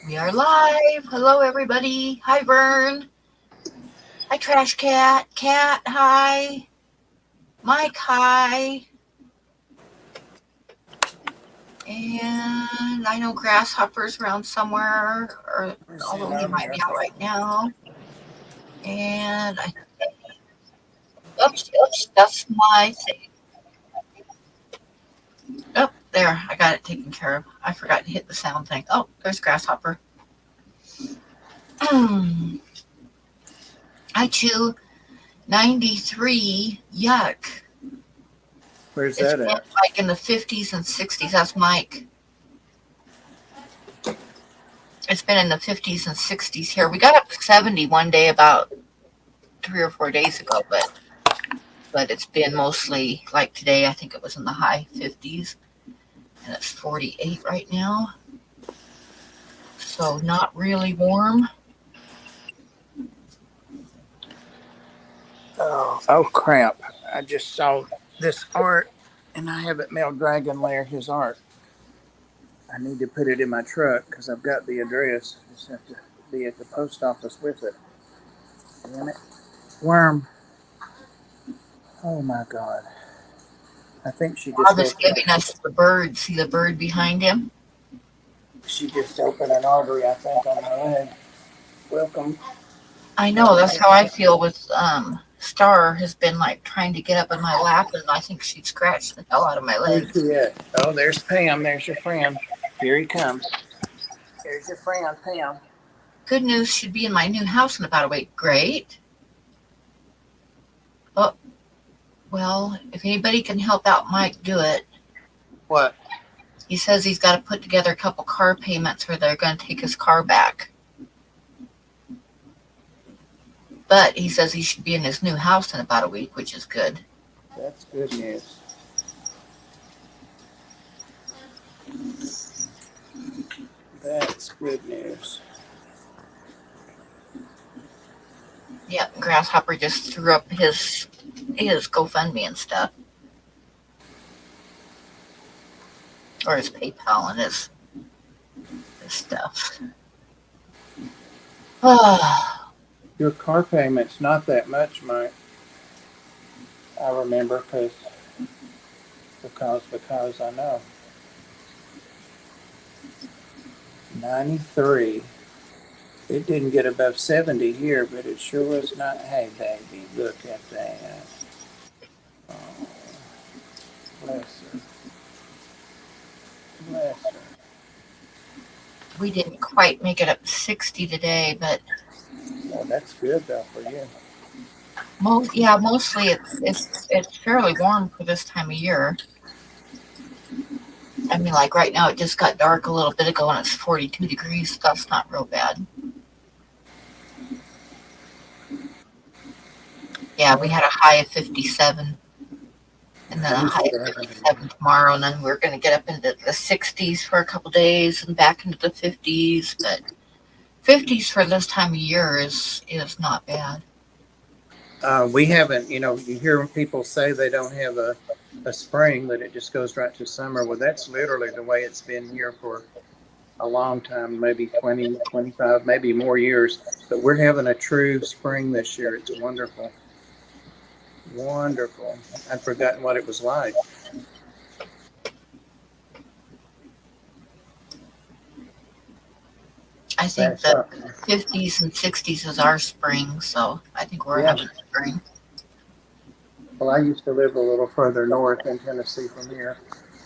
We are live. Hello, everybody. Hi, Vern. Hi, Trash Cat. Cat, hi. Mike, hi. And I know Grasshopper's around somewhere, or although he might be out right now. And oops, that's my thing. Oh, there. I got it taken care of. I forgot to hit the sound thing. Oh, there's Grasshopper. I chew 93. Yuck. Where's that at? Like in the 50s and 60s. That's Mike. It's been in the 50s and 60s here. We got up to 70 one day about 3 or 4 days ago, but it's been mostly like today. I think it was in the high 50s, and it's 48 right now. So not really warm. Oh crap. I just saw this art and I haven't mailed Dragon Lair his art. I need to put it in my truck because I've got the address. Just have to be at the post office with it. Damn it. Worm. Oh my god. I think she I just was giving us the bird. See the bird behind him? She just opened an artery, I think, on my leg. Welcome. I know. That's how I feel with Star has been like trying to get up in my lap, and I think she'd scratch the hell out of my legs. Where's he at? Oh, there's Pam. There's your friend. Here he comes. Here's your friend, Pam. Good news, she'd be in my new house in about a week. Great. Oh, well, if anybody can help out Mike, do it. What? He says he's got to put together a couple car payments or they're going to take his car back. But he says he should be in his new house in about a week, which is good. That's good news. That's good news. Yep, Grasshopper just threw up his GoFundMe and stuff. Or his PayPal and his stuff. Your car payment's not that much, Mike. I remember because I know. 93. It didn't get above 70 here, but it sure was not. Hey, baby, look at that. Oh, bless her. Bless her. We didn't quite make it up to 60 today, but Well, that's good though for you. mostly it's fairly warm for this time of year. I mean, like right now, it just got dark a little bit ago and it's 42 degrees. So that's not real bad. Yeah, we had a high of 57 and then a high of 57 tomorrow. And then we're going to get up into the 60s for a couple days and back into the 50s. But 50s for this time of year is not bad. We haven't, you hear people say they don't have a spring, that it just goes right to summer. Well, that's literally the way it's been here for a long time, maybe 20, 25, maybe more years. But we're having a true spring this year. It's wonderful. Wonderful. I'd forgotten what it was like. I think the 50s and 60s is our spring, so I think we're having spring. Well, I used to live a little further north in Tennessee from here,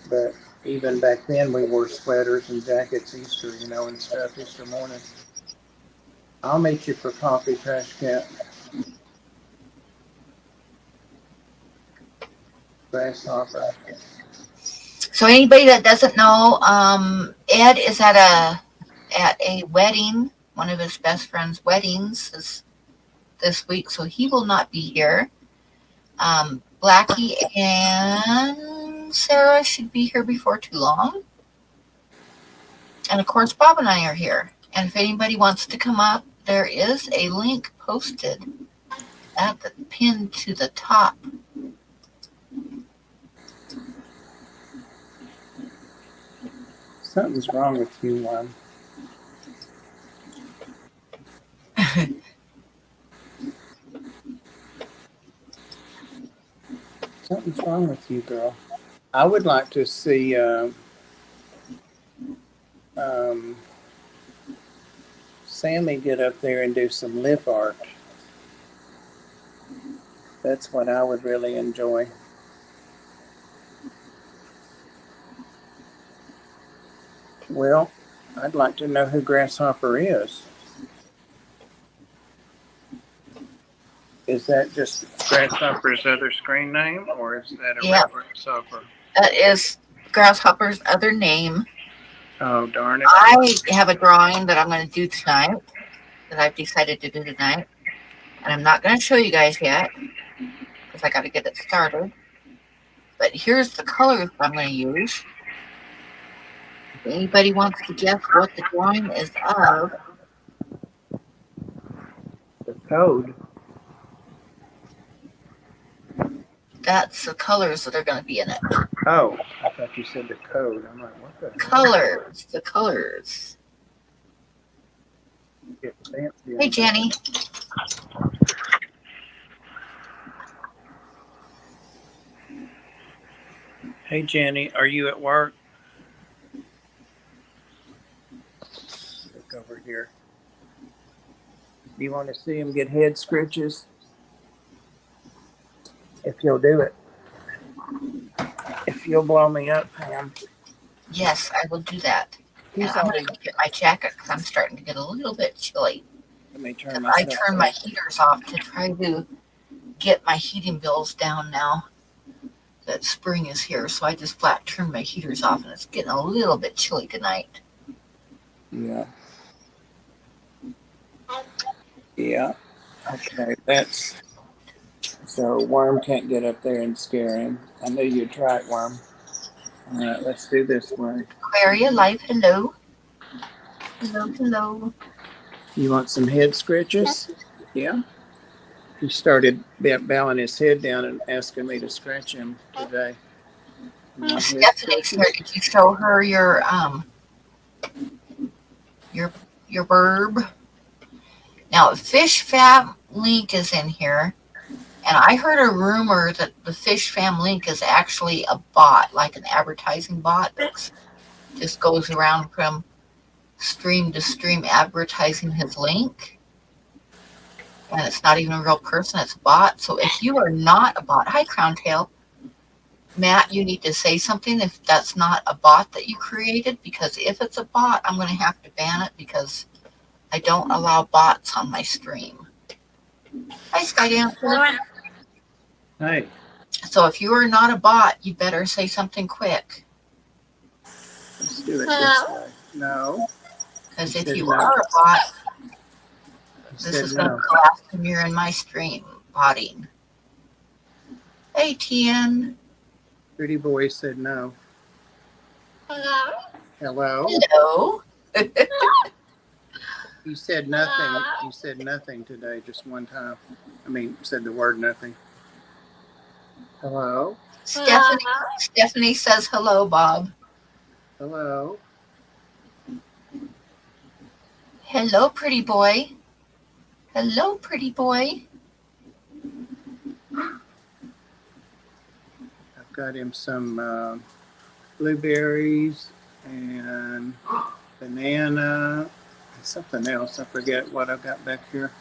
but even back then we wore sweaters and jackets Easter, and stuff, Easter morning. I'll meet you for coffee, Trash Cat. Grasshopper. So anybody that doesn't know, Ed is at a wedding, one of his best friend's weddings this week, so he will not be here. Blackie and Sarah should be here before too long. And of course, Bob and I are here. And if anybody wants to come up, there is a link posted at the pin to the top. Something's wrong with you, Mom. Something's wrong with you, girl. I would like to see um, Sammy get up there and do some lip art. That's what I would really enjoy. Well, I'd like to know who Grasshopper is. Is that just Grasshopper's other screen name, or is that a Yeah, real Grasshopper? that is Grasshopper's other name. Oh, darn it. I have a drawing that I'm going to do tonight, that I've decided to do tonight. And I'm not going to show you guys yet, because I got to get it started. But here's the colors I'm going to use. If anybody wants to guess what the drawing is of, The code. that's the colors that are going to be in it. Oh, I thought you said the code. I'm like, what the hell? Colors, the colors. Get fancy. Hey, Jenny. Hey, Jenny, are you at work? Look over here. Do you want to see him get head scritches? If you'll do it. If you'll blow me up, Pam. Yes, I will do that. And He's I'm always. going to get my jacket because I'm starting to get a little bit chilly. Let me turn I myself turned my off. heaters off to try to get my heating bills down now that spring is here. So I just flat turned my heaters off, and it's getting a little bit chilly tonight. Yeah. Yeah. Okay, that's. So Worm can't get up there and scare him. I knew you'd try it, Worm. All right, let's do this way. Aquaria Life, hello. Hello, hello. You want some head scratches? Yeah. He started bowing his head down and asking me to scratch him today. Stephanie's here. Did you show her your burb? Now, Fish Fam link is in here, and I heard a rumor that the Fish Fam link is actually a bot, like an advertising bot that just goes around from stream to stream advertising his link. And it's not even a real person, it's a bot. So if you are not a bot, hi Crown Tail, Matt, you need to say something if that's not a bot that you created, because if it's a bot, I'm going to have to ban it because I don't allow bots on my stream. Hi, Skydancer. Hey. So if you are not a bot, you better say something quick. Let's do it this way. No. Because if you are a bot, this is going to be the last time you're in my stream botting. Hey, TN. Pretty boy said no. Hello. Hello. Hello. You said nothing. You said nothing today, just one time. I mean, said the word nothing. Hello. Stephanie says hello, Bob. Hello. Hello, pretty boy. Hello, pretty boy. I've got him some blueberries and banana and something else. I forget what I've got back here.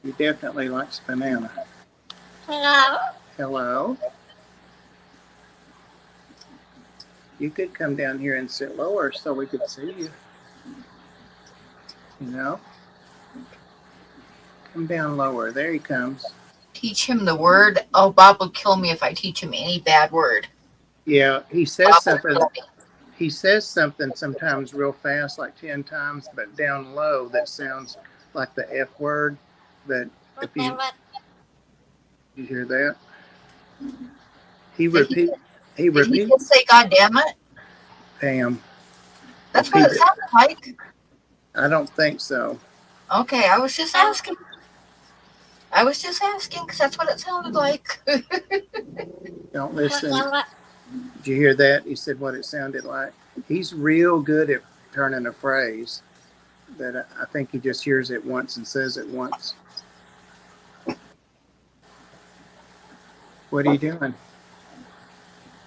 He definitely likes banana. Hello. Hello. You could come down here and sit lower so we could see you. You know? Come down lower. There he comes. Teach him the word. Oh, Bob will kill me if I teach him any bad word. Yeah, he says Bob something. He says something sometimes real fast, like 10 times, but down low that sounds like the F word. But if you hear that, he repeats. He Did he repeats. just say, God damn it? Pam. That's what it sounded like. I don't think so. Okay, I was just asking. Because that's what it sounded like. Don't listen. Did you hear that? He said what it sounded like. He's real good at turning a phrase that I think he just hears it once and says it once. What are you doing?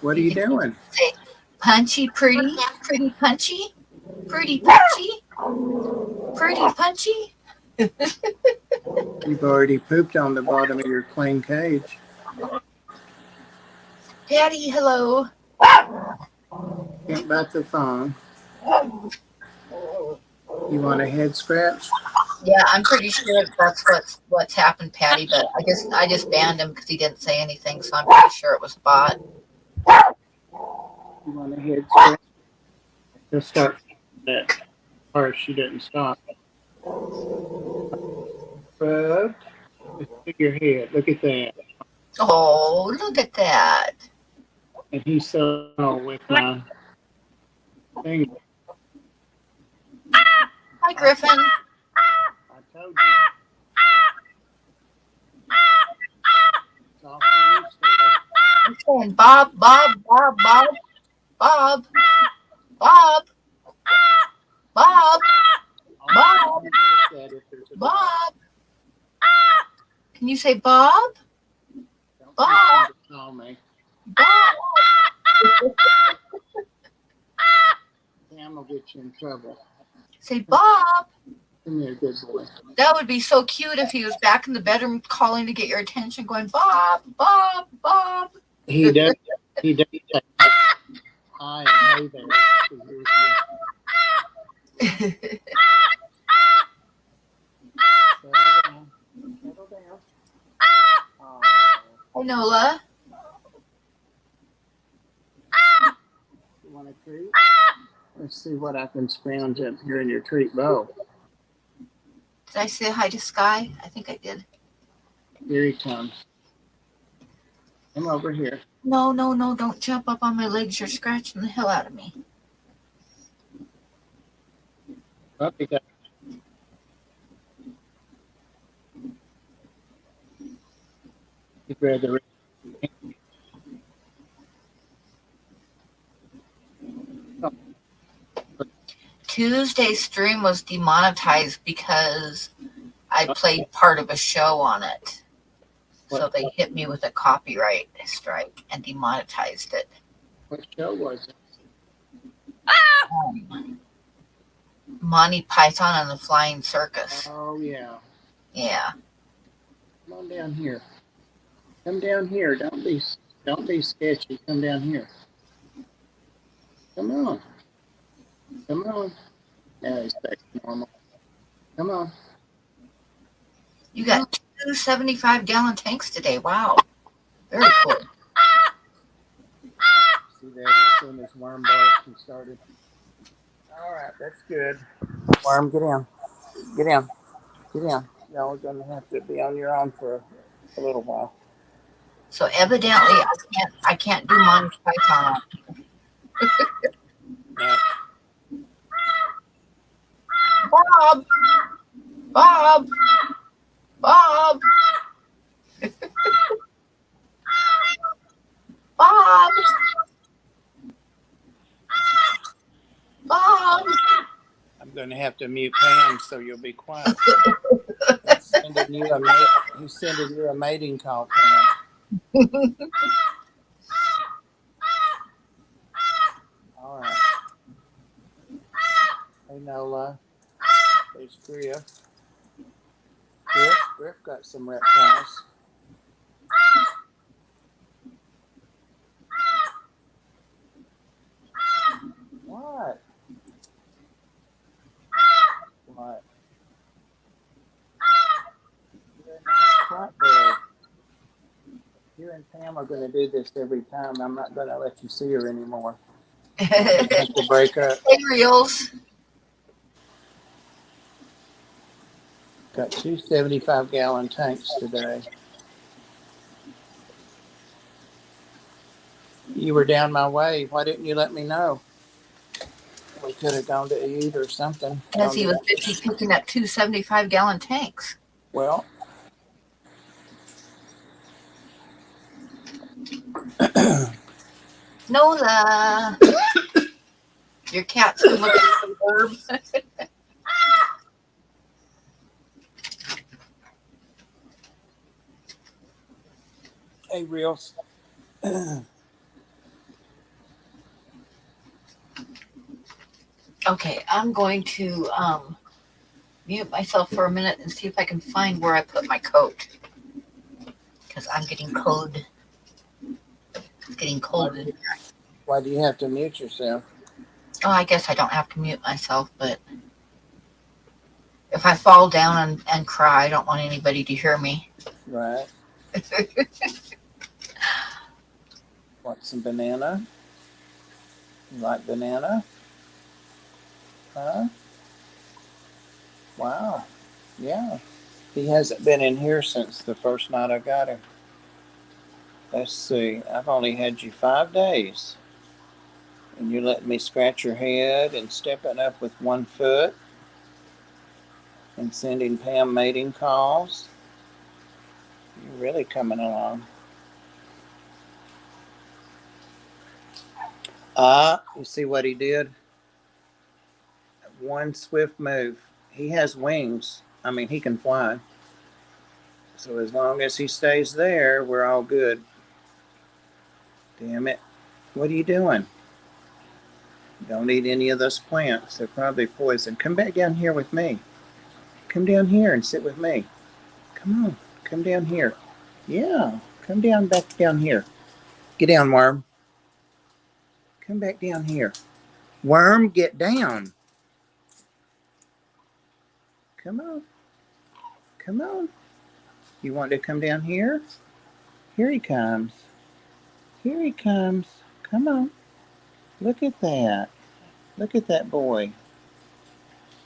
What are You you can doing? say punchy, pretty, pretty punchy, pretty punchy, pretty punchy. You've already pooped on the bottom of your clean cage. Patty, hello. Can't bite the phone. You want a head scratch? Yeah, I'm pretty sure that's what's happened, Patty. But I just banned him because he didn't say anything, so I'm pretty sure it was a bot. You want a head scratch? Just start that. Or if she didn't stop. Rubbed. Just look at your head. Look at that. Oh, look at that. And he's so with my finger. Hi, Griffin. I told you. It's all for you, Sarah. I'm saying Bob, Bob, Bob, Bob, Bob, Bob, Bob, Bob, Bob. Can you say Bob? Bob. Call me. Bob. Sam will get you in trouble. Say Bob. Come here, good boy. That would be so cute if he was back in the bedroom calling to get your attention, going Bob, Bob, Bob. He does. He does. Say hi and hey there. Settle down. Settle down. Oh. Hi, Nola. You want a treat? Let's see what I can scrounge up here in your treat bowl. Did I say hi to Sky? I think I did. Here he comes. Come over here. No, no, no, don't jump up on my legs. You're scratching the hell out of me. Puppy got. You'd rather. Tuesday's stream was demonetized because I played part of a show on it. So they hit me with a copyright strike and demonetized it. What show was it? Monty Python and the Flying Circus. Oh yeah. Yeah. Come on down here. Come down here. Don't be sketchy. Come down here. Come on. Come on. Now he's back to normal. Come on. You got 2 75-gallon tanks today. Wow. Very cool. See that as soon as Worm barked and started. All right, that's good. Worm, get down. Get down. Get down. Y'all are going to have to be on your own for a little while. So evidently I can't do Monty Python. No. Bob. Bob. Bob. Bob. Bob. I'm going to have to mute Pam so you'll be quiet. He's sending you a mating call, Pam. All right. Hey, Nola. There's Griff. Griff got some reptiles. What? What? You're a nice cat bird. You and Pam are going to do this every time. I'm not going to let you see her anymore. I have to break up. Reels. Got 2 75-gallon tanks today. You were down my way. Why didn't you let me know? We could have gone to eat or something. Because he was busy picking up 2 75-gallon tanks. Well, Nola. Your cat's looking at the verb. Hey, Reels. Okay, I'm going to mute myself for a minute and see if I can find where I put my coat because I'm getting cold. It's getting cold in here. Why do you have to mute yourself? Oh, I guess I don't have to mute myself, but if I fall down and cry, I don't want anybody to hear me. Right. Want some banana? You like banana? Huh? Wow. Yeah. He hasn't been in here since the first night I got him. Let's see. I've only had you 5 days. And you're letting me scratch your head and stepping up with 1 foot and sending Pam mating calls. You're really coming along. You see what he did? One swift move. He has wings. I mean, he can fly. So as long as he stays there, we're all good. Damn it. What are you doing? Don't eat any of those plants. They're probably poison. Come back down here with me. Come down here and sit with me. Come on. Come down here. Yeah. Come down back down here. Get down, worm. Come back down here. Worm, get down. Come on. Come on. You want to come down here? Here he comes. Here he comes. Come on. Look at that. Look at that boy.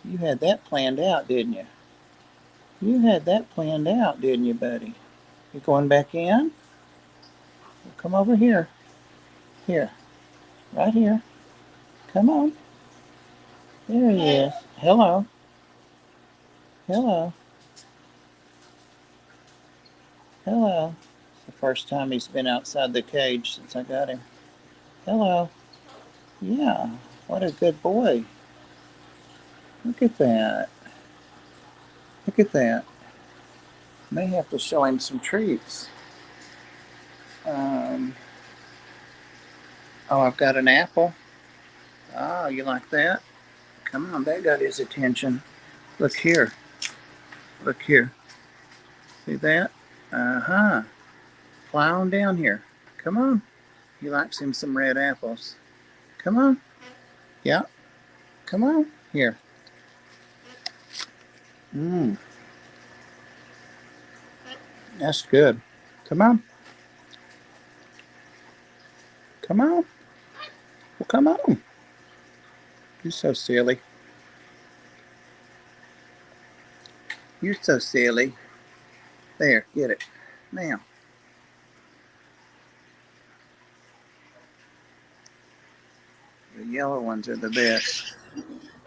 You had that planned out, didn't you? You had that planned out, didn't you, buddy? You going back in? Come over here. Here. Right here. Come on. There he is. Hello. Hello. Hello. It's the first time he's been outside the cage since I got him. Hello. Yeah. What a good boy. Look at that. Look at that. May have to show him some treats. I've got an apple. Oh, you like that? Come on, that got his attention. Look here. Look here. See that? Uh-huh. Fly on down here. Come on. He likes him some red apples. Come on. Yeah. Come on. Here. Mmm. That's good. Come on. Come on. Well, come on. You're so silly. You're so silly. There, get it. Now. The yellow ones are the best.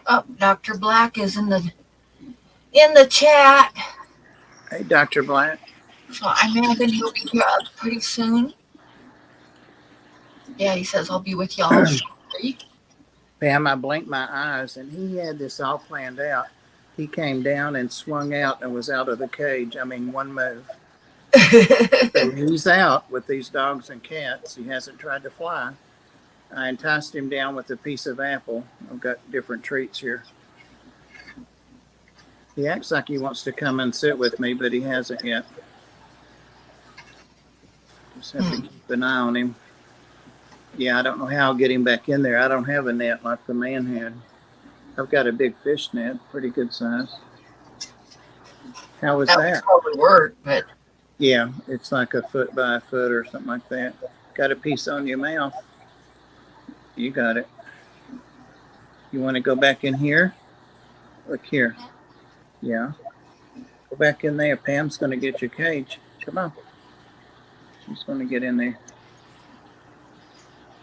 Oh, Dr. Black is in the chat. Hey, Dr. Black. So I imagine he'll be here pretty soon. Yeah, he says I'll be with y'all shortly. Pam, I blinked my eyes, and he had this all planned out. He came down and swung out and was out of the cage. I mean, one move. So he's out with these dogs and cats. He hasn't tried to fly. I enticed him down with a piece of apple. I've got different treats here. He acts like he wants to come and sit with me, but he hasn't yet. Just have to keep an eye on him. Yeah, I don't know how I'll get him back in there. I don't have a net like the man had. I've got a big fish net, pretty good size. How was that? That would probably work, but yeah, it's like a foot by a foot or something like that. Got a piece on your mouth. You got it. You want to go back in here? Look here. Yeah. Go back in there. Pam's going to get your cage. Come on. She's going to get in there.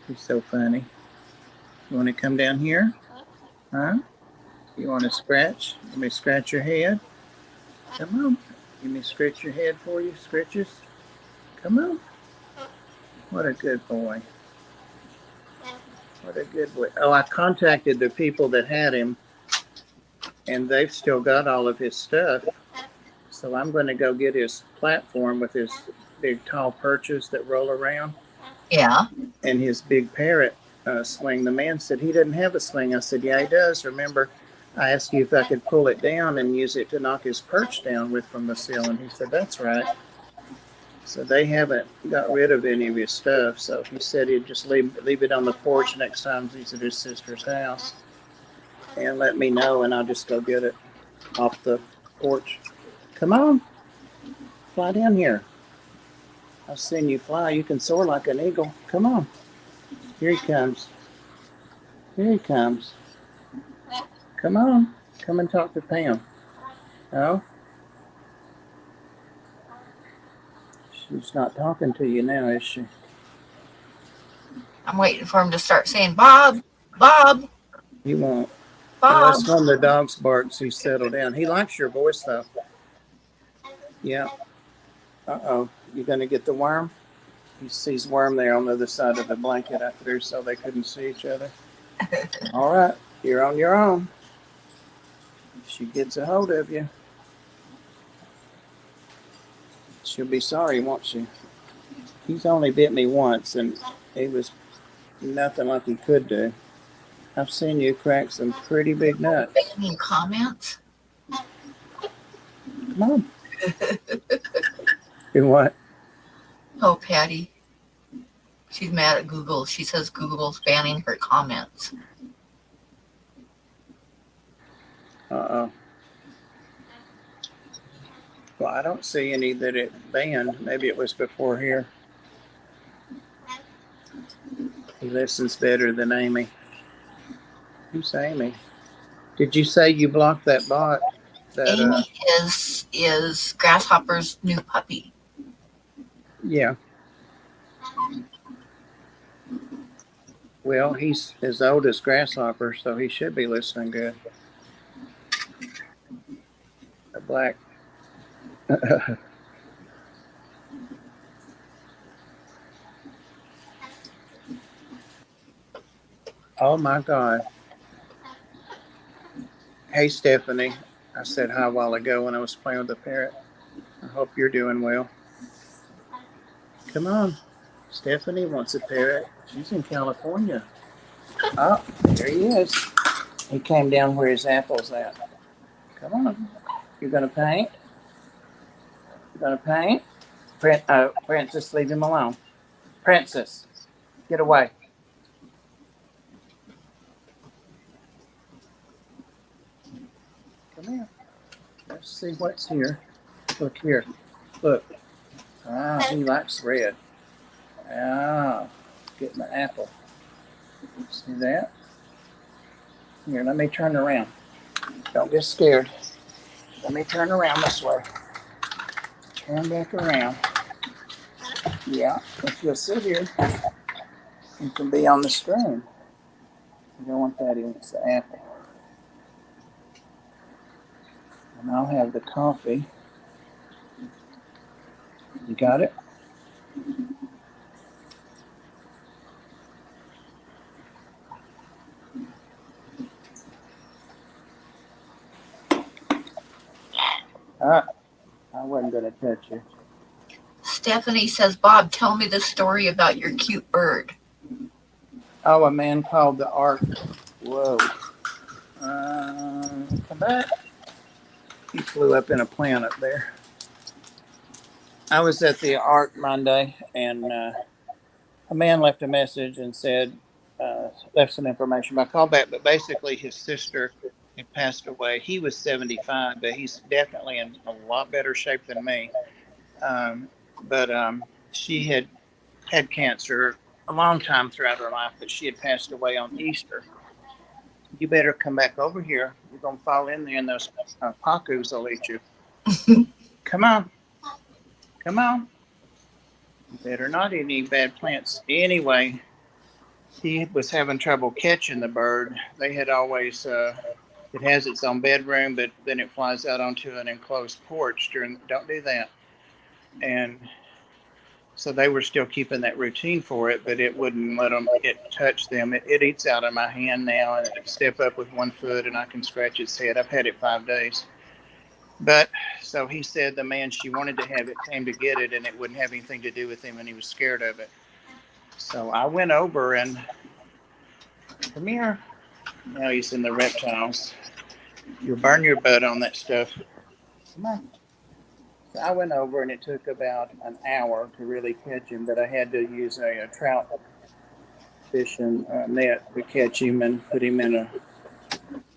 She's so funny. You want to come down here? Huh? You want to scratch? Let me scratch your head. Come on. Let me scratch your head for you. Scratches. Come on. What a good boy. What a good boy. Oh, I contacted the people that had him, and they've still got all of his stuff. So I'm going to go get his platform with his big tall perches that roll around. Yeah. And his big parrot swing. The man said he doesn't have a swing. I said, yeah, he does. Remember, I asked you if I could pull it down and use it to knock his perch down with from the ceiling. He said, that's right. So they haven't got rid of any of his stuff. So he said he'd just leave it on the porch next time he's at his sister's house and let me know, and I'll just go get it off the porch. Come on, fly down here. I've seen you fly. You can soar like an eagle. Come on. Here he comes. Here he comes. Come on. Come and talk to Pam. Oh? She's not talking to you now, is she? I'm waiting for him to start saying, Bob, Bob, He won't. Bob. Unless one of the dogs barks, he's settled down. He likes your voice, though. Yeah. Uh-oh. You going to get the worm? He sees worm there on the other side of the blanket I threw so they couldn't see each other. All right. You're on your own. She gets a hold of you. She'll be sorry, won't she? He's only bit me once, and it was nothing like he could do. I've seen you crack some pretty big nuts. Any comments? Come on. Do what? Oh, Patty. She's mad at Google. She says Google's banning her comments. Uh-oh. Well, I don't see any that it banned. Maybe it was before here. He listens better than Amy. Who's Amy? Did you say you blocked that bot? Amy is Grasshopper's new puppy. Yeah. Well, he's as old as Grasshopper, so he should be listening good. The black. Oh my God. Hey, Stephanie. I said hi a while ago when I was playing with the parrot. I hope you're doing well. Come on. Stephanie wants a parrot. She's in California. Oh, there he is. He came down where his apple's at. Come on. You're going to paint? You're going to paint? Princess, leave him alone. Princess, get away. Come here. Let's see what's here. Look here. Look. Ah, he likes red. Ah, getting the apple. See that? Here, let me turn around. Don't get scared. Let me turn around this way. Turn back around. Yeah, if you'll sit here, you can be on the screen. You don't want that, he wants the apple. And I'll have the coffee. You got it? I wasn't going to touch you. Stephanie says, Bob, tell me the story about your cute bird. Oh, a man called the Art. Whoa. Come back. He flew up in a plant up there. I was at the Art Monday, and a man left a message and said, left some information. I called back, but basically his sister had passed away. He was 75, but he's definitely in a lot better shape than me. But she had had cancer a long time throughout her life, but she had passed away on Easter. You better come back over here. You're going to fall in there, and those pacus will eat you. Come on. Come on. You better not eat any bad plants. Anyway, he was having trouble catching the bird. They had always, it has its own bedroom, but then it flies out onto an enclosed porch don't do that. And so they were still keeping that routine for it, but it wouldn't let it touch them. It eats out of my hand now, and it step up with one foot, and I can scratch its head. I've had it 5 days. But so he said the man she wanted to have it came to get it, and it wouldn't have anything to do with him, and he was scared of it. So I went over and come here. Now he's in the reptiles. You'll burn your butt on that stuff. Come on. So I went over, and it took about an hour to really catch him, but I had to use a trout fishing net to catch him and put him in a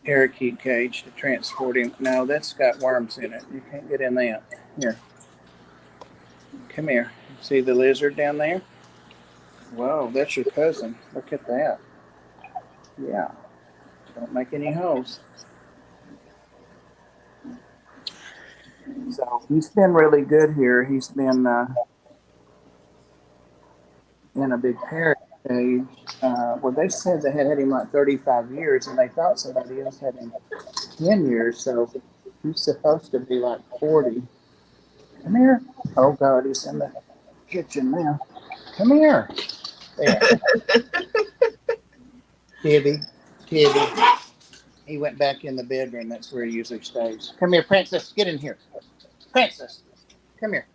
parakeet cage to transport him. No, that's got worms in it. You can't get in that. Here. Come here. See the lizard down there? Whoa, that's your cousin. Look at that. Yeah. Don't make any holes. So he's been really good here. He's been in a big parrot cage. Well, they said they had him like 35 years, and they thought somebody else had him 10 years. So he's supposed to be like 40. Come here. Oh, God, he's in the kitchen now. Come here. There. Tibby. He went back in the bedroom. That's where he usually stays. Come here, Princess. Get in here. Princess. Come here.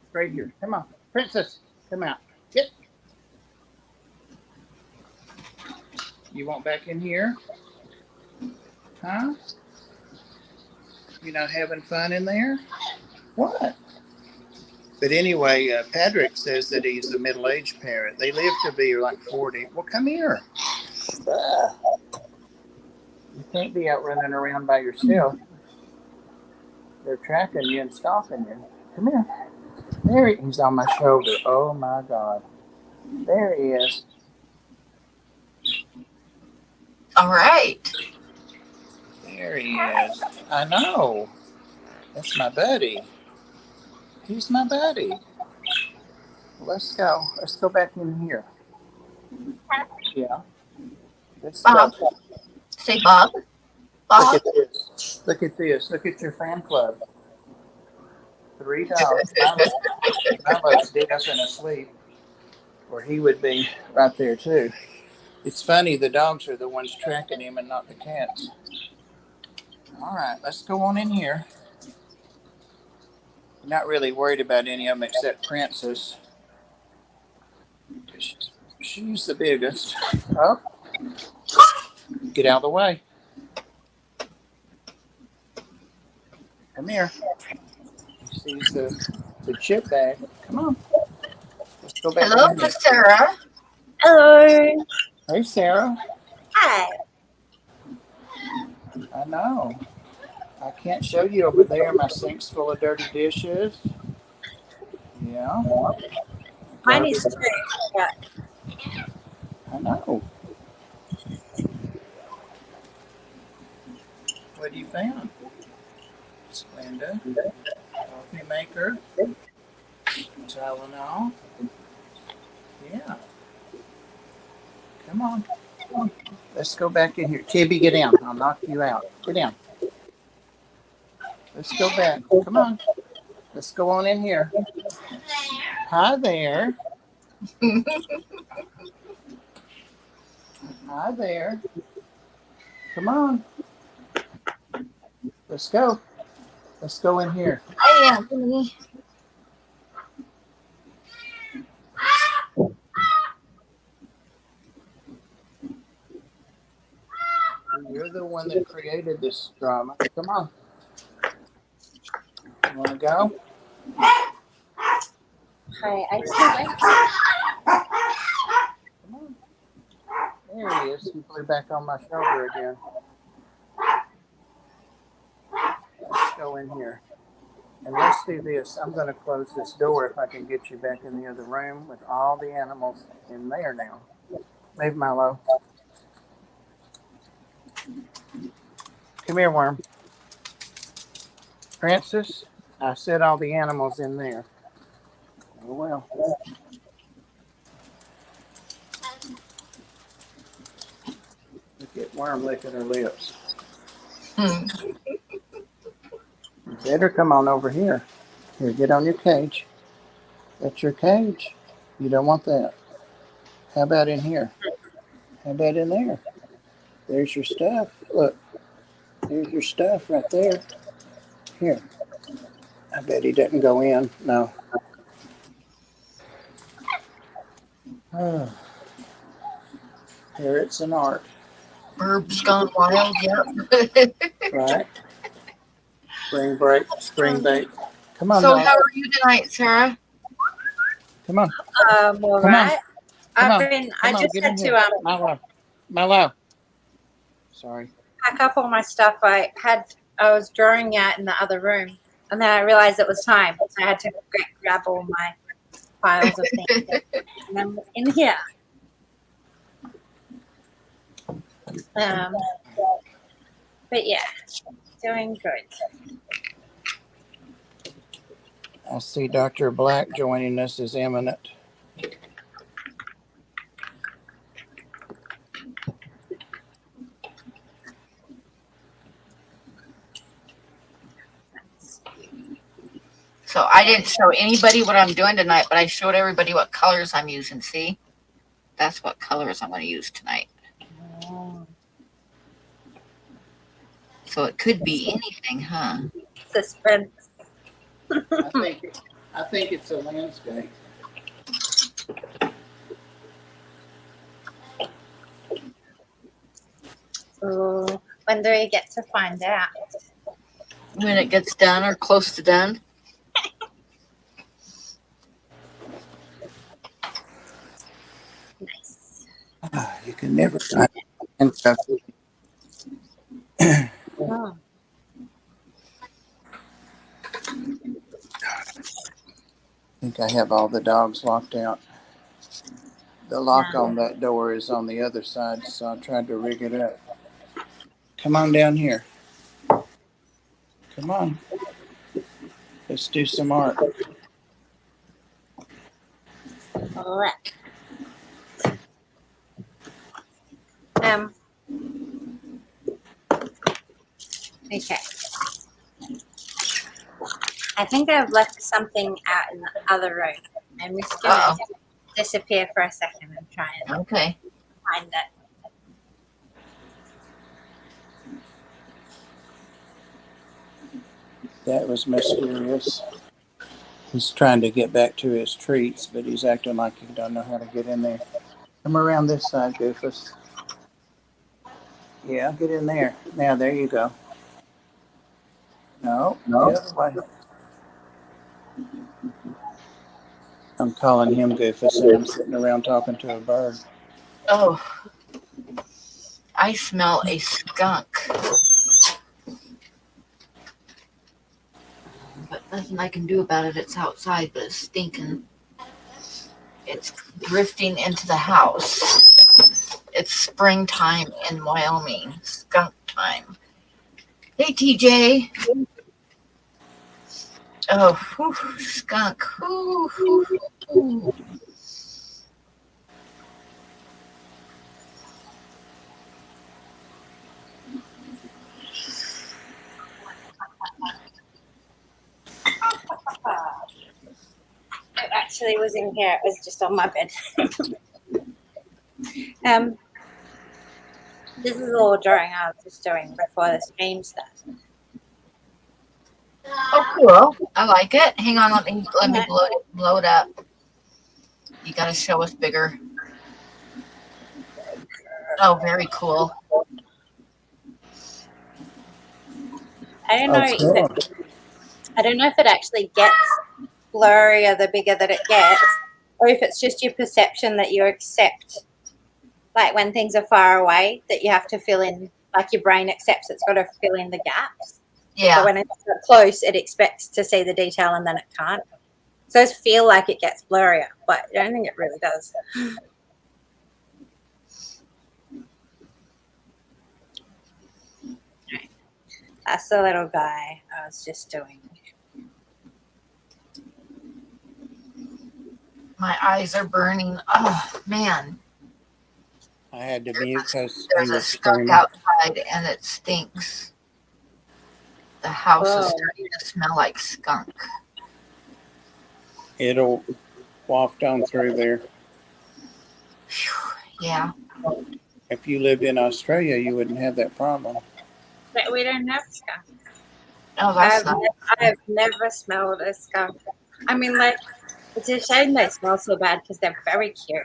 Straight here. Come on. Princess. Come out. Get. You want back in here? Huh? You're not having fun in there? What? But anyway, Patrick says that he's a middle-aged parrot. They live to be like 40. Well, come here. You can't be out running around by yourself. They're tracking you and stalking you. Come here. There he's on my shoulder. Oh, my God. There he is. All right. There he is. I know. That's my buddy. He's my buddy. Let's go. Let's go back in here. Yeah. Let's Bob. go. Say Bob. Look Bob. at this. Look at this. Look at your fan club. 3 dogs. Mama's dead and asleep. Or he would be right there too. It's funny, the dogs are the ones tracking him and not the cats. All right, let's go on in here. Not really worried about any of them except Princess. She's the biggest. Oh, get out of the way. Come here. He sees the chip bag. Come on. Let's go back. Hello to Sarah. Hello. Hey, Sarah. Hi. I know. I can't show you over there. My sink's full of dirty dishes. Yeah. Mine is too. Yeah. I know. What do you found? Splenda. Coffee maker. Tylenol. Yeah. Come on. Come on. Let's go back in here. Tibby, get down. I'll knock you out. Get down. Let's go back. Come on. Let's go on in here. Hi there. Hi there. Come on. Let's go. Let's go in here. Hi, Anthony. You're the one that created this drama. Come on. You want to go? Hi. I can't. Come on. There he is. He flew back on my shoulder again. Let's go in here. And let's do this. I'm going to close this door if I can get you back in the other room with all the animals in there now. Leave Milo. Come here, Worm. Francis, I set all the animals in there. Oh, well. Look at Worm licking her lips. You better come on over here. Here, get on your cage. That's your cage. You don't want that. How about in here? How about in there? There's your stuff. Look. There's your stuff right there. Here. I bet he didn't go in. No. Oh, here it's an art. Burbs gone wild. Yep. Right. Spring break. Spring bait. Come on, So dog. how are you tonight, Sarah? Come on. All Come on. right. Come on. I Come on. just Get had in to here. Milo. Milo. Sorry. pack up all my stuff. I was drawing out in the other room, and then I realized it was time, so I had to grab all my piles of things and then in here. But yeah, doing good. I see Dr. Black joining us is imminent. So I didn't show anybody what I'm doing tonight, but I showed everybody what colors I'm using. See, that's what colors I'm going to use tonight. So it could be anything, huh? Suspense. I think it's a landscape. So when do we get to find out? When it gets done or close to done. Nice. You can never find handcuffs. Oh. I think I have all the dogs locked out. The lock on that door is on the other side, so I tried to rig it up. Come on down here. Come on. Let's do some art. Let. Okay. I think I've left something out in the other room. I'm just gonna disappear for a second and try and find it. That was mysterious. He's trying to get back to his treats, but he's acting like he don't know how to get in there. Come around this side, Goofus. Yeah, get in there. Now, there you go. No, the other way. I'm calling him Goofus, and I'm sitting around talking to a bird. Oh, I smell a skunk. But nothing I can do about it. It's outside, but it's stinking. It's drifting into the house. It's springtime in Wyoming. Skunk time. Hey, TJ. Oh, whew, skunk. Whew, whew, whew. It actually was in here. It was just on my bed. This is all drawing I was just doing before the stream started. Oh, cool. I like it. Hang on. Let me blow it up. You got to show us bigger. Oh, very cool. I don't know. I don't know if it actually gets blurrier the bigger that it gets, or if it's just your perception that you accept, like when things are far away, that you have to fill in, like your brain accepts it's got to fill in the gaps. Yeah. But when it's close, it expects to see the detail and then it can't. So it feel like it gets blurrier, but I don't think it really does. That's the little guy I was just doing. My eyes are burning. Oh, man. I had to mute because There's a skunk outside and it stinks. The house is starting to smell like skunk. It'll waft on through there. Whew, yeah. If you lived in Australia, you wouldn't have that problem. But we don't have skunk. Oh, that's nice. I've never smelled a skunk. I mean, like, it's a shame they smell so bad because they're very cute.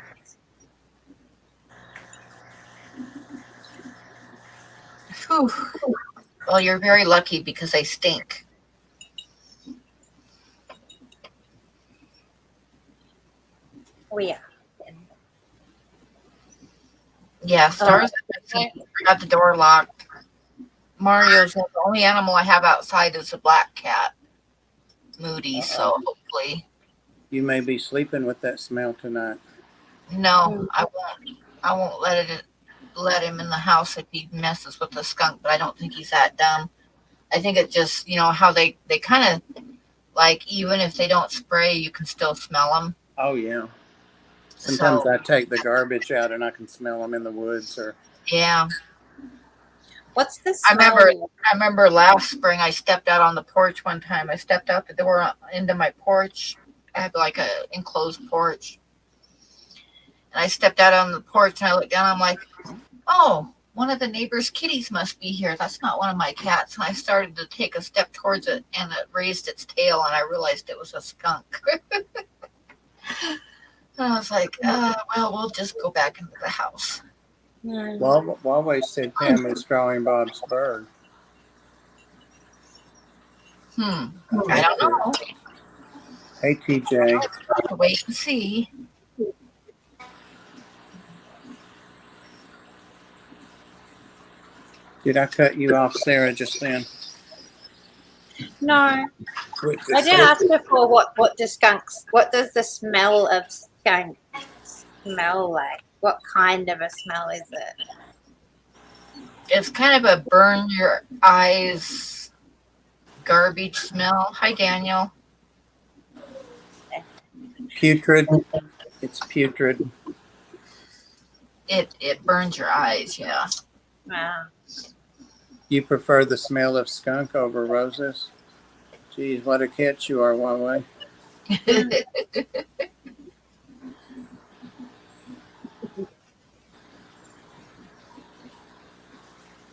Whew. Well, you're very lucky because they stink. Oh, yeah. Yeah, Star's at the feet. I got the door locked. Mario's the only animal I have outside is a black cat, Moody. So hopefully, You may be sleeping with that smell tonight. no, I won't. I won't let him in the house if he messes with the skunk. But I don't think he's that dumb. I think it just how they kind of like even if they don't spray, you can still smell them. Oh yeah. Sometimes So I take the garbage out and I can smell them in the woods. Or yeah. What's the I smell? remember last spring I stepped out on the porch one time. I stepped out the door into my porch. I had like a enclosed porch. And I stepped out on the porch and I looked down. I'm like, oh, one of the neighbor's kitties must be here. That's not one of my cats. And I started to take a step towards it and it raised its tail and I realized it was a skunk. And I was like, well, we'll just go back into the house. Well, always said Pam was drawing Bob's bird. I don't know. Hey, TJ. Have to wait and see. Did I cut you off, Sarah, just then? No. I did ask before what does the smell of skunk smell like? What kind of a smell is it? It's kind of a burn your eyes garbage smell. Hi, Daniel. Putrid. It's putrid. It burns your eyes, yeah. Wow. You prefer the smell of skunk over roses? Geez, what a catch you are, Huawei.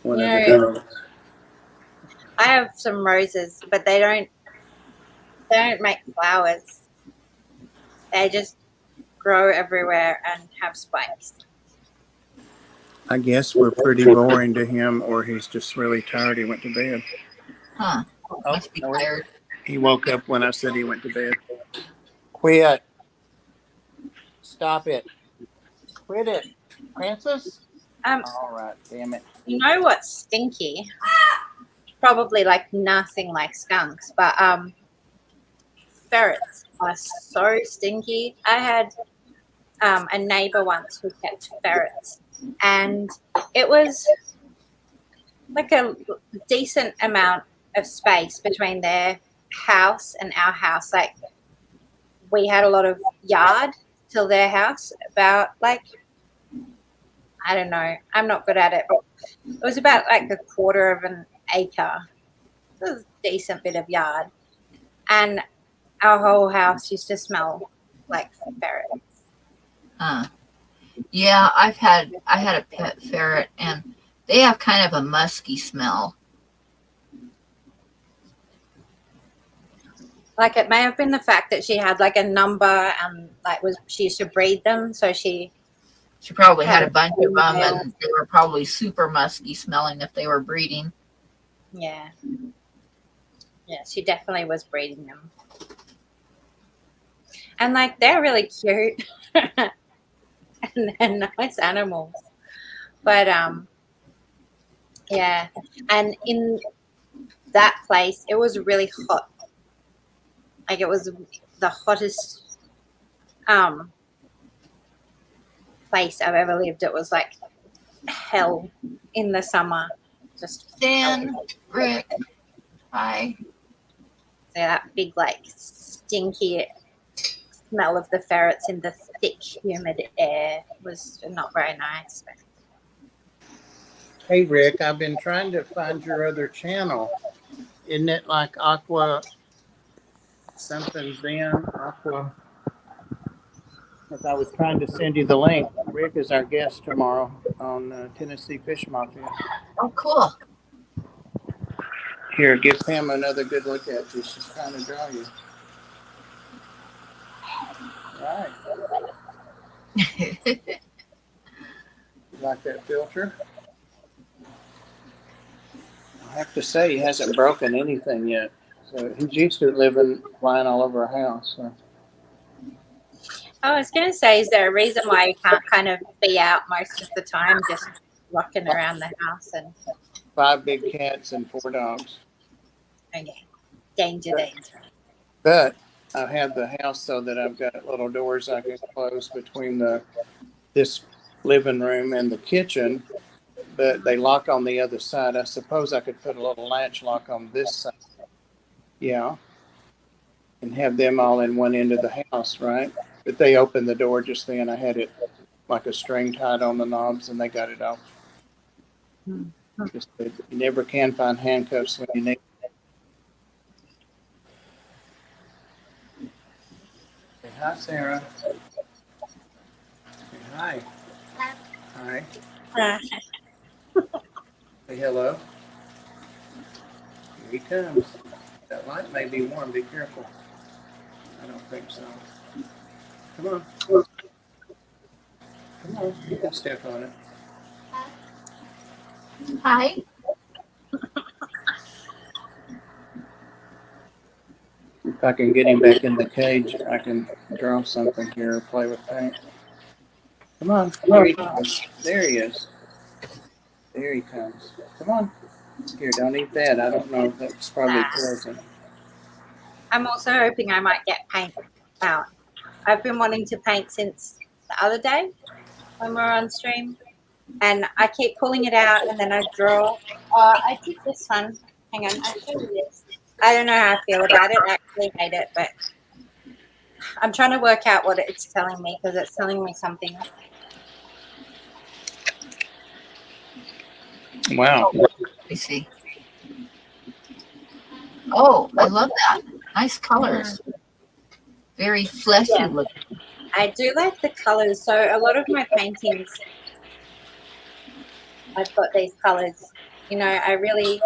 One of the dogs. I have some roses, but they don't make flowers. They just grow everywhere and have spikes. I guess we're pretty boring to him, or he's just really tired. He went to bed. Huh. Must be tired. He woke up when I said he went to bed. Quit. Stop it. Quit it. Francis? All right, damn it. You know what's stinky? Probably like nothing like skunks, but ferrets are so stinky. I had a neighbor once who kept ferrets, and it was like a decent amount of space between their house and our house. Like we had a lot of yard till their house, about like, I don't know, I'm not good at it, but it was about like a quarter of an acre. It was a decent bit of yard. And our whole house used to smell like ferrets. Huh. Yeah, I had a pet ferret and they have kind of a musky smell. Like it may have been the fact that she had like a number and like she used to breed them, so she probably had a bunch of them and they were probably super musky smelling if they were breeding. Yeah, she definitely was breeding them. And like they're really cute and they're nice animals. But yeah, and in that place it was really hot. Like it was the hottest place I've ever lived. It was like hell in the summer. Just Dan, Rick, hi. So that big like stinky smell of the ferrets in the thick humid air was not very nice. Hey, Rick, I've been trying to find your other channel. Isn't it like Aqua something Zen? Aqua. Because I was trying to send you the link. Rick is our guest tomorrow on Tennessee Fish Mafia. Oh, cool. Here, give Pam another good look at you. She's trying to draw you. All right. You like that filter? I have to say, he hasn't broken anything yet. So he's used to living, flying all over our house. So. I was going to say, is there a reason why you can't kind of be out most of the time, just rocking around the house? And 5 big cats and 4 dogs. okay, danger. But I have the house so that I've got little doors I can close between this living room and the kitchen, but they lock on the other side. I suppose I could put a little latch lock on this side. Yeah. And have them all in one end of the house, right? But they opened the door just then. I had it like a string tied on the knobs and they got it off. Just, you never can find handcuffs when you need. Say hi, Sarah. Say hi. Hi. Say hello. Here he comes. That light may be warm. Be careful. I don't think so. Come on. Come on. You can step on it. Hi. If I can get him back in the cage, I can draw something here or play with paint. Come on. Here he comes. There he is. There he comes. Come on. Here, don't eat that. I don't know. That's probably poison. I'm also hoping I might get paint out. I've been wanting to paint since the other day when we're on stream, and I keep pulling it out and then I draw. I did this one. Hang on, I'll show you this. I don't know how I feel about it. I actually hate it, but I'm trying to work out what it's telling me because it's telling me something. Wow. Let me see. Oh, I love that. Nice colors. Very fleshy looking. I do like the colors. So a lot of my paintings, I've got these colors. You know, I really,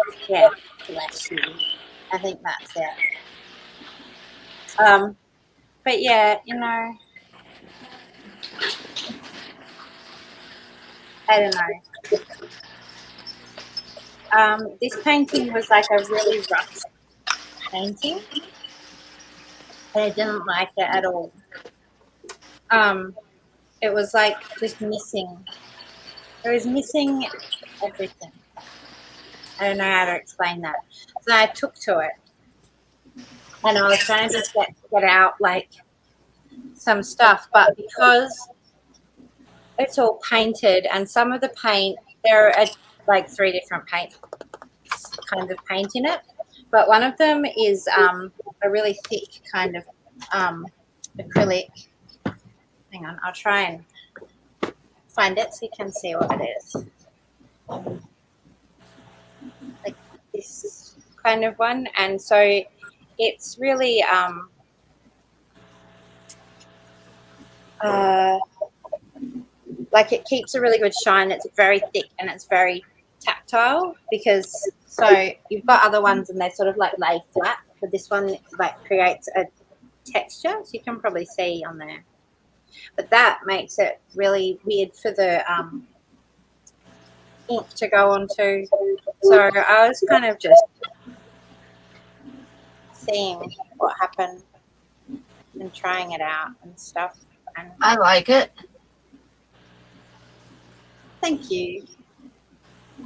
fleshy. I think that's it. But yeah, you know, I don't know. This painting was like a really rough painting, and I didn't like it at all. It was like just missing. It was missing everything. I don't know how to explain that. So I took to it, and I was trying to just get out like some stuff, but because it's all painted, and some of the paint, there are like 3 different kinds of paint in it, but one of them is a really thick kind of acrylic. Hang on, I'll try and find it so you can see what it is. Like this kind of one, and so it's really like it keeps a really good shine. It's very thick and it's very tactile, because so you've got other ones and they sort of like lay flat, but this one like creates a texture, so you can probably see on there, but that makes it really weird for the ink to go onto. So I was kind of just seeing what happened and trying it out and stuff. And I like it. thank you.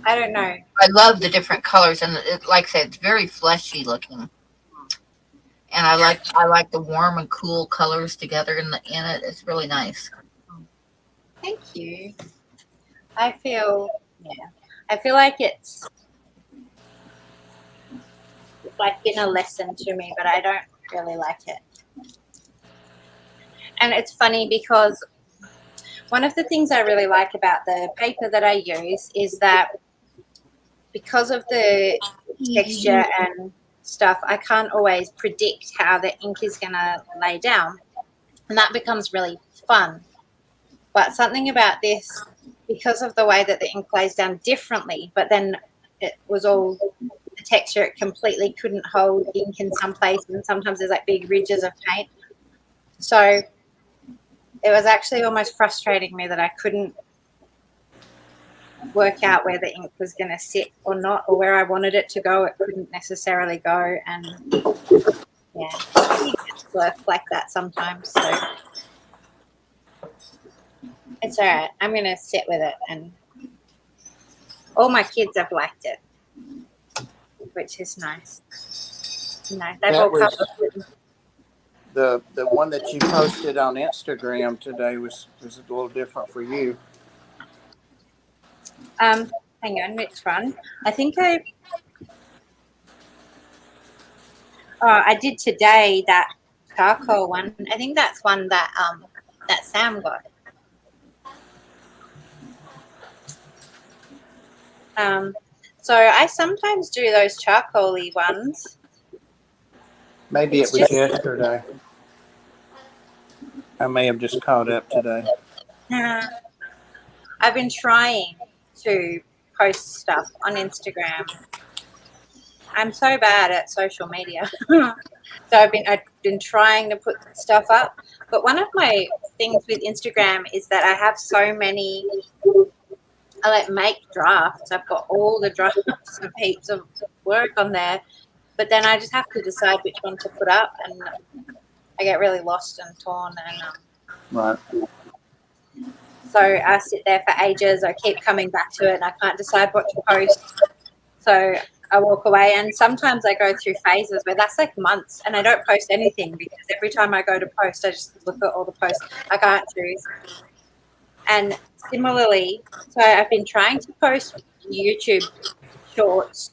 I don't know. I love the different colors, and it, like I said, it's very fleshy looking. And I like the warm and cool colors together in it. It's really nice. Thank you. I feel like it's like been a lesson to me, but I don't really like it. And it's funny because one of the things I really like about the paper that I use is that because of the texture and stuff, I can't always predict how the ink is going to lay down, and that becomes really fun. But something about this, because of the way that the ink lays down differently, but then it was all the texture, it completely couldn't hold ink in some places, and sometimes there's like big ridges of paint. So it was actually almost frustrating me that I couldn't work out where the ink was going to sit or not, or where I wanted it to go. It couldn't necessarily go, and yeah, it's work like that sometimes. So it's all right. I'm going to sit with it, and all my kids have liked it, which is nice. They've all come. The one that you posted on Instagram today was a little different for you. Hang on, which one? I think I did today that charcoal one. I think that's one that that Sam got. So I sometimes do those charcoal-y ones. Maybe it was yesterday. I may have just caught up today. I've been trying to post stuff on Instagram. I'm so bad at social media. So I've been trying to put stuff up. But one of my things with Instagram is that I have so many, I like make drafts. I've got all the drafts of heaps of work on there. But then I just have to decide which one to put up, and I get really lost and torn. And Right. so I sit there for ages. I keep coming back to it, and I can't decide what to post. So I walk away, and sometimes I go through phases where that's like months, and I don't post anything because every time I go to post, I just look at all the posts. I can't choose. And similarly, so I've been trying to post YouTube shorts,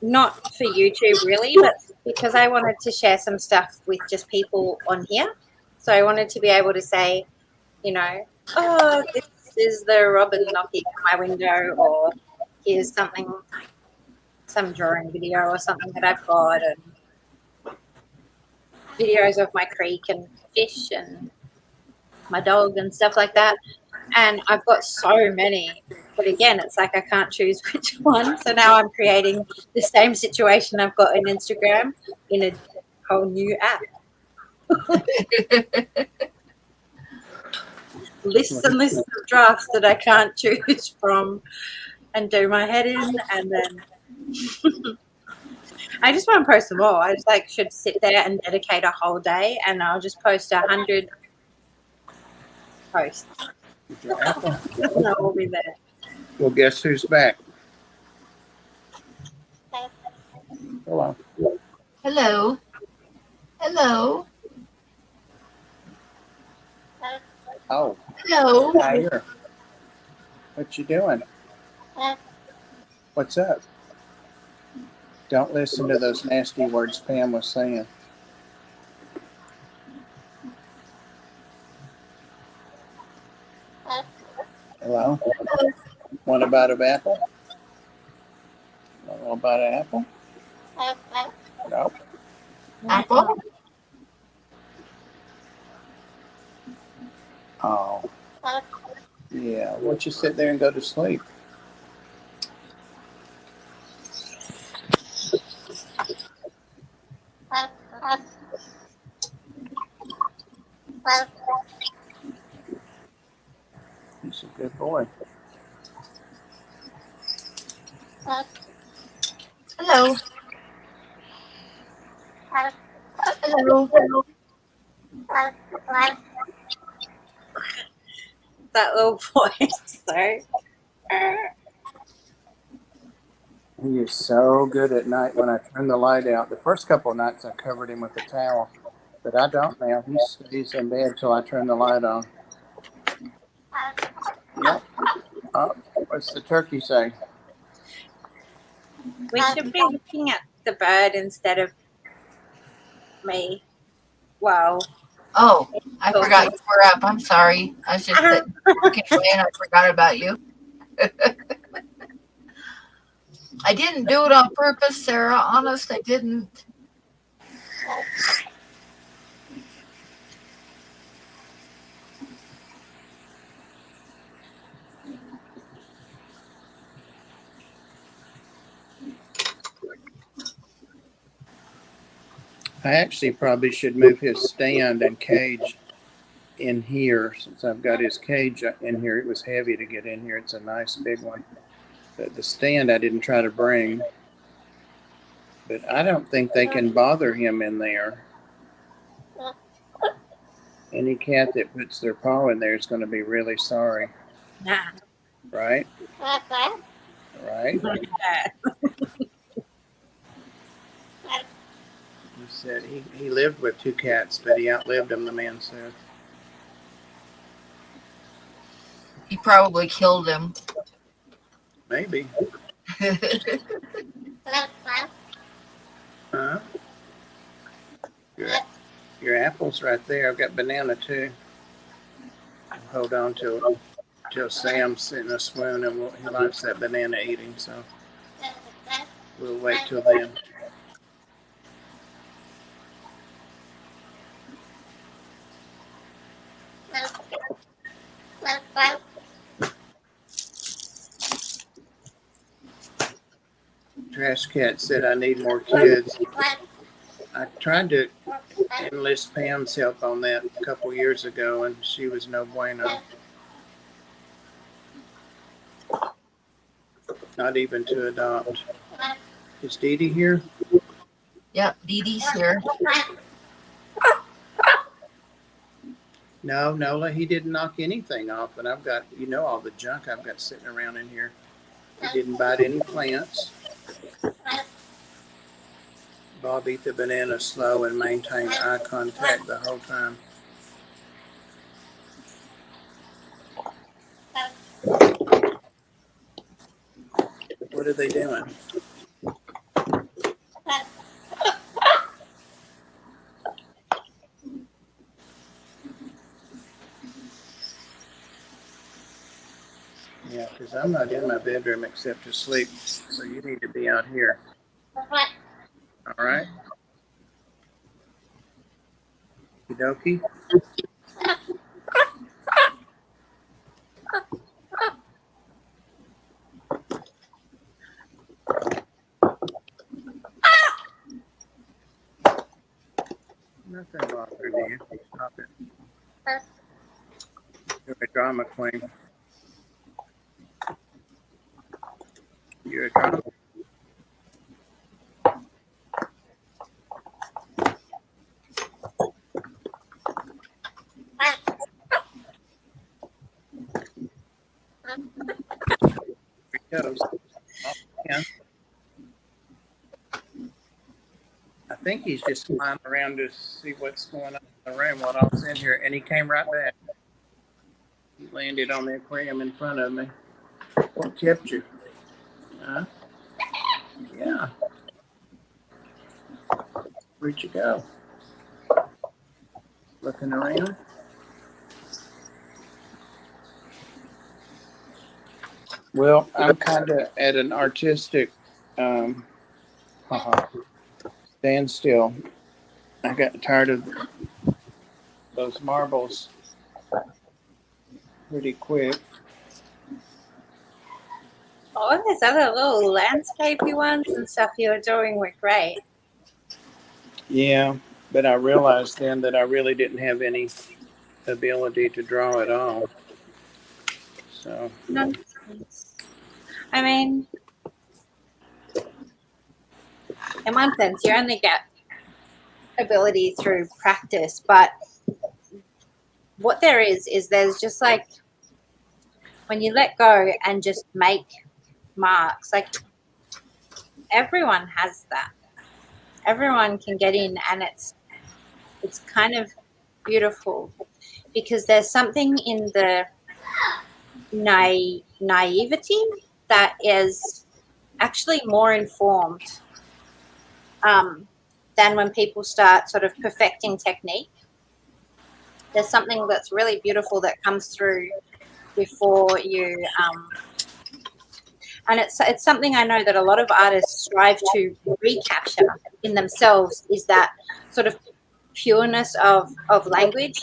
not for YouTube really, but because I wanted to share some stuff with just people on here. So I wanted to be able to say, you know, oh, this is the robin knocking at my window, or here's something, some drawing video or something that I've got, and videos of my creek and fish and my dog and stuff like that. And I've got so many, but again, it's like I can't choose which one. So now I'm creating the same situation I've got in Instagram in a whole new app. Lists and lists of drafts that I can't choose from and do my head in, and then I just want to post them all. I just like should sit there and dedicate a whole day, and I'll just post 100 posts. And I will be there. Well, guess who's back? Hello. Hello. Hello. Oh, Hello. hi here. What you doing? What's up? Don't listen to those nasty words Pam was saying. Hello? Want a bite of apple? Want a bite of apple? No. Apple. Oh. Yeah. Why don't you sit there and go to sleep? He's a good boy. Hello. Hello. That little voice, sorry. He is so good at night when I turn the light out. The first couple of nights I covered him with a towel, but I don't now. He stays in bed till I turn the light on. Yep. Oh, what's the turkey say? We should be looking at the bird instead of me. Wow. Oh, I forgot you were up. I'm sorry. I was just looking away and I forgot about you. I didn't do it on purpose, Sarah. Honest, I didn't. I actually probably should move his stand and cage in here since I've got his cage in here. It was heavy to get in here. It's a nice big one. But the stand I didn't try to bring. But I don't think they can bother him in there. Any cat that puts their paw in there is going to be really sorry. Nah. Right? Right? He said he lived with 2 cats, but he outlived them, the man said. He probably killed him. Maybe. Huh? Your apple's right there. I've got banana too. Hold on till Sam's in a swoon, and he likes that banana eating, so we'll wait till then. Trash Cat said I need more kids. I tried to enlist Pam's help on that a couple years ago, and she was no bueno. Not even to adopt. Is Dee Dee here? Yep, Dee Dee's here. No, Nola, he didn't knock anything off, and I've got, all the junk I've got sitting around in here. He didn't bite any plants. Bob ate the banana slow and maintained eye contact the whole time. What are they doing? Yeah, because I'm not in my bedroom except to sleep, so you need to be out here. All right? Okie dokie. Nothing bothering you. Stop it. You're a drama queen. You're a drama. Here he goes. Yeah. I think he's just flying around to see what's going on in the room while I was in here, and he came right back. He landed on the aquarium in front of me. What kept you? Huh? Yeah. Where'd you go? Looking around? Well, I'm kind of at an artistic standstill. I got tired of those marbles pretty quick. Oh, those other little landscapey ones and stuff you were doing were great. Yeah, but I realized then that I really didn't have any ability to draw at all. So. Nonsense. I mean, in one sense, you only get ability through practice, but what there is there's just like when you let go and just make marks, like everyone has that. Everyone can get in, and it's kind of beautiful because there's something in the naivety that is actually more informed than when people start sort of perfecting technique. There's something that's really beautiful that comes through before you and it's something I know that a lot of artists strive to recapture in themselves, is that sort of pureness of language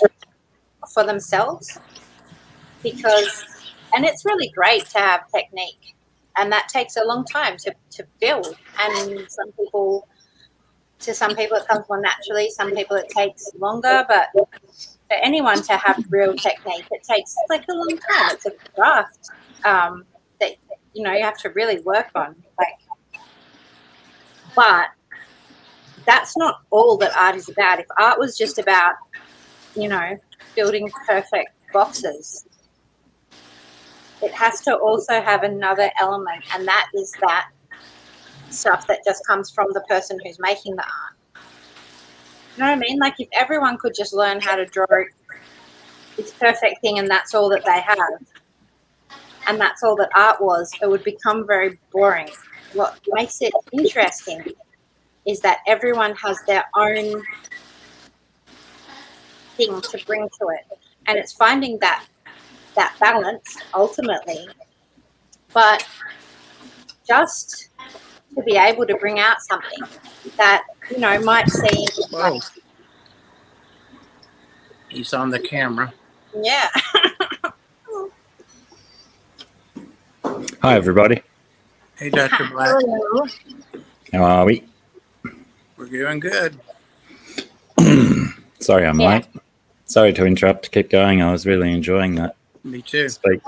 for themselves, and it's really great to have technique, and that takes a long time to build, and some people to some people it comes more naturally, some people it takes longer, but for anyone to have real technique, it takes like a long time. It's a craft that you have to really work on. But that's not all that art is about. If art was just about, building perfect boxes, it has to also have another element, and that is that stuff that just comes from the person who's making the art. You know what I mean? Like if everyone could just learn how to draw this perfect thing and that's all that they have, and that's all that art was, it would become very boring. What makes it interesting is that everyone has their own thing to bring to it, and it's finding that balance ultimately. But just to be able to bring out something that might seem Whoa. He's on the camera. yeah. Hi, everybody. Hey, Dr. Black. Hello. How are we? We're doing good. Sorry I'm Yeah. late. Sorry to interrupt. Keep going. I was really enjoying that Me too. speak.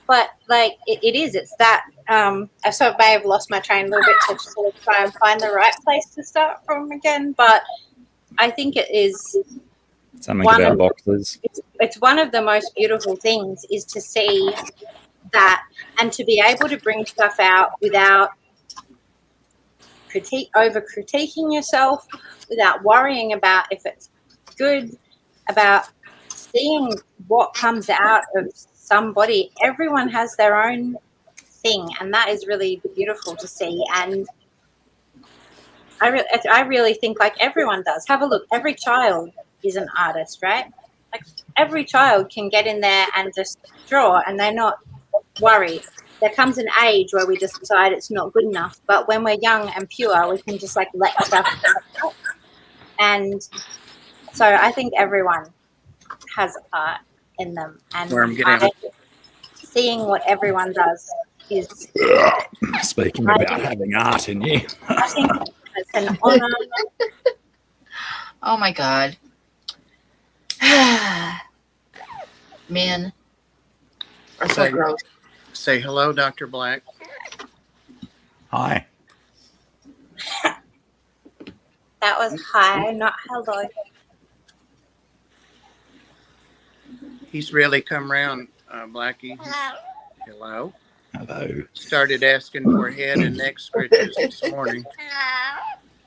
But like it's that I sort of may have lost my train a little bit to sort of try and find the right place to start from again, but I think it is Something one about of boxes. it's one of the most beautiful things is to see that and to be able to bring stuff out without over critiquing yourself, without worrying about if it's good, about seeing what comes out of somebody. Everyone has their own thing, and that is really beautiful to see. And I really think like everyone does. Have a look. Every child is an artist, right? Like every child can get in there and just draw, and they're not worried. There comes an age where we just decide it's not good enough, but when we're young and pure, we can just like let stuff out. And so I think everyone has art in them, and Where I'm getting seeing what everyone does is Speaking about having art in you. I think it's an honor. Oh my God. Men are so gross. Say hello, Dr. Black. Hi. That was hi, not hello. He's really come around, Blackie. Hello. Hello. Started asking for head and neck scratches this morning.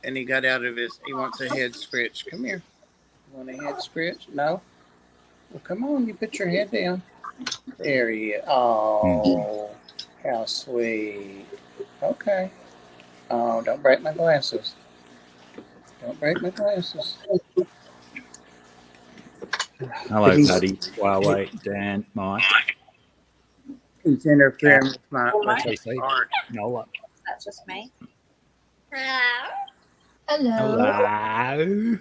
And he got out of he wants a head scratch. Come here. You want a head scratch? No? Well, come on. You put your head down. There he is. Oh, how sweet. Okay. Oh, don't break my glasses. Don't break my glasses. Hello, Paddy, Huawei, Dan, Mike. He's interfering with my JC. art. Nola. That's just me. Hello. Hello.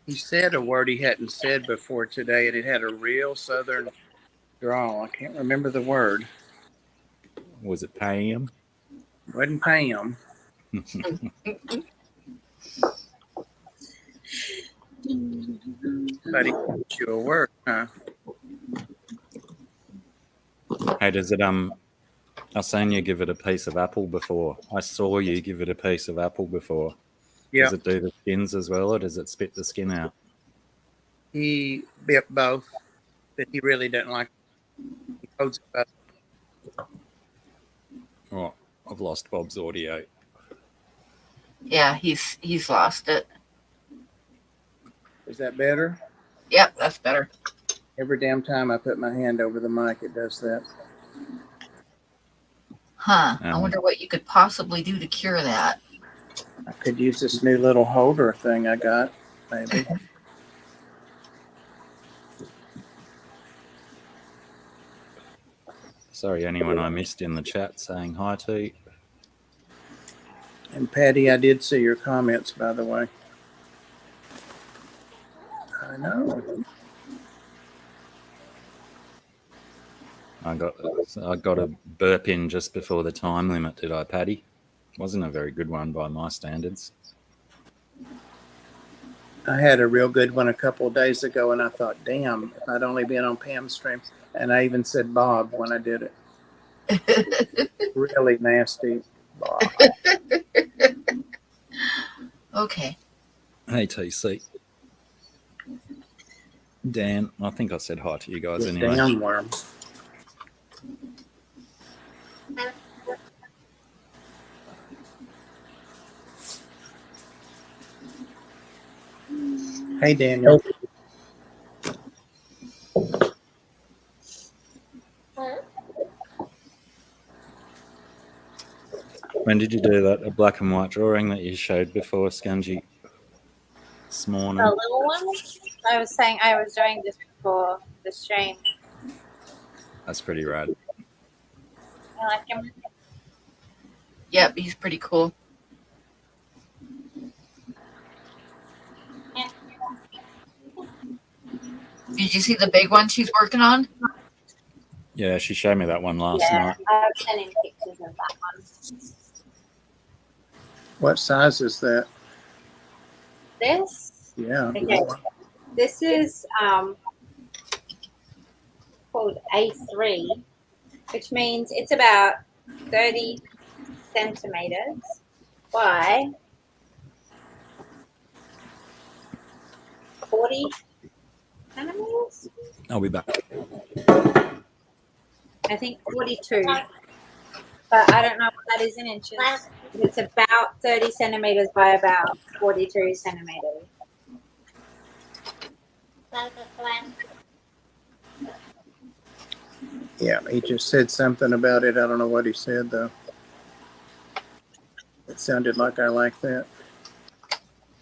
He said a word he hadn't said before today, and it had a real southern drawl. I can't remember the word. Was it Pam? Wasn't Pam. But he taught you a word, huh? Hey, does it I've seen you give it a piece of apple before. I saw you give it a piece of apple before. Yeah. Does it do the skins as well, or does it spit the skin out? He bit both, but he really doesn't like it. He holds it up. Oh, I've lost Bob's audio. Yeah, he's lost it. Is that better? Yep, that's better. Every damn time I put my hand over the mic, it does that. Huh. I wonder what you could possibly do to cure that. I could use this new little holder thing I got, maybe. Sorry, anyone I missed in the chat saying hi to. And Patty, I did see your comments, by the way. I know. I got a burp in just before the time limit, did I, Paddy? Wasn't a very good one by my standards. I had a real good one a couple of days ago, and I thought, damn, if I'd only been on Pam's stream. And I even said Bob when I did it. Really nasty Bob. Okay. Hey, TC. Dan, I think I said hi to you guys This anyway. damn worm. Hey, Daniel. When did you do that? A black and white drawing that you showed before, Scanji? This morning. The little one? I was saying I was doing this before the stream. That's pretty rad. I like him. Yep, he's pretty cool. Did you see the big one she's working on? Yeah, she showed me that one last Yeah, night. I was sending pictures of that one. What size is that? This? Yeah. Okay. This is called A3, which means it's about 30 centimeters by 40 centimeters. I'll be back. I think 42, but I don't know what that is in inches. It's about 30 centimeters by about 42 centimeters. Yeah, he just said something about it. I don't know what he said, though. It sounded like I like that.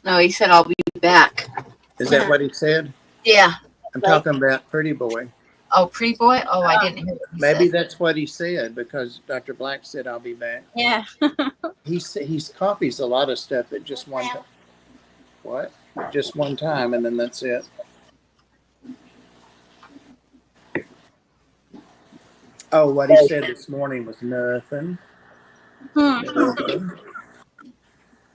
No, he said I'll be back. Is that what he said? Yeah. I'm talking about Pretty Boy. Oh, pretty boy? Oh, I didn't hear what he Maybe said. that's what he said, because Dr. Black said I'll be back. Yeah. He copies a lot of stuff at just one time. What? Just one time, and then that's it. Oh, what he said this morning was nothing. Nothing.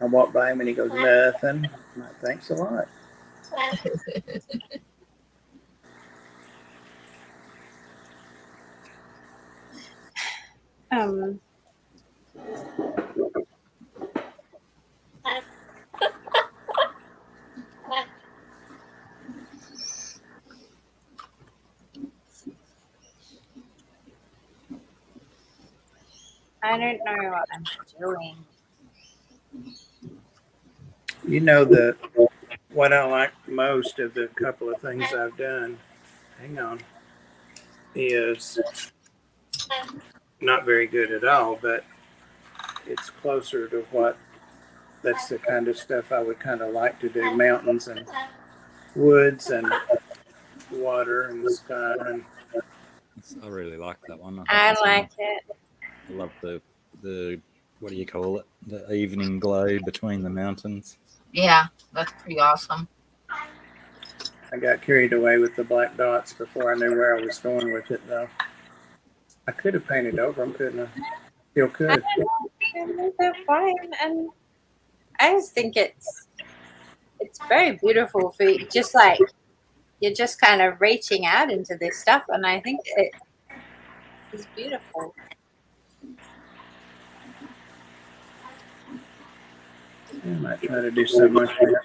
I walked by him and he goes, nothing. I'm like, thanks a lot. I don't know what I'm doing. You know, what I like most of the couple of things I've done, hang on, is not very good at all, but it's closer to that's the kind of stuff I would kind of like to do. Mountains and woods and water and sky. And I really like that one. I like it. I love the what do you call it? The evening glow between the mountains. Yeah, that's pretty awesome. I got carried away with the black dots before I knew where I was going with it, though. I could have painted over them, couldn't I? Still could. They're fine, and I just think it's very beautiful for you. Just like you're just kind of reaching out into this stuff, and I think it is beautiful. I might try to do something like that.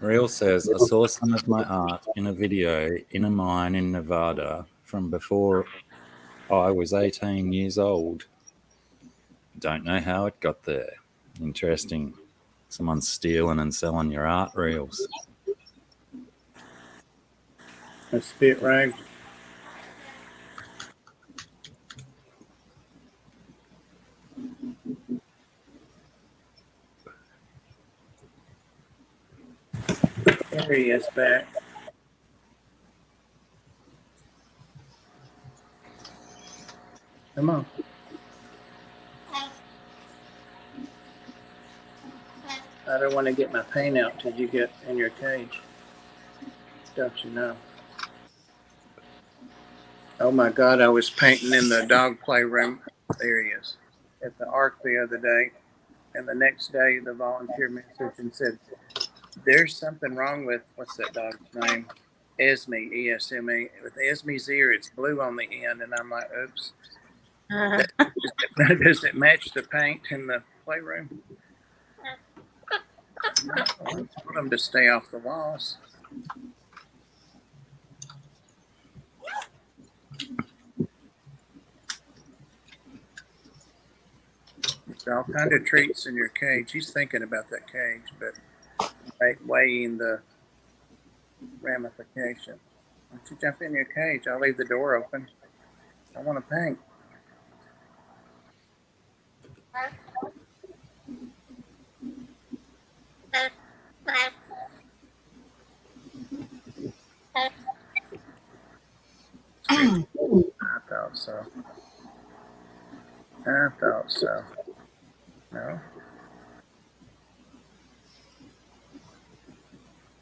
Real says, I saw some of my art in a video in a mine in Nevada from before I was 18 years old. Don't know how it got there. Interesting. Someone's stealing and selling your art reels. A spit rag. There he is back. Come on. I don't want to get my paint out till you get in your cage. don't you know? Oh my God, I was painting in the dog playroom. There he is. At the Ark the other day. And the next day, the volunteer messaged and said, there's something wrong with, what's that dog's name? Esme, ESME. With Esme's ear, it's blue on the end. And I'm like, oops. Does it match the paint in the playroom? No, I told them to stay off the walls. There's all kind of treats in your cage. He's thinking about that cage, but weighing the ramification. Why don't you jump in your cage? I'll leave the door open. I want to paint. I thought so. I thought so. No.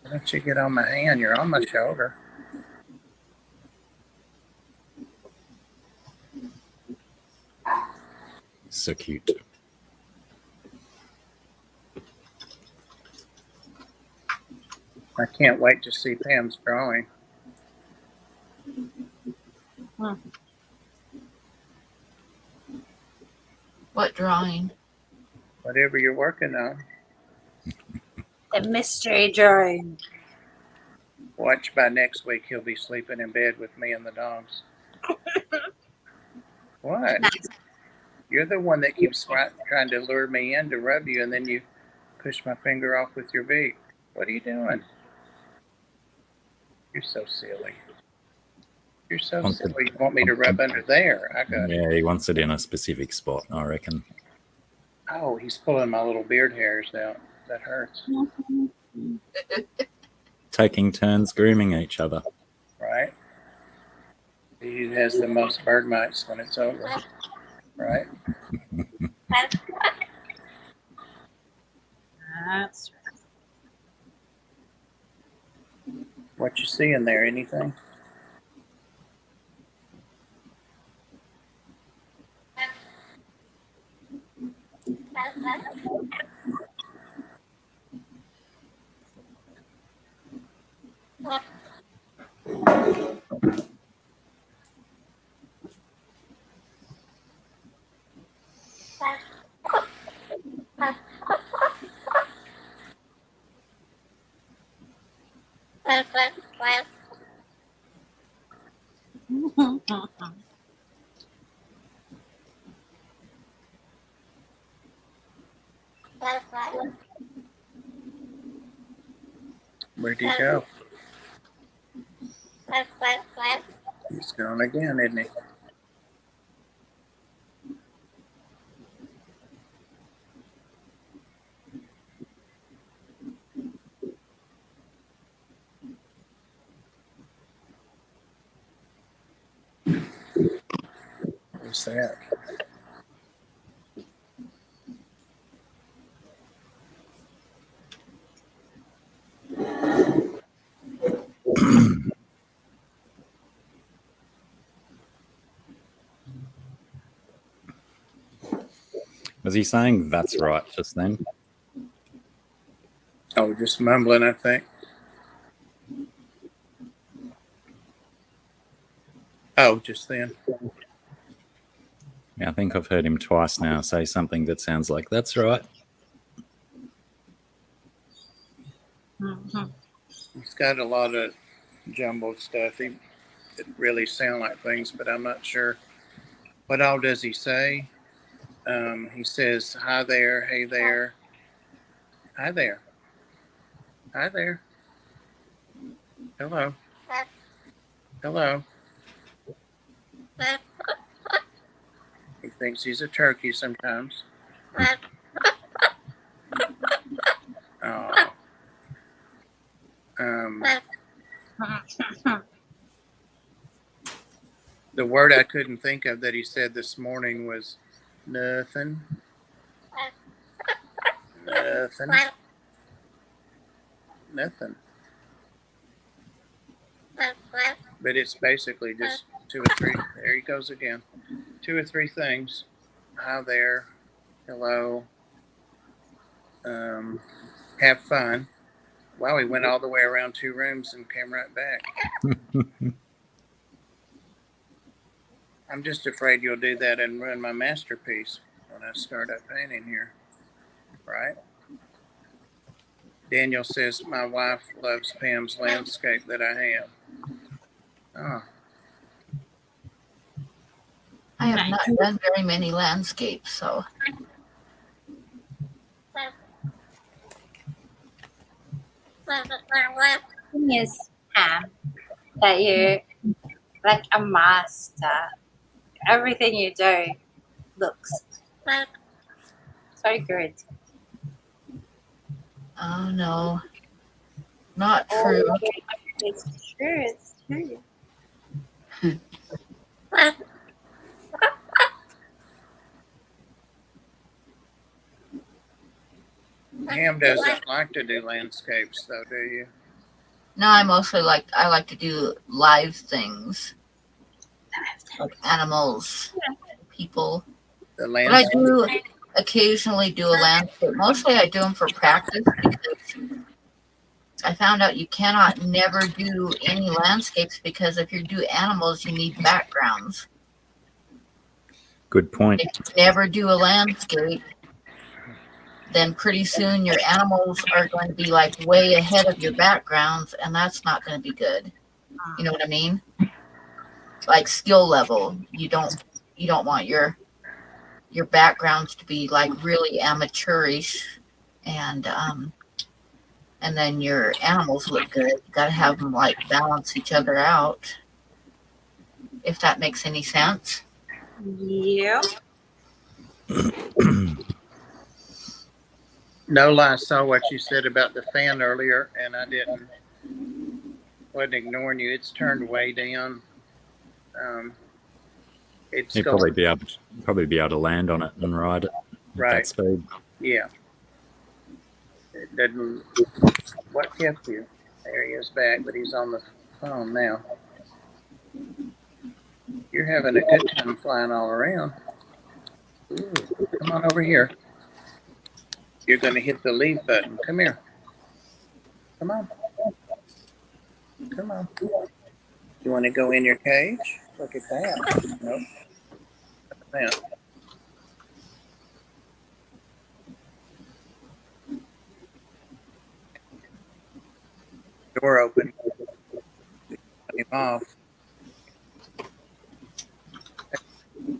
Why don't you get on my hand? You're on my shoulder. So cute. I can't wait to see Pam's drawing. What drawing? Whatever you're working on. The mystery drawing. Watch, by next week he'll be sleeping in bed with me and the dogs. What? You're the one that keeps trying to lure me in to rub you, and then you push my finger off with your beak. What are you doing? You're so silly. You're so silly. You want me to rub under there? I got it. Yeah, he wants it in a specific spot, I reckon. Oh, he's pulling my little beard hairs out. That hurts. Taking turns grooming each other. Right? He has the most bird mites when it's over. Right? That's What you see in there? Anything? Where'd he go? He's gone again, isn't he? What's that? Was he saying that's right just then? Oh, just mumbling, I think. Oh, just then. Yeah, I think I've heard him twice now say something that sounds like that's right. He's got a lot of jumbled stuff. It really sound like things, but I'm not sure. What all does he say? He says, hi there, hey there. Hi there. Hi there. Hello. Hello. He thinks he's a turkey sometimes. Oh. The word I couldn't think of that he said this morning was nothing. Nothing. Nothing. But it's basically just 2 or 3. There he goes again. 2 or 3 things. Hi there. Hello. Have fun. Wow, we went all the way around 2 rooms and came right back. I'm just afraid you'll do that and ruin my masterpiece when I start up painting here. Right? Daniel says my wife loves Pam's landscape that I have. Oh, I have not done very many landscapes, so Thing is, that you're like a master. Everything you do looks so good. oh no, not true. It's true. It's true. Pam doesn't like to do landscapes, though, do you? No, I like to do live things, like animals, people. The But I landscape. do occasionally do a landscape. Mostly I do them for practice because I found out you cannot never do any landscapes because if you do animals, you need backgrounds. Good point. If you never do a landscape, then pretty soon your animals are going to be like way ahead of your backgrounds, and that's not going to be good. You know what I mean? Like skill level, you don't want your backgrounds to be like really amateurish, and then your animals look good. You got to have them like balance each other out. If that makes any sense. Yeah. Nola, I saw what you said about the fan earlier, and I wasn't ignoring you. It's turned way down. It's You'd probably be able to land on it and ride it at that speed. Yeah. It doesn't. What kept you? There he is back, but he's on the phone now. You're having a good time flying all around. Ooh, come on over here. You're going to hit the leave button. Come here. Come on. Come on. You want to go in your cage? Look at that. Nope. Now. Door open. Cut him off.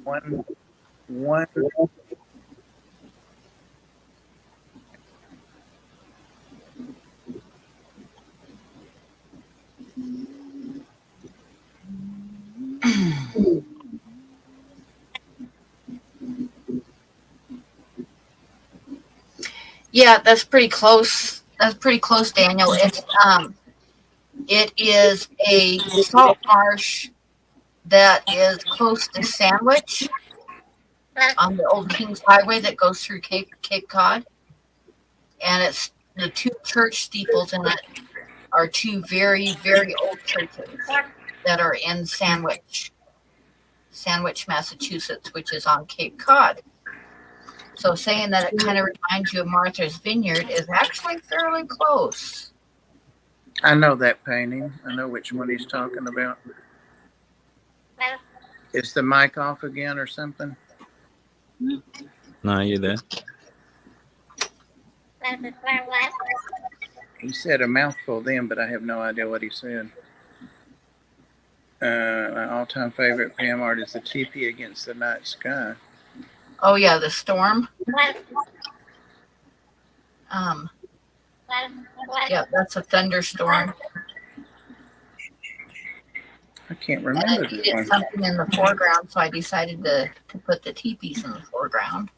One. Yeah, that's pretty close. That's pretty close, Daniel. It is a salt marsh that is close to Sandwich on the old Kings Highway that goes through Cape Cod, and it's the 2 church steeples in it are 2 very, very old churches that are in Sandwich, Massachusetts, which is on Cape Cod. So saying that it kind of reminds you of Martha's Vineyard is actually fairly close. I know that painting. I know which one he's talking about. Is the mic off again or something? No, you there? He said a mouthful then, but I have no idea what he said. My all-time favorite Pam art is the teepee against the night sky. Oh yeah, the storm. Yeah, that's a thunderstorm. I can't And remember I this needed one. something in the foreground, so I decided to put the teepees in the foreground.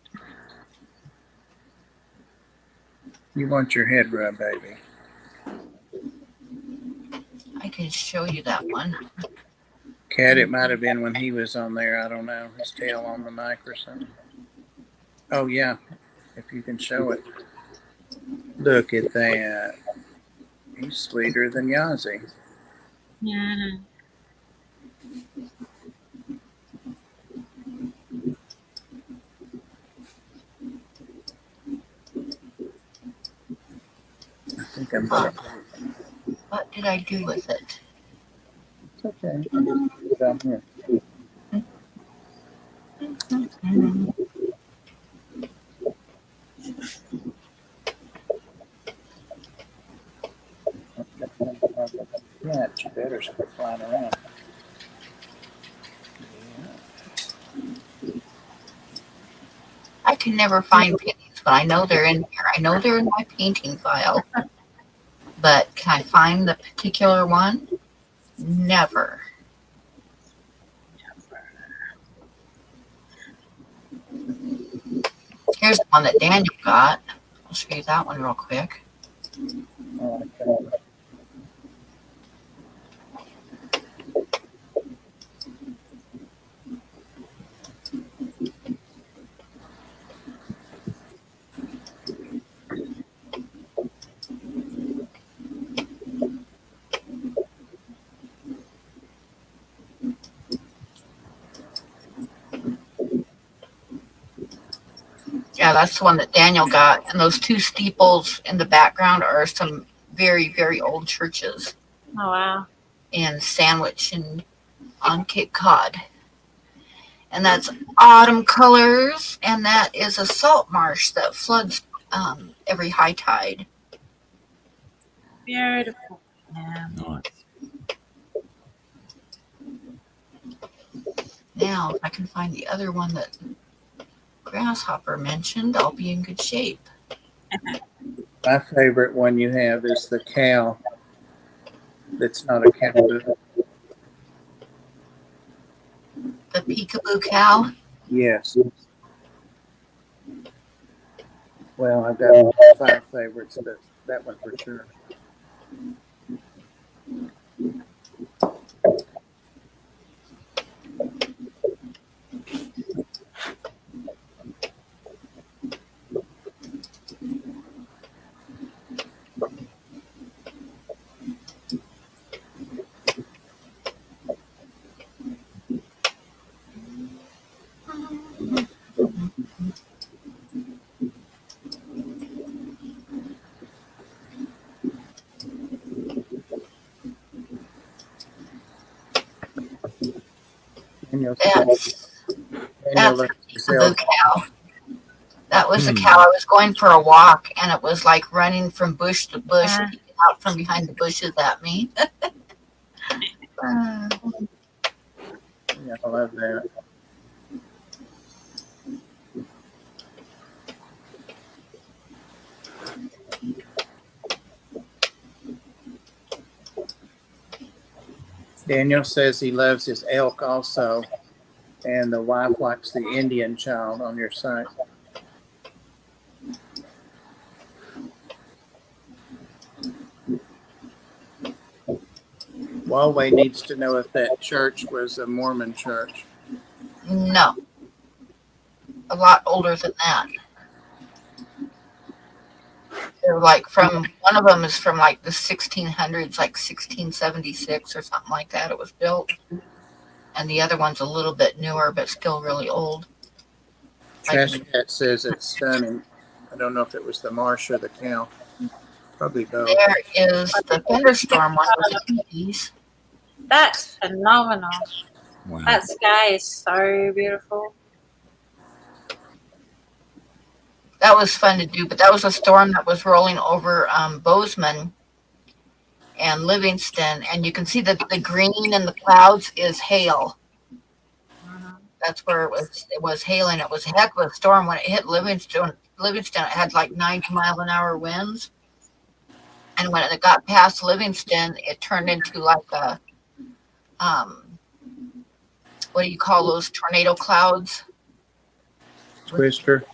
You want your head rub, baby. I can show you that one. Cat, it might have been when he was on there. I don't know. His tail on the mic or something. Oh, yeah. If you can show it. Look at that. He's sweeter than Yazzie. Yeah. I think I'm gonna. What did I do with it? It's okay. I just put it down here. Yeah, you better start flying around. I can never find paintings, but I know they're in here. I know they're in my painting file. But can I find the particular one? Never. Here's the one that Daniel got. I'll show you that one real quick. Oh, okay. Yeah, that's the one that Daniel got. And those two steeples in the background are some very, very old churches Oh, wow. in Sandwich and on Cape Cod. And that's autumn colors, and that is a salt marsh that floods every high tide. Beautiful. Yeah. Nice. Now, if I can find the other one that Grasshopper mentioned, I'll be in good shape. My favorite one you have is the cow. That's not a cow. The peekaboo cow. Yes. Well, I've got 5 favorites, but that one for sure. That's Daniel, the peekaboo cow. That was the cow. I was going for a walk, and it was like running from bush to bush, peeking out from behind the bushes at me. Yeah, I love that. Daniel says he loves his elk also, and the wife likes the Indian child on your site. Huawei needs to know if that church was a Mormon church. No, a lot older than that. They're like from, one of them is from like the 1600s, like 1676 or something like that. It was built. And the other one's a little bit newer, but still really old. Trash Cat says it's stunning. I don't know if it was the marsh or the cow. Probably both. There is the thunderstorm one with the teepees. That's phenomenal. Wow. That sky is so beautiful. That was fun to do, but that was a storm that was rolling over Bozeman and Livingston, and you can see that the green in the clouds is hail. That's where it was hailing. It was a heck of a storm when it hit Livingston. Livingston, it had like 90-mile-an-hour winds, and when it got past Livingston, it turned into like a what do you call those tornado clouds? Twister.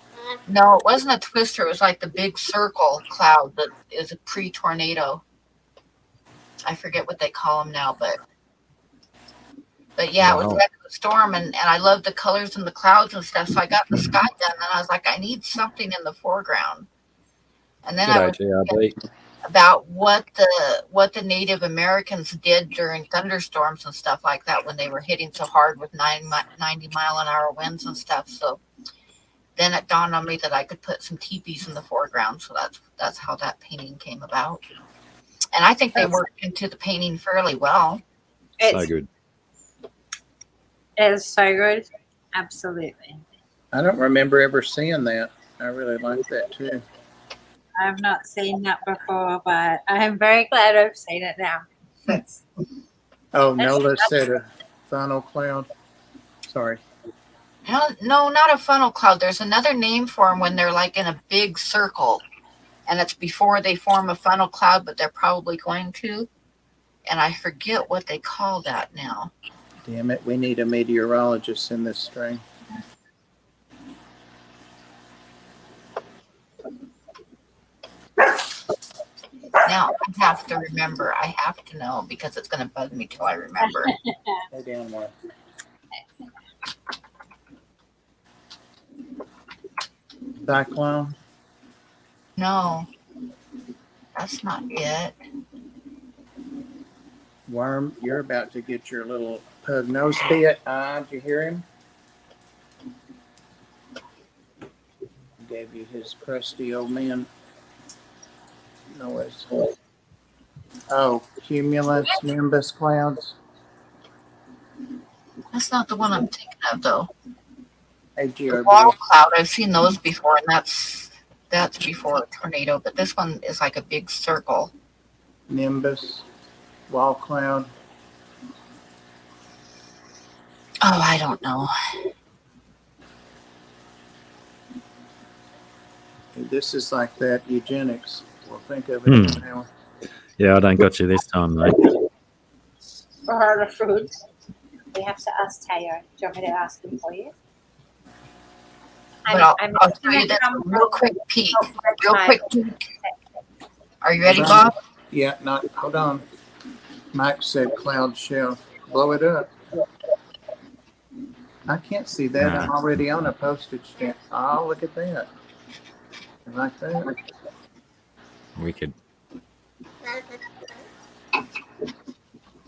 No, it wasn't a twister. It was like the big circle cloud that is a pre-tornado. I forget what they call them now, but yeah, it was like a storm, and I love the colors and the clouds and stuff. So I got the sky done, and I was like, I need something in the foreground. And then I was about what the Native Americans did during thunderstorms and stuff like that when they were hitting so hard with 90-mile-an-hour winds and stuff. So then it dawned on me that I could put some teepees in the foreground. So that's how that painting came about. And I think they worked into the painting fairly well. So good. It is so good. Absolutely. I don't remember ever seeing that. I really like that too. I've not seen that before, but I'm very glad I've seen it now. That's, Oh, Nola said a funnel cloud. Sorry. No, not a funnel cloud. There's another name for them when they're like in a big circle, and it's before they form a funnel cloud, but they're probably going to. And I forget what they call that now. Damn it, we need a meteorologist in this string. Now I have to remember. I have to know because it's going to bug me till I remember. Lay down more. Cyclone. No, that's not it. Worm, you're about to get your little pug nose bit. Did you hear him? Gave you his crusty old man noise. Oh, cumulus, nimbus clouds. That's not the one I'm thinking of, though. AGRB. Wall cloud. I've seen those before, and that's before a tornado. But this one is like a big circle. Nimbus, wall cloud. Oh, I don't know. This is like that eugenics. We'll think of it now. Yeah, I don't got you this time, mate. for her food. We have to ask Tayo. Do you want me to ask him for you? But I'll show you this real quick peek. Real quick peek. Are you ready, Bob? Yeah, hold on. Mike said cloud shell. Blow it up. I can't see that. I'm already on a postage stamp. Oh, look at that. You like that? Wicked.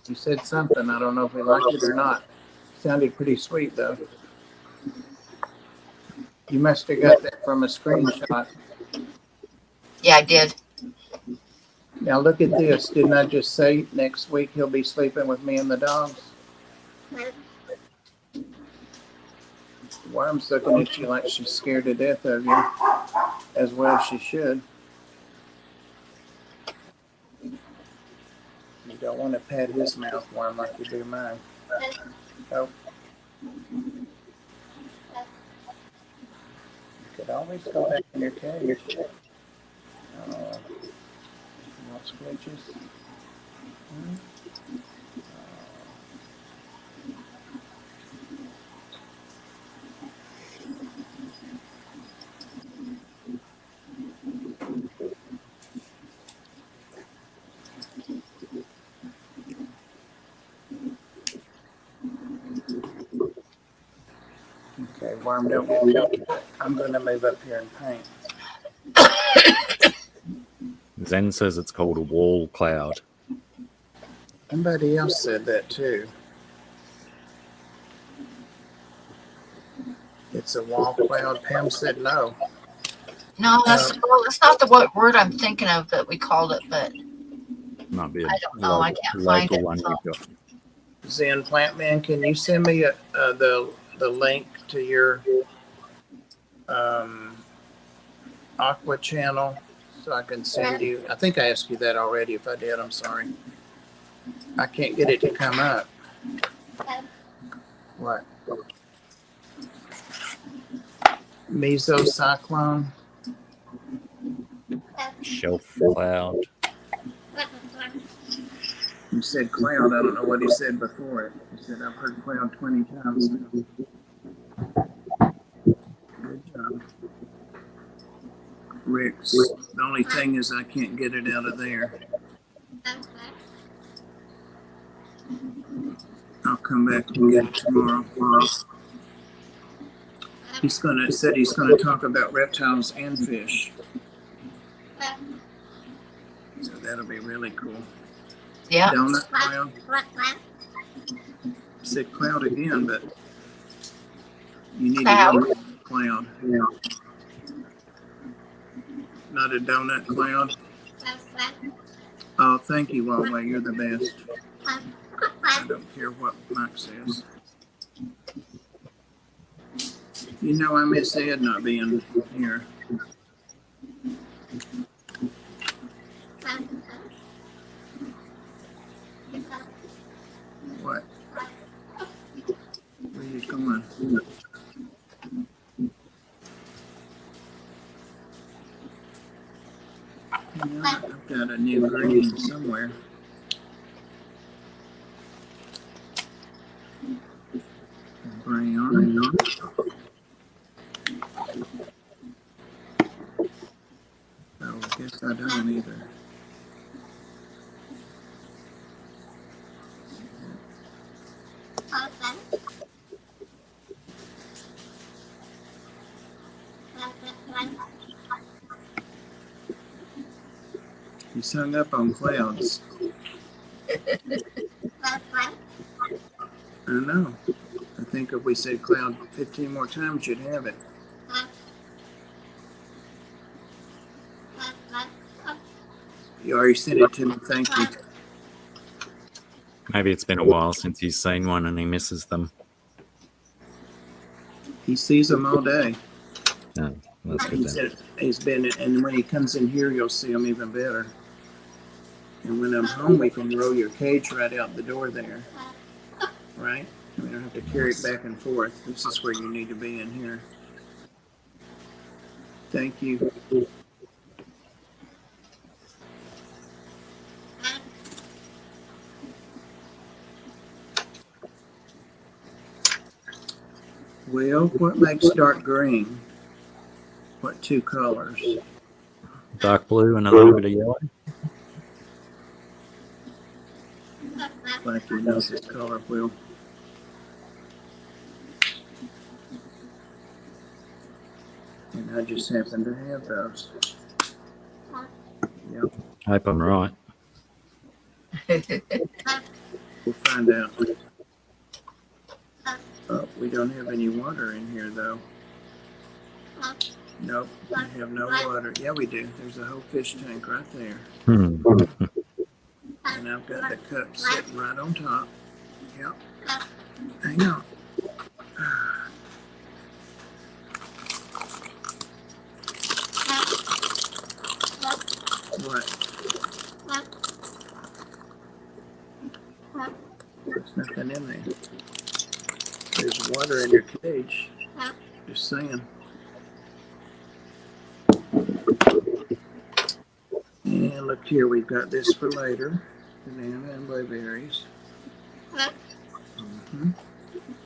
You said something. I don't know if we like it or not. Sounded pretty sweet, though. You must have got that from a screenshot. Yeah, I did. Now look at this. Didn't I just say next week he'll be sleeping with me and the dogs? Worm's looking at you like she's scared to death of you. As well she should. You don't want to pat his mouth, Worm, like you do mine. Oh. You could always go back in your cage. No squidges. Okay, Worm, don't get me. I'm going to move up here and paint. Zen says it's called a wall cloud. Somebody else said that too. It's a wall cloud. Pam said no. No, that's not the word I'm thinking of that we called it, but Might be a I don't know. I can't find local it. one So. you've got. Zen Plantman, can you send me the link to your Aqua channel so I can send you? I think I asked you that already. If I did, I'm sorry. I can't get it to come up. What? Mesocyclone? Shelf cloud. You said cloud. I don't know what he said before it. He said, I've heard cloud 20 times. Good job. Rick's. The only thing is I can't get it out of there. I'll come back and get it tomorrow. He's gonna talk about reptiles and fish. So would be really cool. Yeah. Donut cloud. Said cloud again, but you need to Cloud? go with cloud. Not a donut cloud. Oh, thank you, Huawei. You're the best. I don't care what Mike says. You know, I miss Ed not being here. What? Where are you going? You know, I've got a new green somewhere. Brown. Oh, I guess I don't either. He's hung up on clouds. I know. I think if we said cloud 15 more times, you'd have it. You already sent it to me. Thank you. Maybe it's been a while since he's seen one and he misses them. He sees them all day. No, that's good He then. said he's been, and when he comes in here, you'll see him even better. And when I'm home, we can roll your cage right out the door there. Right? We don't have to carry it back and forth. This is where you need to be in here. Thank you. Well, what makes dark green? What two colors? Dark blue and a little bit of yellow. Like your nose is color, Will. And I just happen to have those. Yep, Hope I'm right. we'll find out. Oh, we don't have any water in here, though. Nope, we have no water. Yeah, we do. There's a whole fish tank right there. Hmm. And I've got the cup sitting right on top. Yep. Hang on. What? There's nothing in there. There's water in your cage. Just saying. And look here, we've got this for later. Banana and blueberries. Mm-hmm.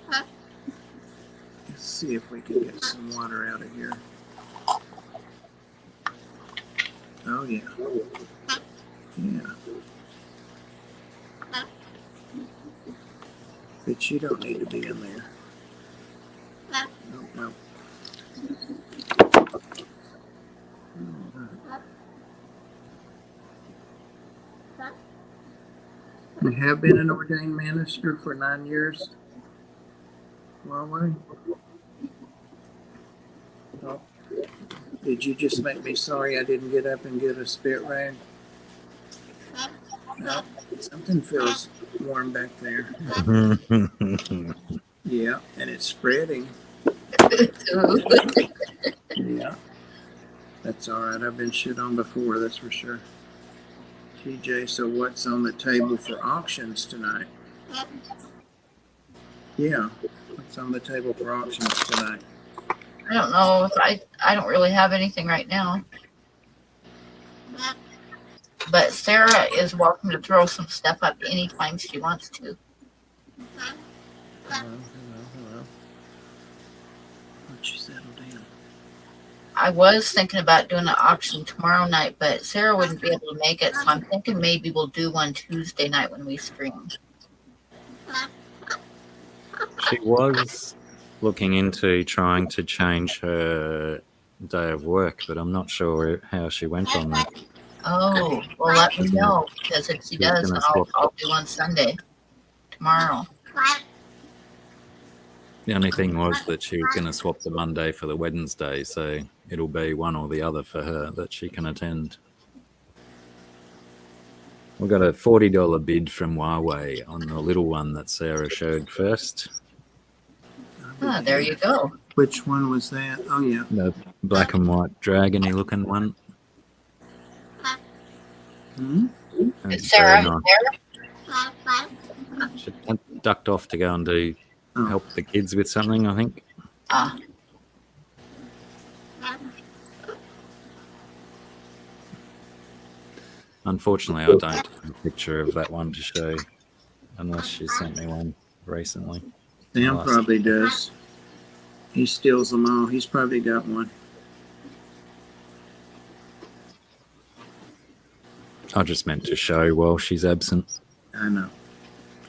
Let's see if we can get some water out of here. Oh, yeah. Yeah. But you don't need to be in there. Nope, nope. You have been an ordained minister for 9 years? Huawei? Oh. Did you just make me sorry I didn't get up and get a spit rag? No, something feels warm back there. Yeah, and it's spreading. Yeah, that's all right. I've been shit on before, that's for sure. TJ, so what's on the table for auctions tonight? Yeah, what's on the table for auctions tonight? I don't know. I don't really have anything right now. But Sarah is welcome to throw some stuff up anytime she wants to. Hello. Why don't you settle down? I was thinking about doing an auction tomorrow night, but Sarah wouldn't be able to make it, so I'm thinking maybe we'll do one Tuesday night when we stream. She was looking into trying to change her day of work, but I'm not sure how she went on that. Oh, well, let me know, because if she She's does, gonna then swap. I'll do on Sunday, tomorrow. The only thing was that she was going to swap the Monday for the Wednesday, so it'll be one or the other for her that she can attend. We got a $40 bid from Huawei on the little one that Sarah showed first. Ah, there you go. Which one was that? Oh, yeah. The black and white dragony looking one. Hmm? That's Is Sarah very there? She ducked off to go and do Oh. help the kids with something, I think. Ah, Unfortunately, I don't have a picture of that one to show, unless she sent me one recently. Sam Nice. probably does. He steals them all. He's probably got one. I just meant to show while she's absent. I know.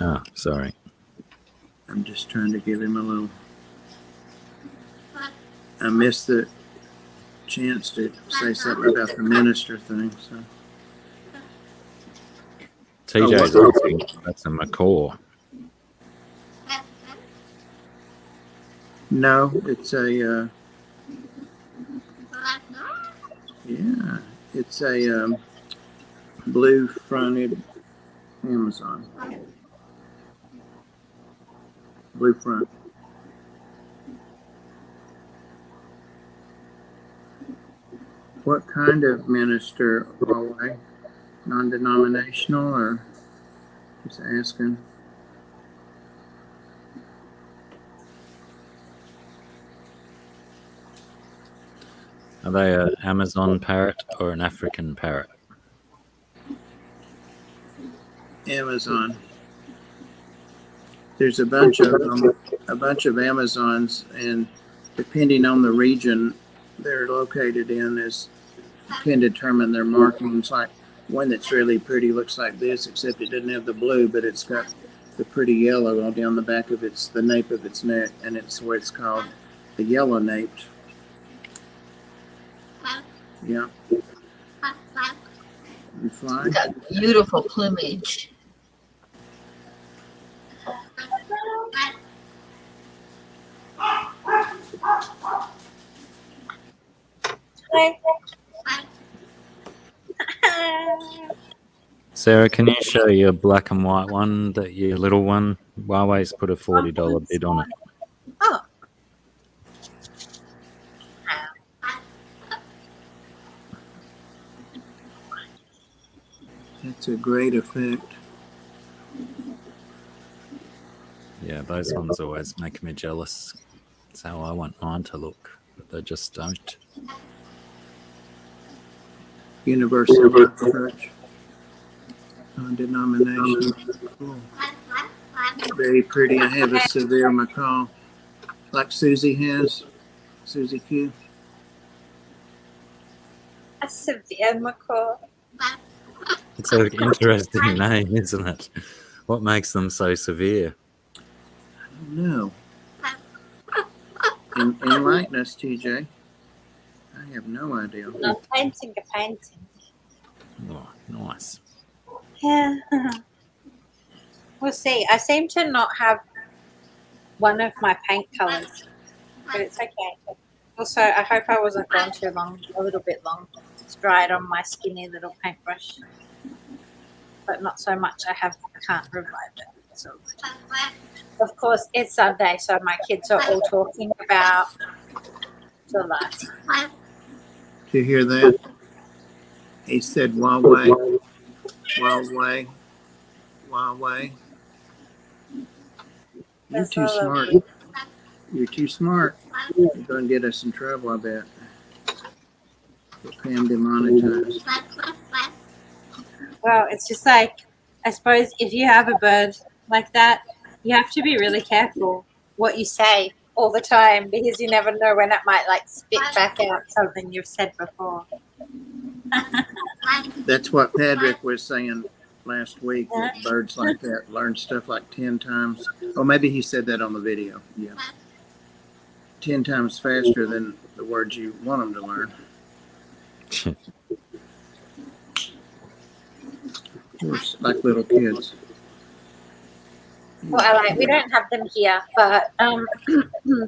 Ah, sorry. I'm just trying to give him a little. I missed the chance to say something about the minister thing. So TJ's asking, that's a macaw. no, it's a yeah, it's a blue-fronted Amazon. Blue front. What kind of minister? Huawei? Non-denominational or just asking? Are they an Amazon parrot or an African parrot? Amazon. There's a bunch of them, a bunch of Amazons, and depending on the region they're located in, can determine their markings. Like one that's really pretty looks like this, except it doesn't have the blue, but it's got the pretty yellow all down the back of the nape of its neck, and it's what it's called the yellow naped. Yeah. You fly? it's got beautiful plumage. Sarah, can you show your black and white one, that your little one? Huawei's put a $40 bid on it. Oh. That's a great effect. Yeah, those ones always make me jealous. That's how I want mine to look, but they just don't. Universal Life Church. Non-denominational. Cool. Very pretty. I have a severe macaw, like Susie has. Susie Q. A severe macaw. It's an interesting name, isn't it? What makes them so severe? No. Enlighten us, TJ. I have no idea. Not painting a painting. Oh, nice. Yeah. We'll see. I seem to not have one of my paint colors, but it's okay. Also, I hope I wasn't gone too long, a little bit long. It's dried on my skinny little paintbrush, but not so much. I can't revive it. So, of course, it's Sunday, so my kids are all talking about July. Did you hear that? He said Huawei. Huawei. Huawei. You're That's too all smart. You're too smart. You're going to get us in trouble, I bet. Get Pam demonetized. Well, it's just like, I suppose if you have a bird like that, you have to be really careful what you say all the time, because you never know when it might like spit back out something you've said before. That's what Patrick was saying last week, that birds like that learn stuff like 10 times. Oh, maybe he said that on the video. Yeah. 10 times faster than the words you want them to learn. We're like little kids. Well, we don't have them here, but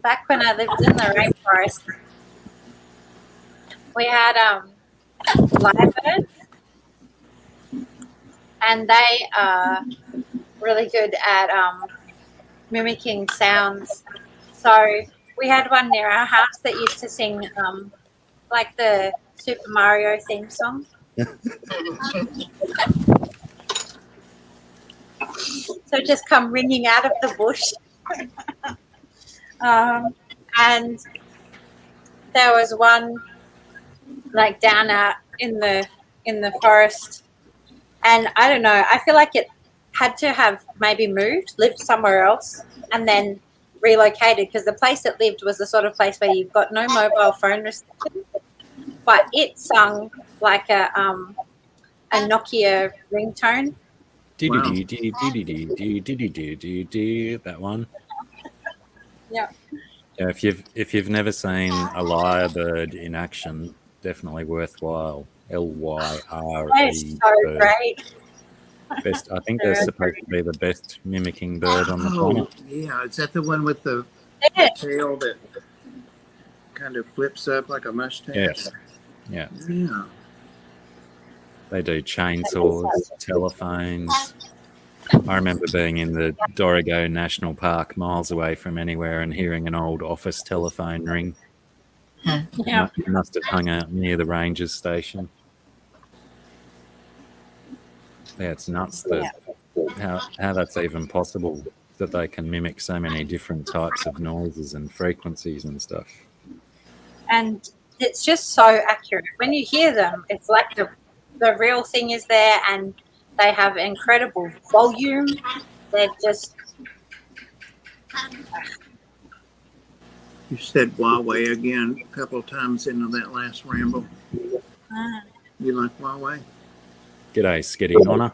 back when I lived in the rainforest, we had lyrebirds, and they are really good at mimicking sounds. So we had one near our house that used to sing like the Super Mario theme song. So just come ringing out of the bush. And there was one like down out in the forest, and I don't know, I feel like it had to have maybe lived somewhere else, and then relocated, because the place it lived was the sort of place where you've got no mobile phone reception, but it sung like a Nokia ringtone. That one. Yeah. Yeah, if you've never seen a lyrebird in action, definitely worthwhile. Lyre. That is so great. Best. I think they're supposed to be the best mimicking bird on the planet. Yeah, is that the one with the tail that kind of flips up like a mustache? Yes. Yeah. Yeah. They do chainsaws, telephones. I remember being in the Dorrigo National Park, miles away from anywhere, and hearing an old office telephone ring. Yeah. It must have hung out near the rangers station. Yeah, it's nuts that how that's even possible, that they can mimic so many different types of noises and frequencies and stuff. And it's just so accurate. When you hear them, it's like the real thing is there, and they have incredible volume. They're just... You said Huawei again a couple of times into that last ramble. You like Huawei? G'day, Skitty Nonna.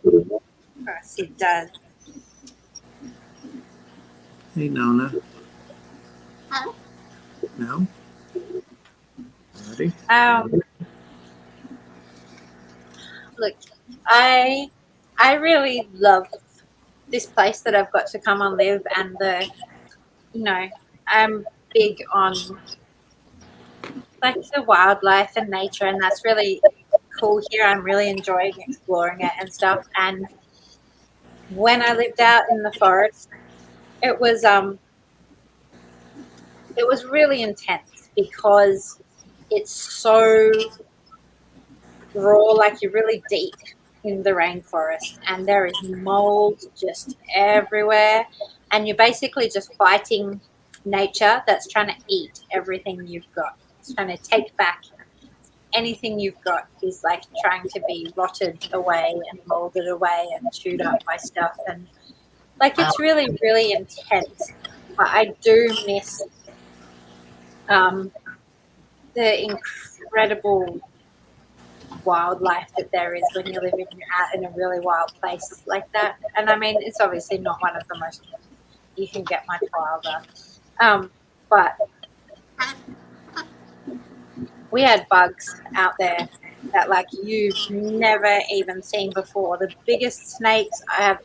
Yes, it does. Hey, Nona. No? Ready? Look, I really love this place that I've got to come and live, and I'm big on like the wildlife and nature, and that's really cool here. I'm really enjoying exploring it and stuff. And when I lived out in the forest, it was really intense, because it's so raw, like you're really deep in the rainforest, and there is mold just everywhere, and you're basically just fighting nature that's trying to eat everything you've got. It's trying to take back anything you've got, is like trying to be rotted away and molded away and chewed up by stuff, and like it's really, really intense. But I do miss the incredible wildlife that there is when you're living out in a really wild place like that. And I mean, it's obviously not one of the most you can get much wilder, but we had bugs out there that like you've never even seen before. The biggest snakes I have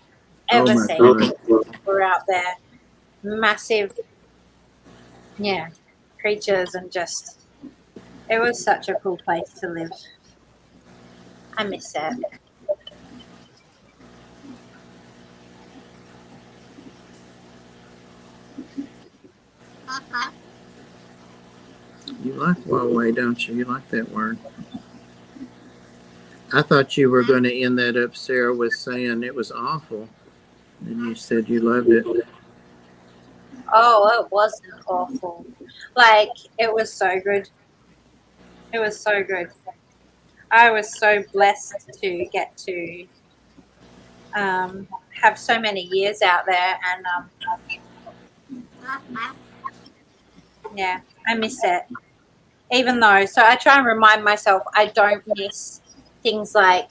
ever seen were out there. Massive, creatures, and just, it was such a cool place to live. I miss it. You like Huawei, don't you? You like that word. I thought you were going to end that up, Sarah, with saying it was awful. And you said you loved it. Oh, it wasn't awful. Like, it was so good. It was so good. I was so blessed to get to have so many years out there, and I miss it. Even though, so I try and remind myself I don't miss things like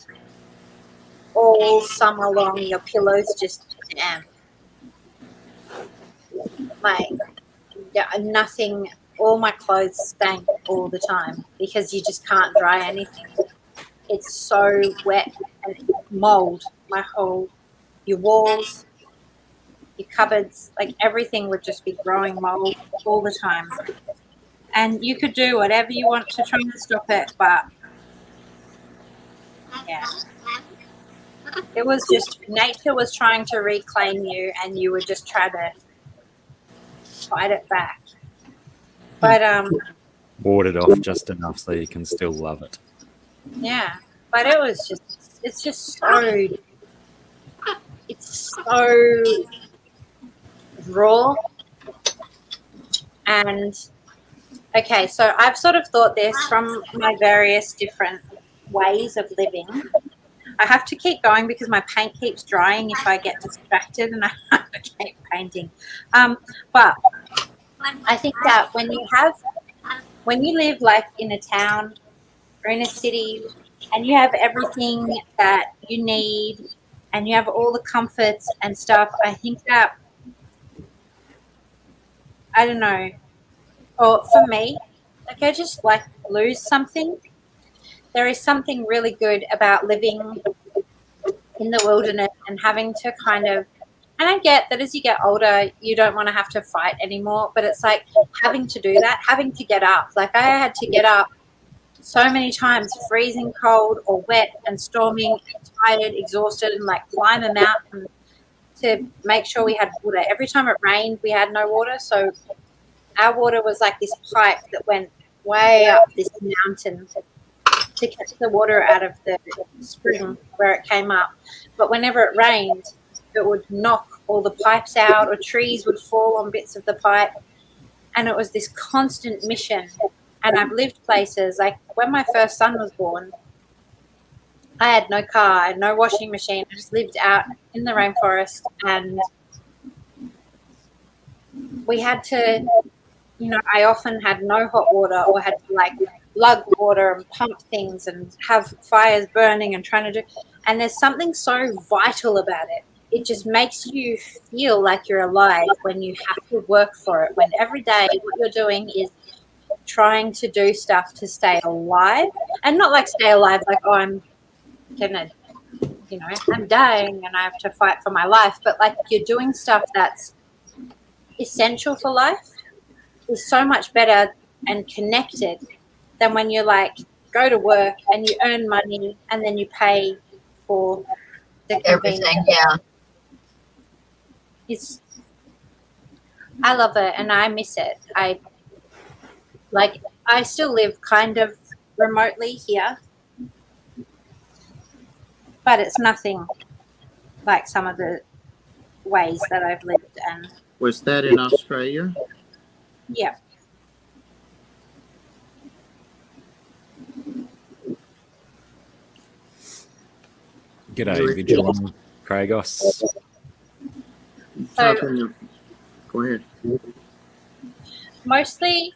all summer long your pillows just damp. Like, nothing, all my clothes stank all the time because you just can't dry anything. It's so wet, and mold your walls, your cupboards, like everything would just be growing mold all the time. And you could do whatever you want to try and stop it, but yeah. It was just nature was trying to reclaim you, and you would just try to fight it back. But Ward it off just enough so you can still love it. yeah. But it's just so raw. And okay, so I've sort of thought this from my various different ways of living. I have to keep going because my paint keeps drying if I get distracted and I have to keep painting. But I think that when you live like in a town or in a city and you have everything that you need and you have all the comforts and stuff, I think that, I don't know, or for me, like I just like lose something. There is something really good about living in the wilderness and having to kind of, and I get that as you get older, you don't want to have to fight anymore, but it's like having to do that, having to get up. Like I had to get up so many times, freezing cold or wet and storming, tired, exhausted, and like climb a mountain to make sure we had water. Every time it rained, we had no water. So our water was like this pipe that went way up this mountain to catch the water out of the spring where it came up. But whenever it rained, it would knock all the pipes out, or trees would fall on bits of the pipe. And it was this constant mission. And I've lived places, like when my first son was born, I had no car, I had no washing machine. I just lived out in the rainforest, and we had to, I often had no hot water, or had to like lug water and pump things and have fires burning and trying to do. And there's something so vital about it. It just makes you feel like you're alive when you have to work for it. When every day what you're doing is trying to do stuff to stay alive, and not like stay alive like, oh, I'm gonna, I'm dying and I have to fight for my life, but like you're doing stuff that's essential for life is so much better and connected than when you like go to work and you earn money and then you pay for the Everything, yeah. I love it and I miss it. I still live kind of remotely here, but it's nothing like some of the ways that I've lived. And Was that in Australia? yeah. G'day, Vigilant Kragos. Go ahead. Mostly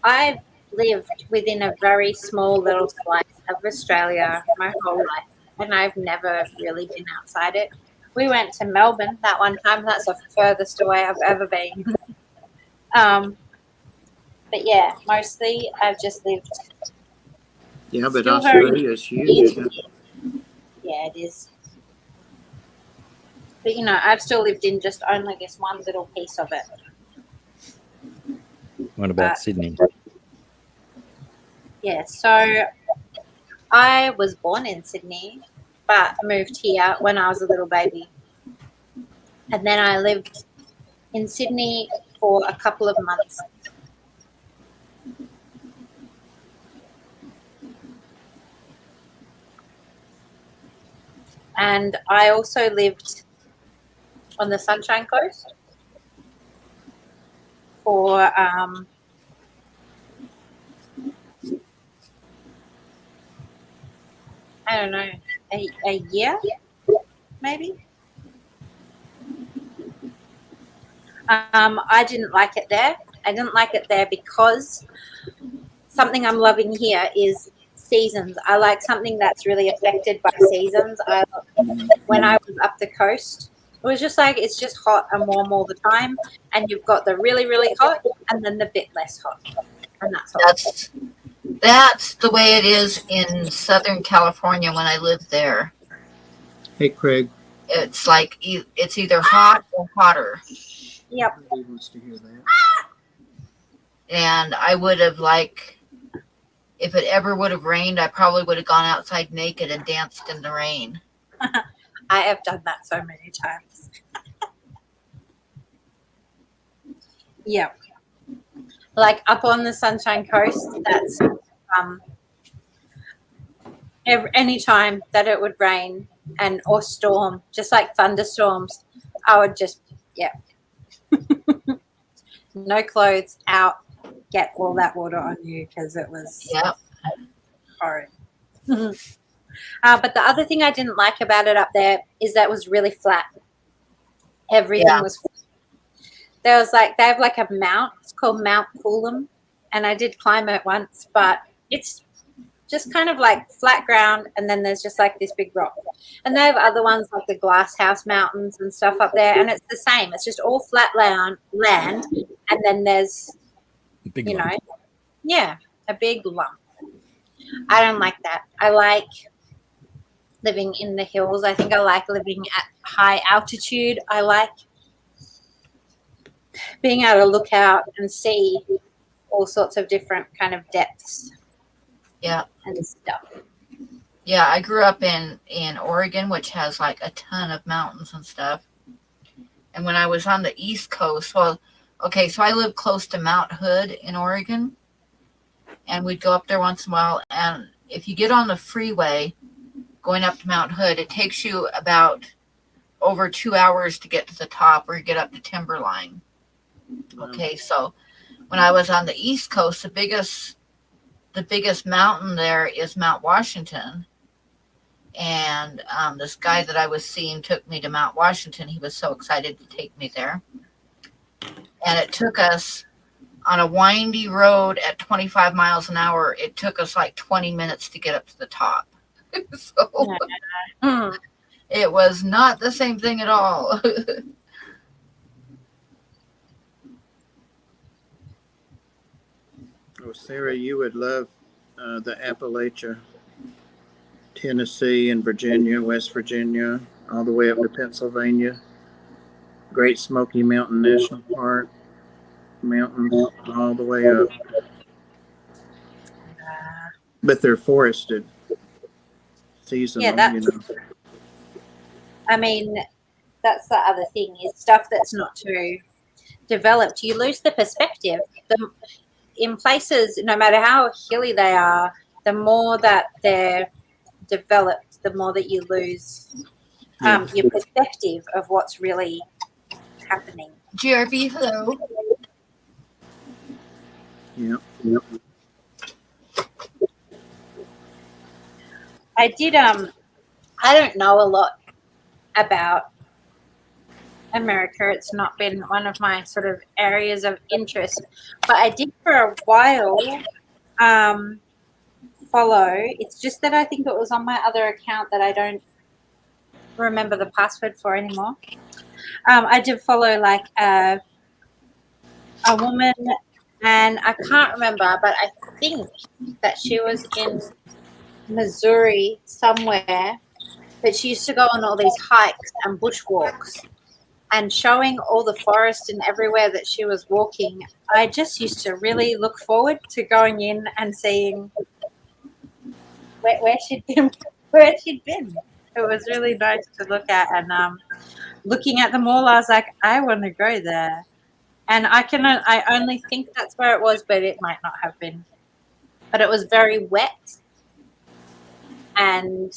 I've lived within a very small little slice of Australia my whole life, and I've never really been outside it. We went to Melbourne that one time. That's the furthest away I've ever been. But yeah, mostly I've just lived. Yeah, but Australia is huge. Yeah, it is. But I've still lived in just only this one little piece of it. What about Sydney? Yeah, so I was born in Sydney, but moved here when I was a little baby. And then I lived in Sydney for a couple of months. And I also lived on the Sunshine Coast for I don't know, a year, maybe. I didn't like it there. I didn't like it there because something I'm loving here is seasons. I like something that's really affected by seasons. When I was up the coast, it was just like it's just hot and warm all the time, and you've got the really, really hot and then the bit less hot, and that's all. That's the way it is in Southern California when I lived there. Hey, Craig. It's like it's either hot or hotter. Yep. He wants to hear that. And I would have if it ever would have rained, I probably would have gone outside naked and danced in the rain. I have done that so many times. Yeah. Like up on the Sunshine Coast, that's any time that it would rain or storm, just like thunderstorms, I would just, no clothes, out, get all that water on you because it was horrid. But the other thing I didn't like about it up there is that it was really flat. Everything was flat. They have like a mount. It's called Mount Coolum, and I did climb it once, but it's just kind of like flat ground, and then there's just like this big rock. And they have other ones like the Glass House Mountains and stuff up there, and it's the same. It's just all flat land, and then there's a big lump. I don't like that. I like living in the hills. I think I like living at high altitude. I like being able to look out and see all sorts of different kind of depths. Yeah. And stuff. Yeah, I grew up in Oregon, which has like a ton of mountains and stuff. And when I was on the East Coast, so I live close to Mount Hood in Oregon. And we'd go up there once in a while. And if you get on the freeway going up to Mount Hood, it takes you about over 2 hours to get to the top or you get up to Timberline. Okay, so when I was on the East Coast, the biggest mountain there is Mount Washington. And this guy that I was seeing took me to Mount Washington. He was so excited to take me there. And it took us on a windy road at 25 miles an hour. It took us like 20 minutes to get up to the top. So it was not the same thing at all. Oh, Sarah, you would love the Appalachia, Tennessee and Virginia, West Virginia, all the way up to Pennsylvania. Great Smoky Mountain National Park, mountains all the way up. But they're forested, seasonal, I mean, that's the other thing is stuff that's not too developed. You lose the perspective. In places, no matter how hilly they are, the more that they're developed, the more that you lose your perspective of what's really happening. GRB, hello. Yep. I did, I don't know a lot about America. It's not been one of my sort of areas of interest, but I did for a while follow. It's just that I think it was on my other account that I don't remember the password for anymore. I did follow like a woman, and I can't remember, but I think that she was in Missouri somewhere, but she used to go on all these hikes and bushwalks. And showing all the forest and everywhere that she was walking, I just used to really look forward to going in and seeing where she'd been. It was really nice to look at, and looking at them all, I was like, I want to go there. And I only think that's where it was, but it might not have been. But it was very wet and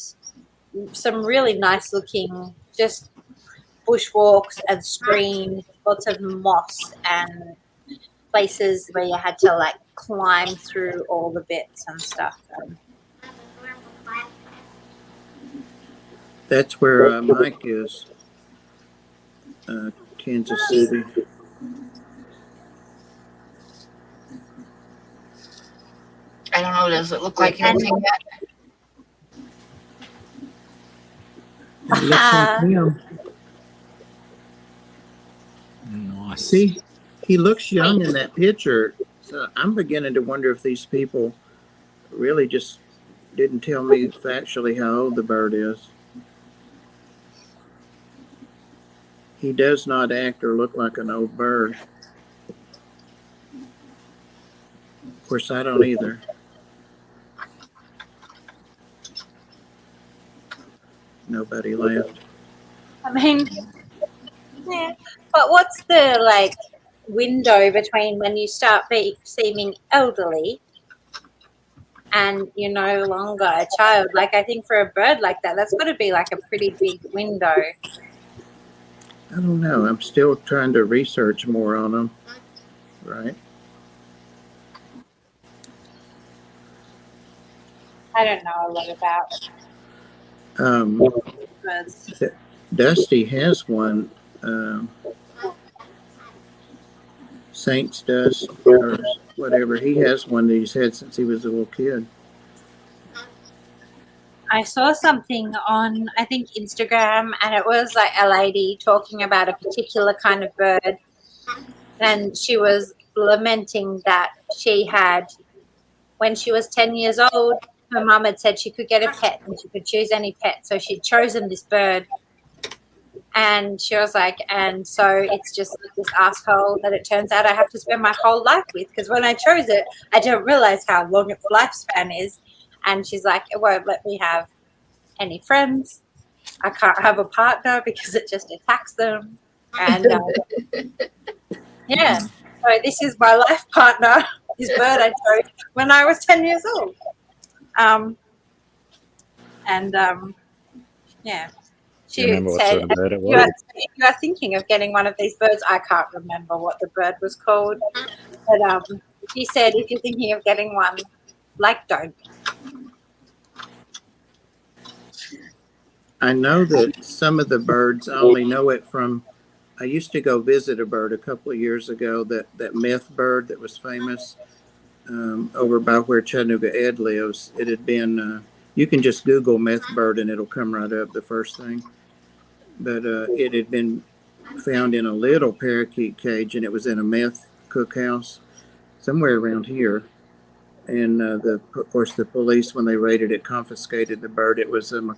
some really nice looking, just bushwalks and streams, lots of moss and places where you had to like climb through all the bits and stuff. That's where Mike is, Kansas City. I don't know. Does it look like anything yet? It looks like him. Nice. See, he looks young in that picture. So I'm beginning to wonder if these people really just didn't tell me factually how old the bird is. He does not act or look like an old bird. Of course, I don't either. Nobody laughed. I mean, yeah. But what's the like window between when you start seeming elderly and you're no longer a child? Like, I think for a bird like that, that's got to be like a pretty big window. I don't know. I'm still trying to research more on them. Right. I don't know a lot about birds. Dusty has one. Saints Dust or whatever. He has one that he's had since he was a little kid. I saw something on, I think, Instagram, and it was like a lady talking about a particular kind of bird, and she was lamenting that she had, when she was 10 years old, her mum had said she could get a pet and she could choose any pet, so she'd chosen this bird, and she was like, and so it's just this asshole that it turns out I have to spend my whole life with, because when I chose it, I didn't realize how long its lifespan is. And she's like, it won't let me have any friends. I can't have a partner because it just attacks them. And yeah, so this is my life partner, this bird I chose when I was 10 years old. Yeah. She Remember what said, sort of bird it if was? you are thinking of getting one of these birds, I can't remember what the bird was called. But she said, if you're thinking of getting one, like, don't. I know that some of the birds, I only know it from, I used to go visit a bird a couple of years ago, that myth bird that was famous over by where Chattanooga Ed lives. It had been, you can just Google myth bird and it'll come right up, the first thing. But it had been found in a little parakeet cage, and it was in a meth cookhouse somewhere around here. And of course, the police, when they raided it, confiscated the bird. It was a a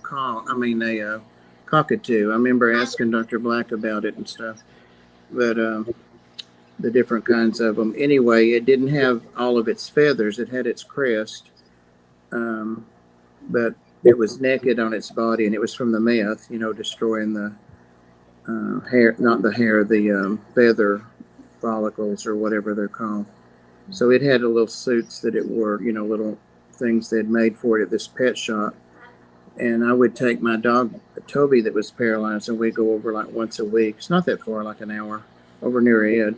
cockatoo. I remember asking Dr. Black about it and stuff, but the different kinds of them. Anyway, it didn't have all of its feathers. It had its crest, but it was naked on its body, and it was from the meth, destroying the hair, not the hair, the feather follicles or whatever they're called. So it had a little suits that it wore, little things they'd made for it at this pet shop. And I would take my dog, Toby, that was paralyzed, and we'd go over like once a week. It's not that far, like an hour, over near Ed,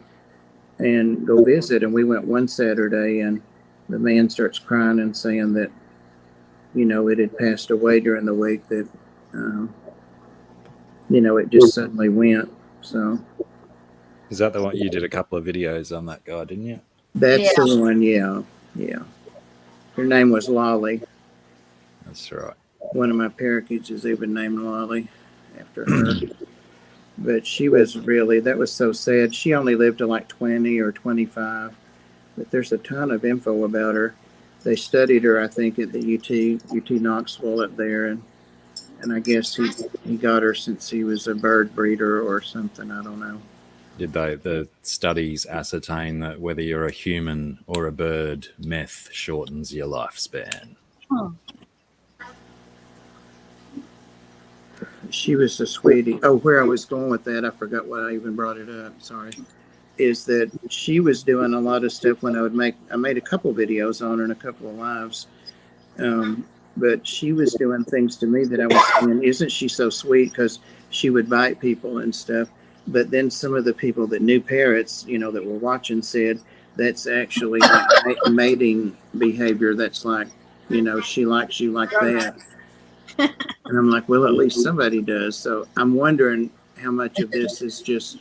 and go visit. And we went one Saturday, and the man starts crying and saying that, it had passed away during the week, that, it just suddenly went. So. Is that the one you did a couple of videos on that guy, didn't you? That's the one, yeah. Her name was Lolly. That's right. One of my parakeets is even named Lolly after her. But she was really, that was so sad. She only lived to like 20 or 25. But there's a ton of info about her. They studied her, I think, at the UT Knoxville up there. And I guess he got her since he was a bird breeder or something. I don't know. Did the studies ascertain that whether you're a human or a bird, meth shortens your lifespan? She was a sweetie. Oh, where I was going with that, I forgot why I even brought it up. Sorry. Is that she was doing a lot of stuff when I made a couple videos on her and a couple of lives. But she was doing things to me that I was saying, isn't she so sweet? Because she would bite people and stuff. But then some of the people that knew parrots, that were watching said that's actually like mating behavior. That's like, she likes you like that. And I'm like, well, at least somebody does. So I'm wondering how much of this is just,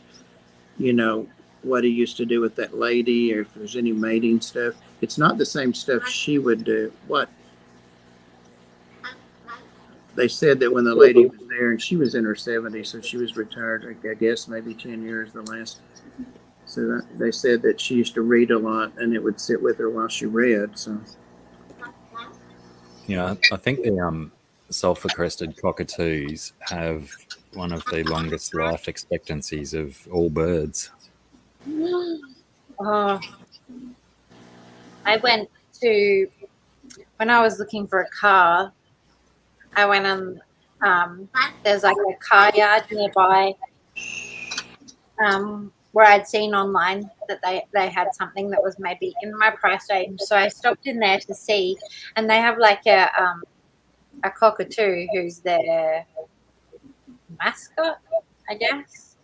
what he used to do with that lady, or if there's any mating stuff. It's not the same stuff she would do. What? They said that when the lady was there, and she was in her 70s, so she was retired, I guess, maybe 10 years the last. So they said that she used to read a lot, and it would sit with her while she read. So, I think the sulfur-crested cockatoos have one of the longest life expectancies of all birds. Oh, I went to, when I was looking for a car, I went on, there's like a car yard nearby where I'd seen online that they had something that was maybe in my price range. So I stopped in there to see, and they have like a cockatoo who's their mascot, I guess.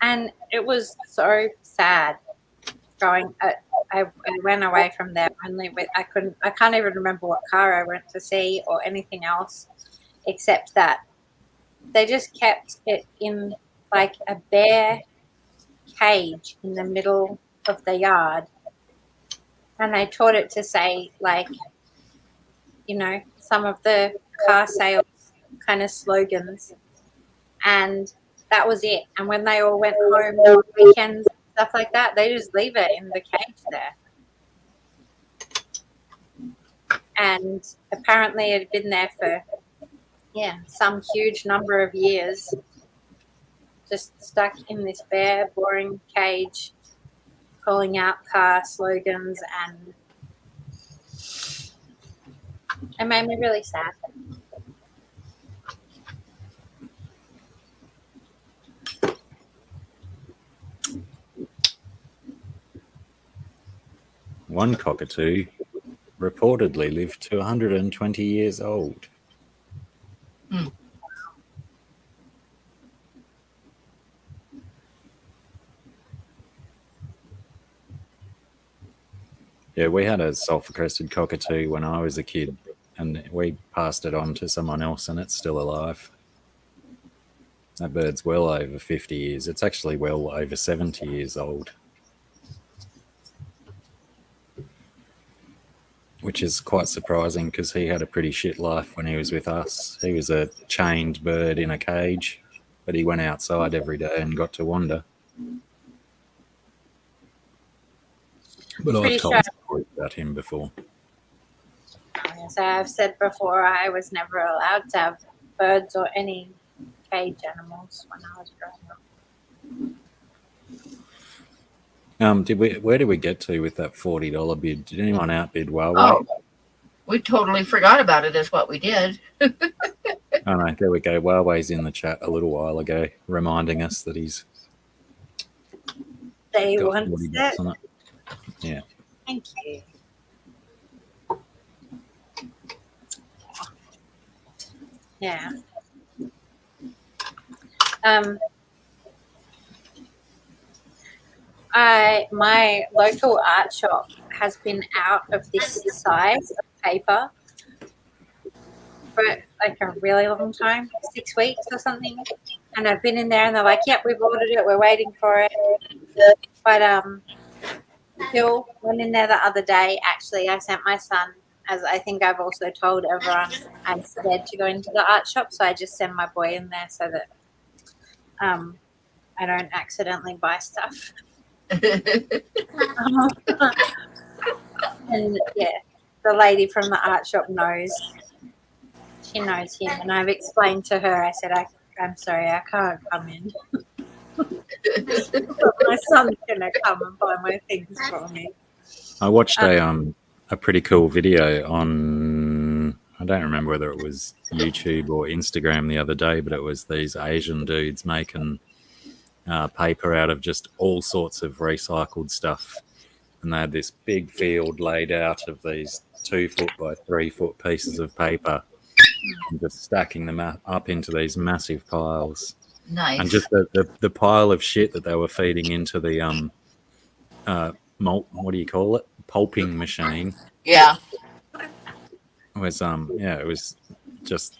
And it was so sad going. I went away from there only with I can't even remember what car I went to see or anything else, except that they just kept it in like a bare cage in the middle of the yard, and they taught it to say, like, you know, some of the car sales kind of slogans, and that was it. And when they all went home on weekends and stuff like that, they just leave it in the cage there. And apparently it had been there for some huge number of years, just stuck in this bare, boring cage, calling out car slogans, and it made me really sad. One cockatoo reportedly lived to 120 years old. Hmm. Yeah, we had a sulphur-crested cockatoo when I was a kid, and we passed it on to someone else, and it's still alive. That bird's well over 50 years. It's actually well over 70 years old, which is quite surprising because he had a pretty shit life when he was with us. He was a chained bird in a cage, but he went outside every day and got to wander. But I've told stories about him before. As I've said before, I was never allowed to have birds or any cage animals when I was growing up. Where did we get to with that $40 bid? Did anyone outbid Huawei? Oh, we totally forgot about it is what we did. Oh no, there we go. Huawei's in the chat a little while ago, reminding us that he's They got want $40 it. on it. Yeah. Thank you. Yeah. My local art shop has been out of this size of paper for like a really long time, 6 weeks or something. And I've been in there and they're like, yep, we've ordered it, we're waiting for it. But Phil went in there the other day. Actually, I sent my son, as I think I've also told everyone, I'm scared to go into the art shop, so I just send my boy in there so that I don't accidentally buy stuff. And yeah, the lady from the art shop knows. She knows him, and I've explained to her. I said, I'm sorry, I can't come in. But my son's gonna come and buy my things for me. I watched a pretty cool video on, I don't remember whether it was YouTube or Instagram the other day, but it was these Asian dudes making paper out of just all sorts of recycled stuff. And they had this big field laid out of these 2 foot by 3 foot pieces of paper and just stacking them up into these massive piles. Nice. And just the pile of shit that they were feeding into the what do you call it? Pulping machine. Yeah. Was it was just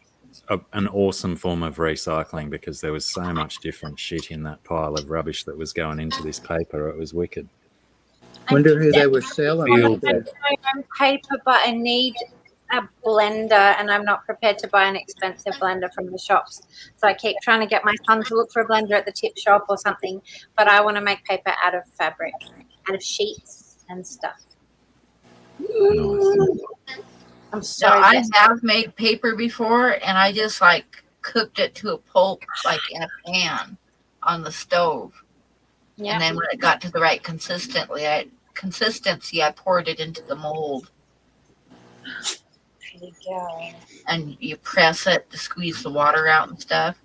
an awesome form of recycling because there was so much different shit in that pile of rubbish that was going into this paper. It was wicked. Wonder who they were selling it to. I'm paper, but I need a blender, and I'm not prepared to buy an expensive blender from the shops. So I keep trying to get my son to look for a blender at the tip shop or something. But I want to make paper out of fabric, out of sheets and stuff. Nice. I'm So sorry. I have made paper before, and I just like cooked it to a pulp, like in a pan on the stove. Yeah. And then when it got to the right consistency, I poured it into the mold. There you go. And you press it to squeeze the water out and stuff.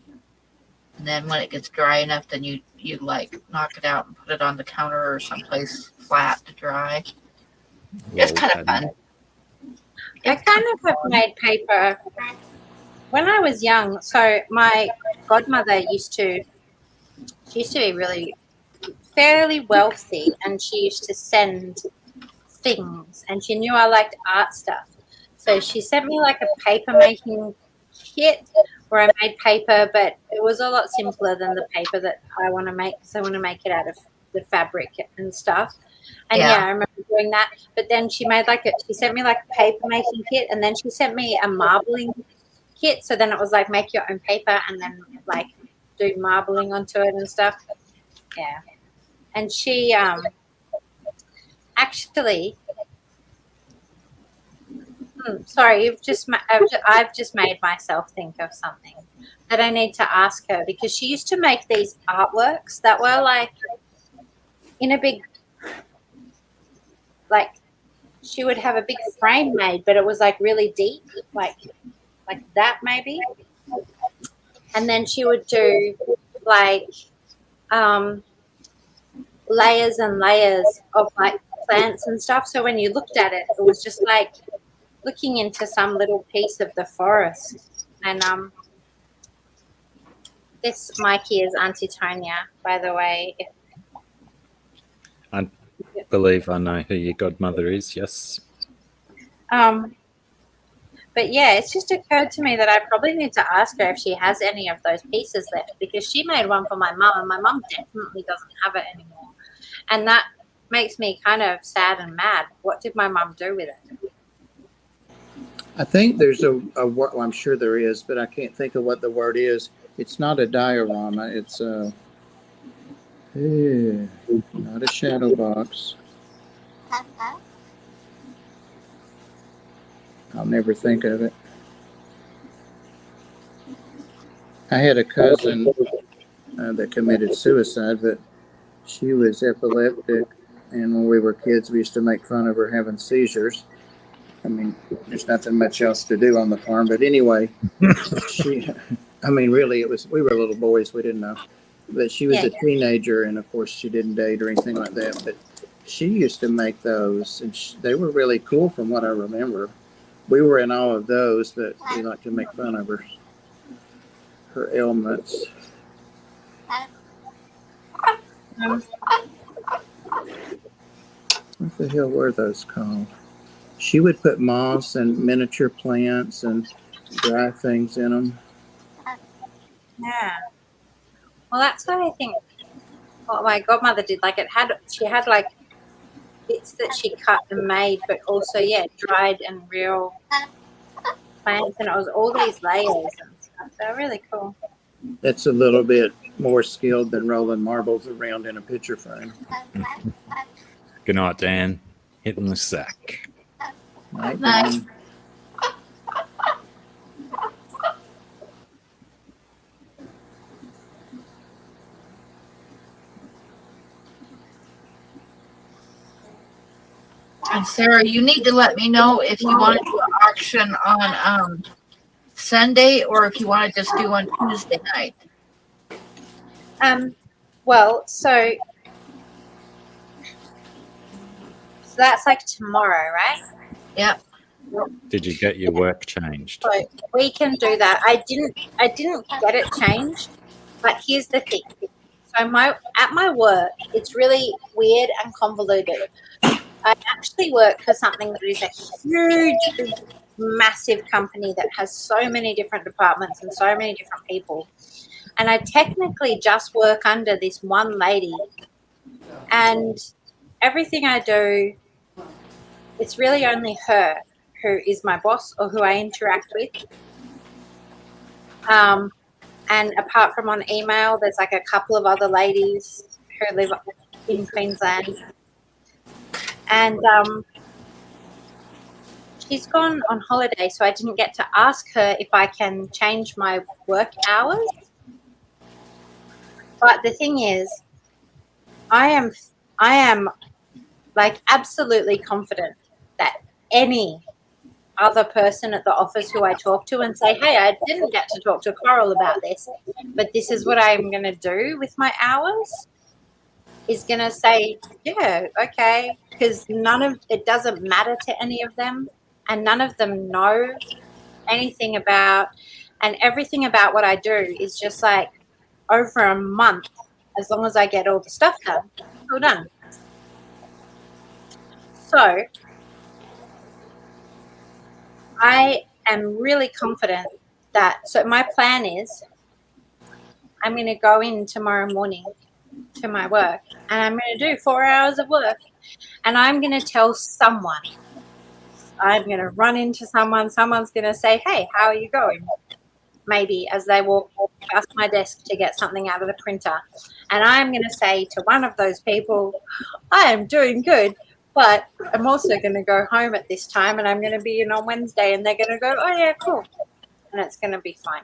And then when it gets dry enough, then you like knock it out and put it on the counter or someplace flat to dry. It's kind of fun. I kind of have made paper when I was young. So my godmother used to be really fairly wealthy, and she used to send things, and she knew I liked art stuff. So she sent me like a paper making kit where I made paper, but it was a lot simpler than the paper that I want to make, because I want to make it out of the fabric and stuff. And yeah, I remember doing that. But then she sent me like a paper making kit, and then she sent me a marbling kit. So then it was like make your own paper and then like do marbling onto it and stuff. Yeah. And she actually, sorry, I've just made myself think of something that I need to ask her, because she used to make these artworks that were like in a big, like she would have a big frame made, but it was like really deep, like that maybe. And then she would do like layers and layers of like plants and stuff. So when you looked at it, it was just like looking into some little piece of the forest. And this Mikey is Auntie Tonya, by the way. I believe I know who your godmother is, yes. But yeah, it's just occurred to me that I probably need to ask her if she has any of those pieces left, because she made one for my mum, and my mum definitely doesn't have it anymore. And that makes me kind of sad and mad. What did my mum do with it? I think there's a word, well, I'm sure there is, but I can't think of what the word is. It's not a diorama. It's not a shadow box. I'll never think of it. I had a cousin that committed suicide, but she was epileptic, and when we were kids, we used to make fun of her having seizures. I mean, there's nothing much else to do on the farm, but anyway, really, we were little boys, we didn't know. But she was a teenager, and of course, she didn't date or anything like that, but she used to make those, and they were really cool from what I remember. We were in awe of those, but we like to make fun of her ailments. What the hell were those called? She would put moss and miniature plants and dry things in them. Yeah. Well, that's what I think what my godmother did. Like she had like bits that she cut and made, but also, dried and real plants, and it was all these layers and stuff. They're really cool. That's a little bit more skilled than rolling marbles around in a picture frame. Good night, Dan. Hitting the sack. Nice. And Sarah, you need to let me know if you want to do an auction on Sunday, or if you want to just do on Tuesday night. Well, so that's like tomorrow, right? Yep. Did you get your work changed? So we can do that. I didn't get it changed, but here's the thing. So at my work, it's really weird and convoluted. I actually work for something that is a huge, massive company that has so many different departments and so many different people. And I technically just work under this one lady. And everything I do, it's really only her who is my boss or who I interact with. And apart from on email, there's like a couple of other ladies who live in Queensland. And she's gone on holiday, so I didn't get to ask her if I can change my work hours. But the thing is, I am like absolutely confident that any other person at the office who I talk to and say, hey, I didn't get to talk to Coral about this, but this is what I'm going to do with my hours, is going to say, yeah, okay, because it doesn't matter to any of them, and none of them know anything about, and everything about what I do is just like over a month, as long as I get all the stuff done, it's all done. So I am really confident so my plan is I'm going to go in tomorrow morning to my work and I'm going to do 4 hours of work, and I'm going to tell someone. I'm going to run into someone. Someone's going to say, hey, how are you going? Maybe as they walk past my desk to get something out of the printer. And I'm going to say to one of those people, I am doing good, but I'm also going to go home at this time and I'm going to be in on Wednesday, and they're going to go, oh, yeah, cool. And it's going to be fine.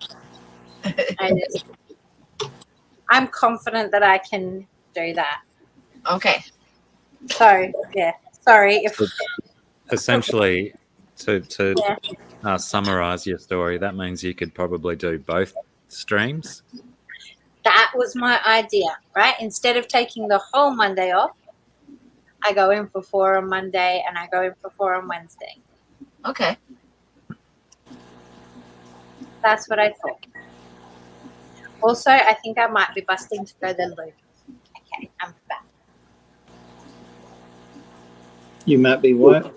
I'm confident that I can do that. Okay. So, yeah, sorry. Essentially, to Yeah. summarize your story, that means you could probably do both streams. That was my idea, right? Instead of taking the whole Monday off, I go in for 4 on Monday and I go in for 4 on Wednesday. Okay. That's what I thought. Also, I think I might be busting to go the loo. Okay, I'm back. You might be what?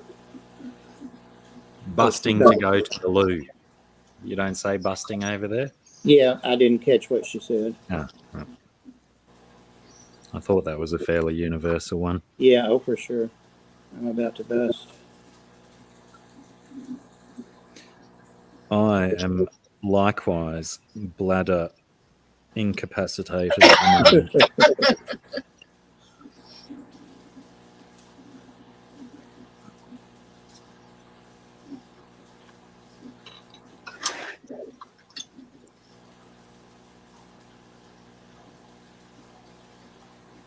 Busting to go to the loo. You don't say busting over there? Yeah, I didn't catch what she said. Oh, right. I thought that was a fairly universal one. Yeah, oh, for sure. I'm about to bust. I am likewise bladder incapacitated at the moment.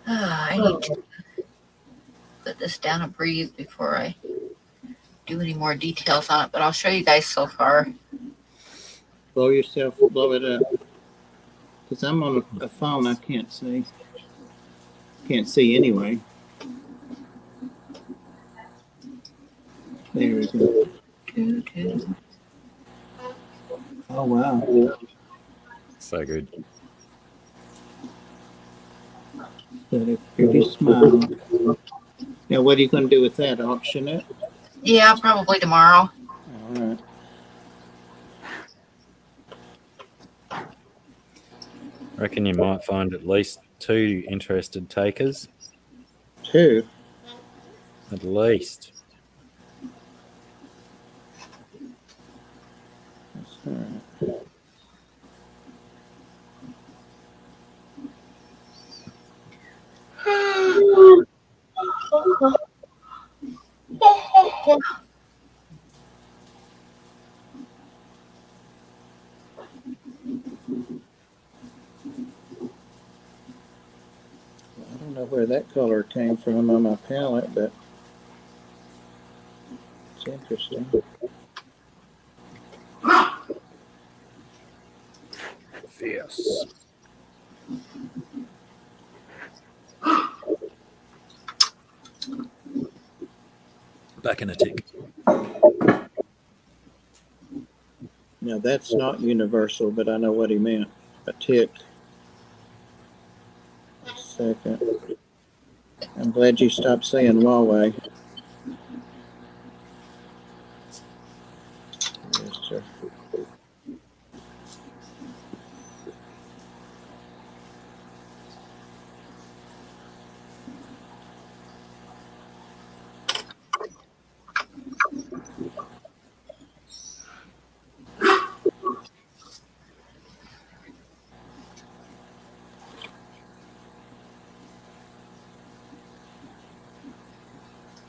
I need to put this down and breathe before I do any more details on it, but I'll show you guys so far. Blow it up. Because I'm on a phone, I can't see. Can't see anyway. There we go. Oh, wow. So good. Got a pretty smile. Now, what are you going to do with that? Auction it? Yeah, probably tomorrow. All right. I reckon you might find at least 2 interested takers. 2? At least. That's all right. I don't know where that color came from on my palette, but it's interesting. Fierce. Back in a tick. Now, that's not universal, but I know what he meant. A tick. A second. I'm glad you stopped saying Huawei. Yes, sir.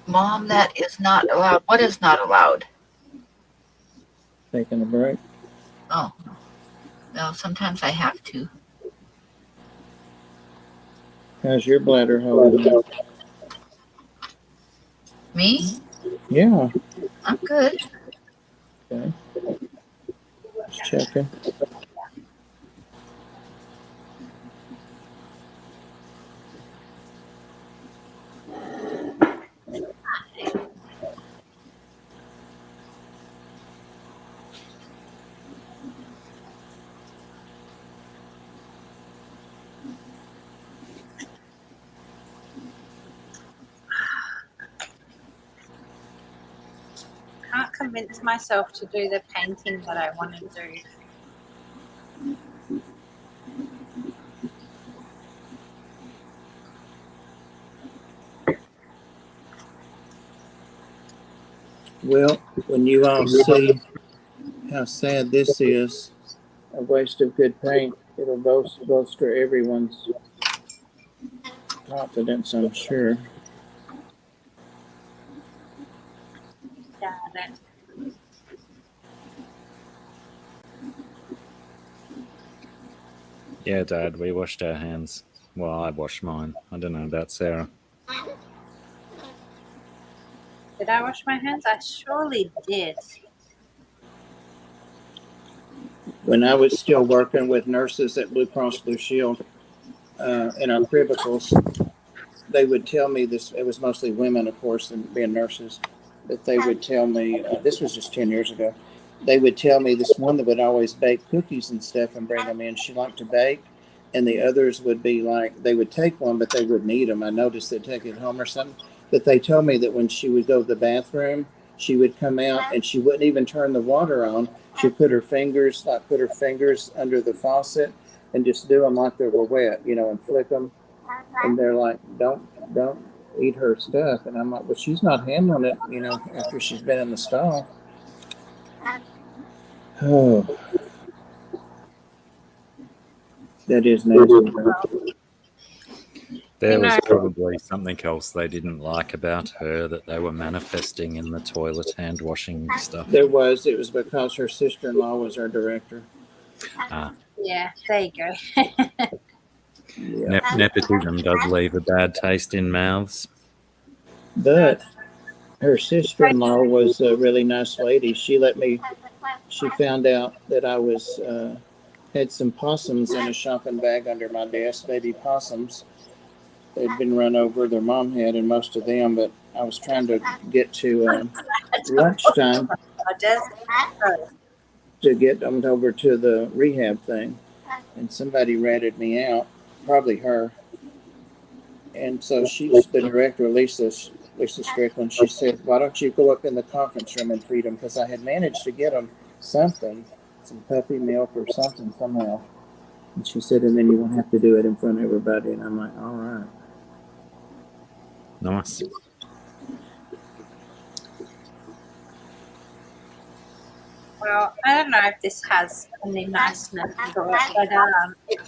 Mom, that is not allowed. What is not allowed? Taking a break. Oh, no, sometimes I have to. How's your bladder holding up? Me? Yeah. I'm good. Okay. Just checking. Can't convince myself to do the painting that I want to do. Well, when you all see how sad this is, a waste of good paint, it'll bolster everyone's confidence, I'm sure. Got it. Yeah, Dad, we washed our hands. Well, I washed mine. I don't know about Sarah. Did I wash my hands? I surely did. When I was still working with nurses at Blue Cross Blue Shield in our cubicles, they would tell me this. It was mostly women, of course, and being nurses, but they would tell me, this was just 10 years ago, they would tell me this one that would always bake cookies and stuff and bring them in. She liked to bake, and the others would be like, they would take one, but they wouldn't eat them. I noticed they'd take it home or something. But they told me that when she would go to the bathroom, she would come out and she wouldn't even turn the water on. She'd put her fingers under the faucet and just do them like they were wet, and flick them. And they're like, don't eat her stuff. And I'm like, well, she's not handling it, after she's been in the stall. Oh, that is nasty. There was probably something else they didn't like about her that they were manifesting in the toilet hand washing stuff. It was because her sister-in-law was our director. Yeah, there you go. Yeah. Nepotism does leave a bad taste in mouths. But her sister-in-law was a really nice lady. She found out that I was had some possums in a shopping bag under my desk, baby possums. They'd been run over, their mom had, and most of them, but I was trying to get to lunchtime to get them over to the rehab thing. And somebody ratted me out, probably her. And so she's the director, Lisa Strickland. She said, why don't you go up in the conference room and feed them? Because I had managed to get them something, some puppy milk or something somehow. And she said, and then you won't have to do it in front of everybody. And I'm like, all right. Nice. Well, I don't know if this has any niceness to it, but it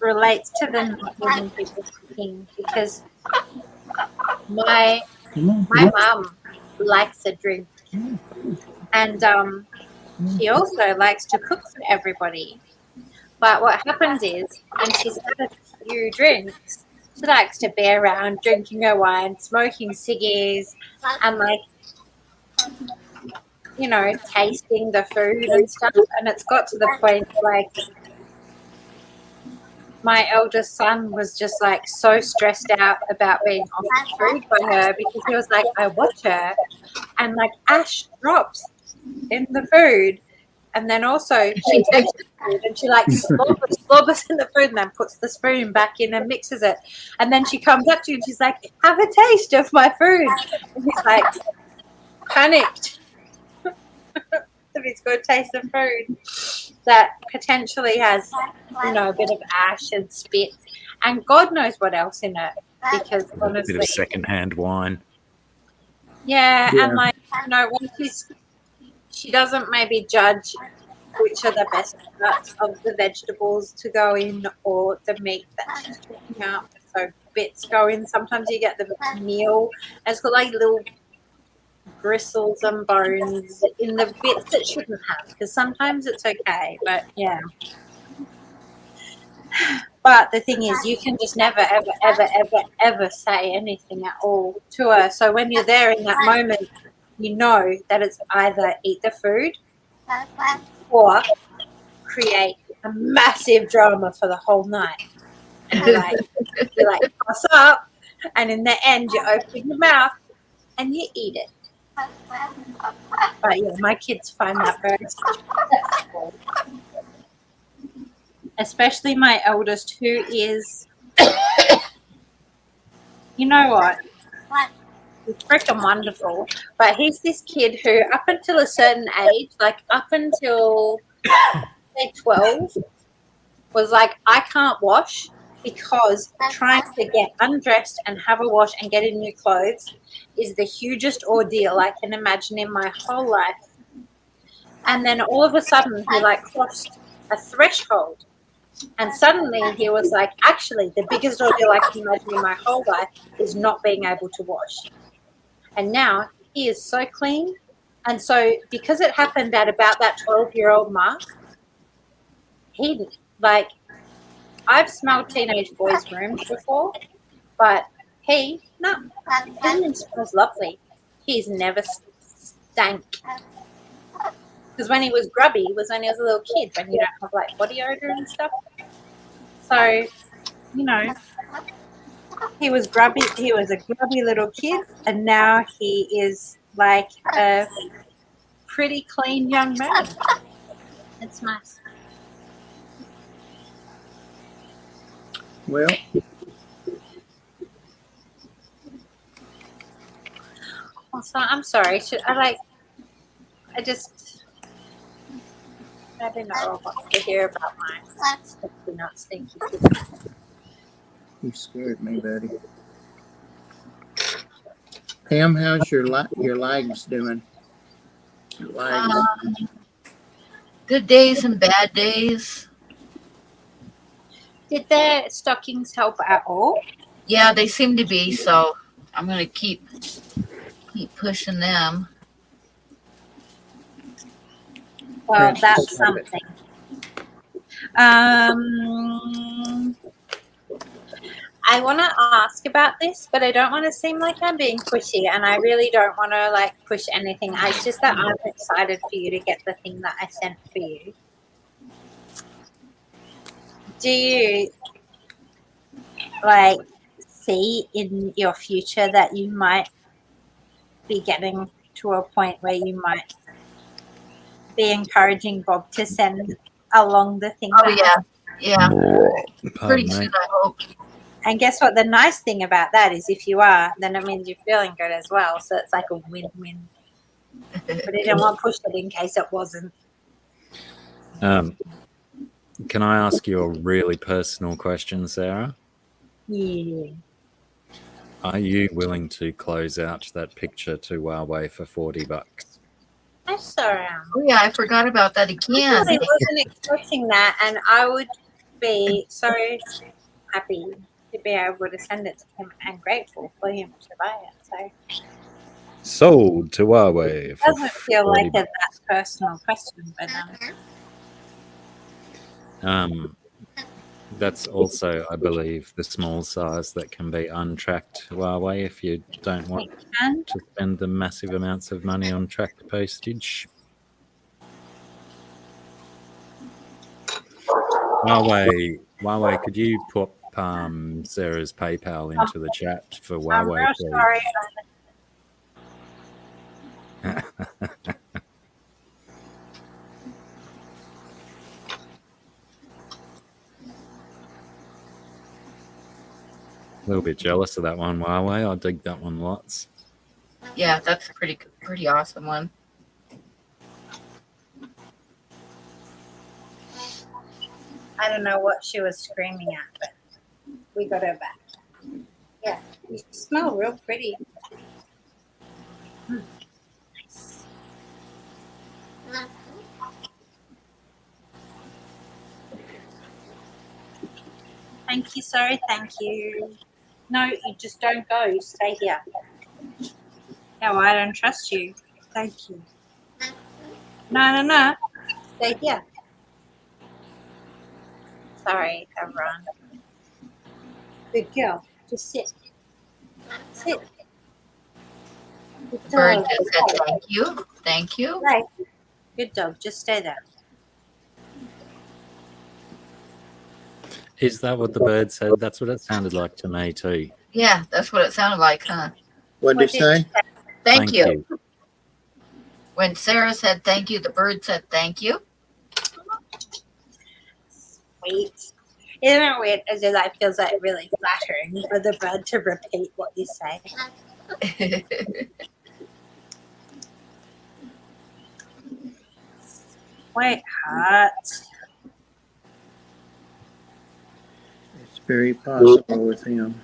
relates to the not letting people cooking because my mum likes a drink, and she also likes to cook for everybody. But what happens is, when she's had a few drinks, she likes to be around drinking her wine, smoking ciggies, and tasting the food and stuff. And it's got to the point my eldest son was just so stressed out about being offered food by her because he was like, I watch her and ash drops in the food. And then also she takes the food and she slobbers in the food and then puts the spoon back in and mixes it. And then she comes up to you and she's like, have a taste of my food. And he's panicked. If he's going to taste the food that potentially has, a bit of ash and spit and God knows what else in it. Because honestly, a bit of secondhand wine. Yeah, and she doesn't maybe judge which are the best parts of the vegetables to go in or the meat that she's cooking up. So bits go in. Sometimes you get the meal. It's got little bristles and bones in the bits it shouldn't have, because sometimes it's okay, but yeah. But the thing is, you can just never, ever, ever, ever, ever say anything at all to her. So when you're there in that moment, you know that it's either eat the food or create a massive drama for the whole night. And you're like, pass up, and in the end, you open your mouth and you eat it. But yeah, my kids find that very stressful. Especially my eldest, who is, you know what? He's freaking wonderful. But he's this kid who, up until a certain age, like up until say 12, was like, I can't wash because trying to get undressed and have a wash and get in new clothes is the hugest ordeal I can imagine in my whole life. And then all of a sudden he like crossed a threshold, and suddenly he was like, actually the biggest ordeal I can imagine in my whole life is not being able to wash. And now he is so clean. And so because it happened at about that 12-year-old mark, he like, I've smelled teenage boys' rooms before, but everything smells lovely. He's never stank. Because when he was grubby was when he was a little kid, when you don't have like body odor and stuff. So, you know, he was grubby. He was a grubby little kid, and now he is like a pretty clean young man. It's nice. Well, Also, I'm sorry. I don't know what to hear about my stinky, not stinky kid. you scared me, buddy. Pam, how's your legs doing? Your legs. Good days and bad days. Did their stockings help at all? Yeah, they seem to be. So I'm gonna keep pushing them. Well, Francis, that's stop it. something. I want to ask about this, but I don't want to seem like I'm being pushy, and I really don't want to like push anything. It's just that I'm excited for you to get the thing that I sent for you. Do you like see in your future that you might be getting to a point where you might be encouraging Bob to send along the thing? Oh yeah. Pretty Pardon me. soon, I hope. And guess what? The nice thing about that is if you are, then it means you're feeling good as well. So it's like a win-win. But I didn't want to push it in case it wasn't. Can I ask you a really personal question, Sarah? Yeah. Are you willing to close out that picture to Huawei for $40? I sure am. Oh yeah, I forgot about that I again. really wasn't expecting that, and I would be so happy to be able to send it to him and grateful for him to buy it. So Sold to Huawei it for doesn't feel like $40. a that personal question, but That's also, I believe, the small size that can be untracked Huawei if you don't want it can. to spend the massive amounts of money on tracked postage. Huawei, could you put Sarah's PayPal into the chat for I'm Huawei, real please? sorry. A little bit jealous of that one, Huawei. I dig that one lots. Yeah, that's a pretty awesome one. I don't know what she was screaming at, but we got her back. Yeah, you smell real pretty. Nice. Thank you, sorry, thank you. No, you just don't go. You stay here. No, I don't trust you. Thank you. No. Stay here. Sorry, everyone. Good girl. Just sit. Sit. Good Bird dog. just said thank you. Thank you. Right. Good dog. Just stay there. Is that what the bird said? That's what it sounded like to me too. Yeah, that's what it sounded like, huh? What did he say? Thank you. When Sarah said thank you, the bird said thank you. Sweet. Isn't it weird? As it like feels like really flattering for the bird to repeat what you say. Sweetheart. It's very possible with him.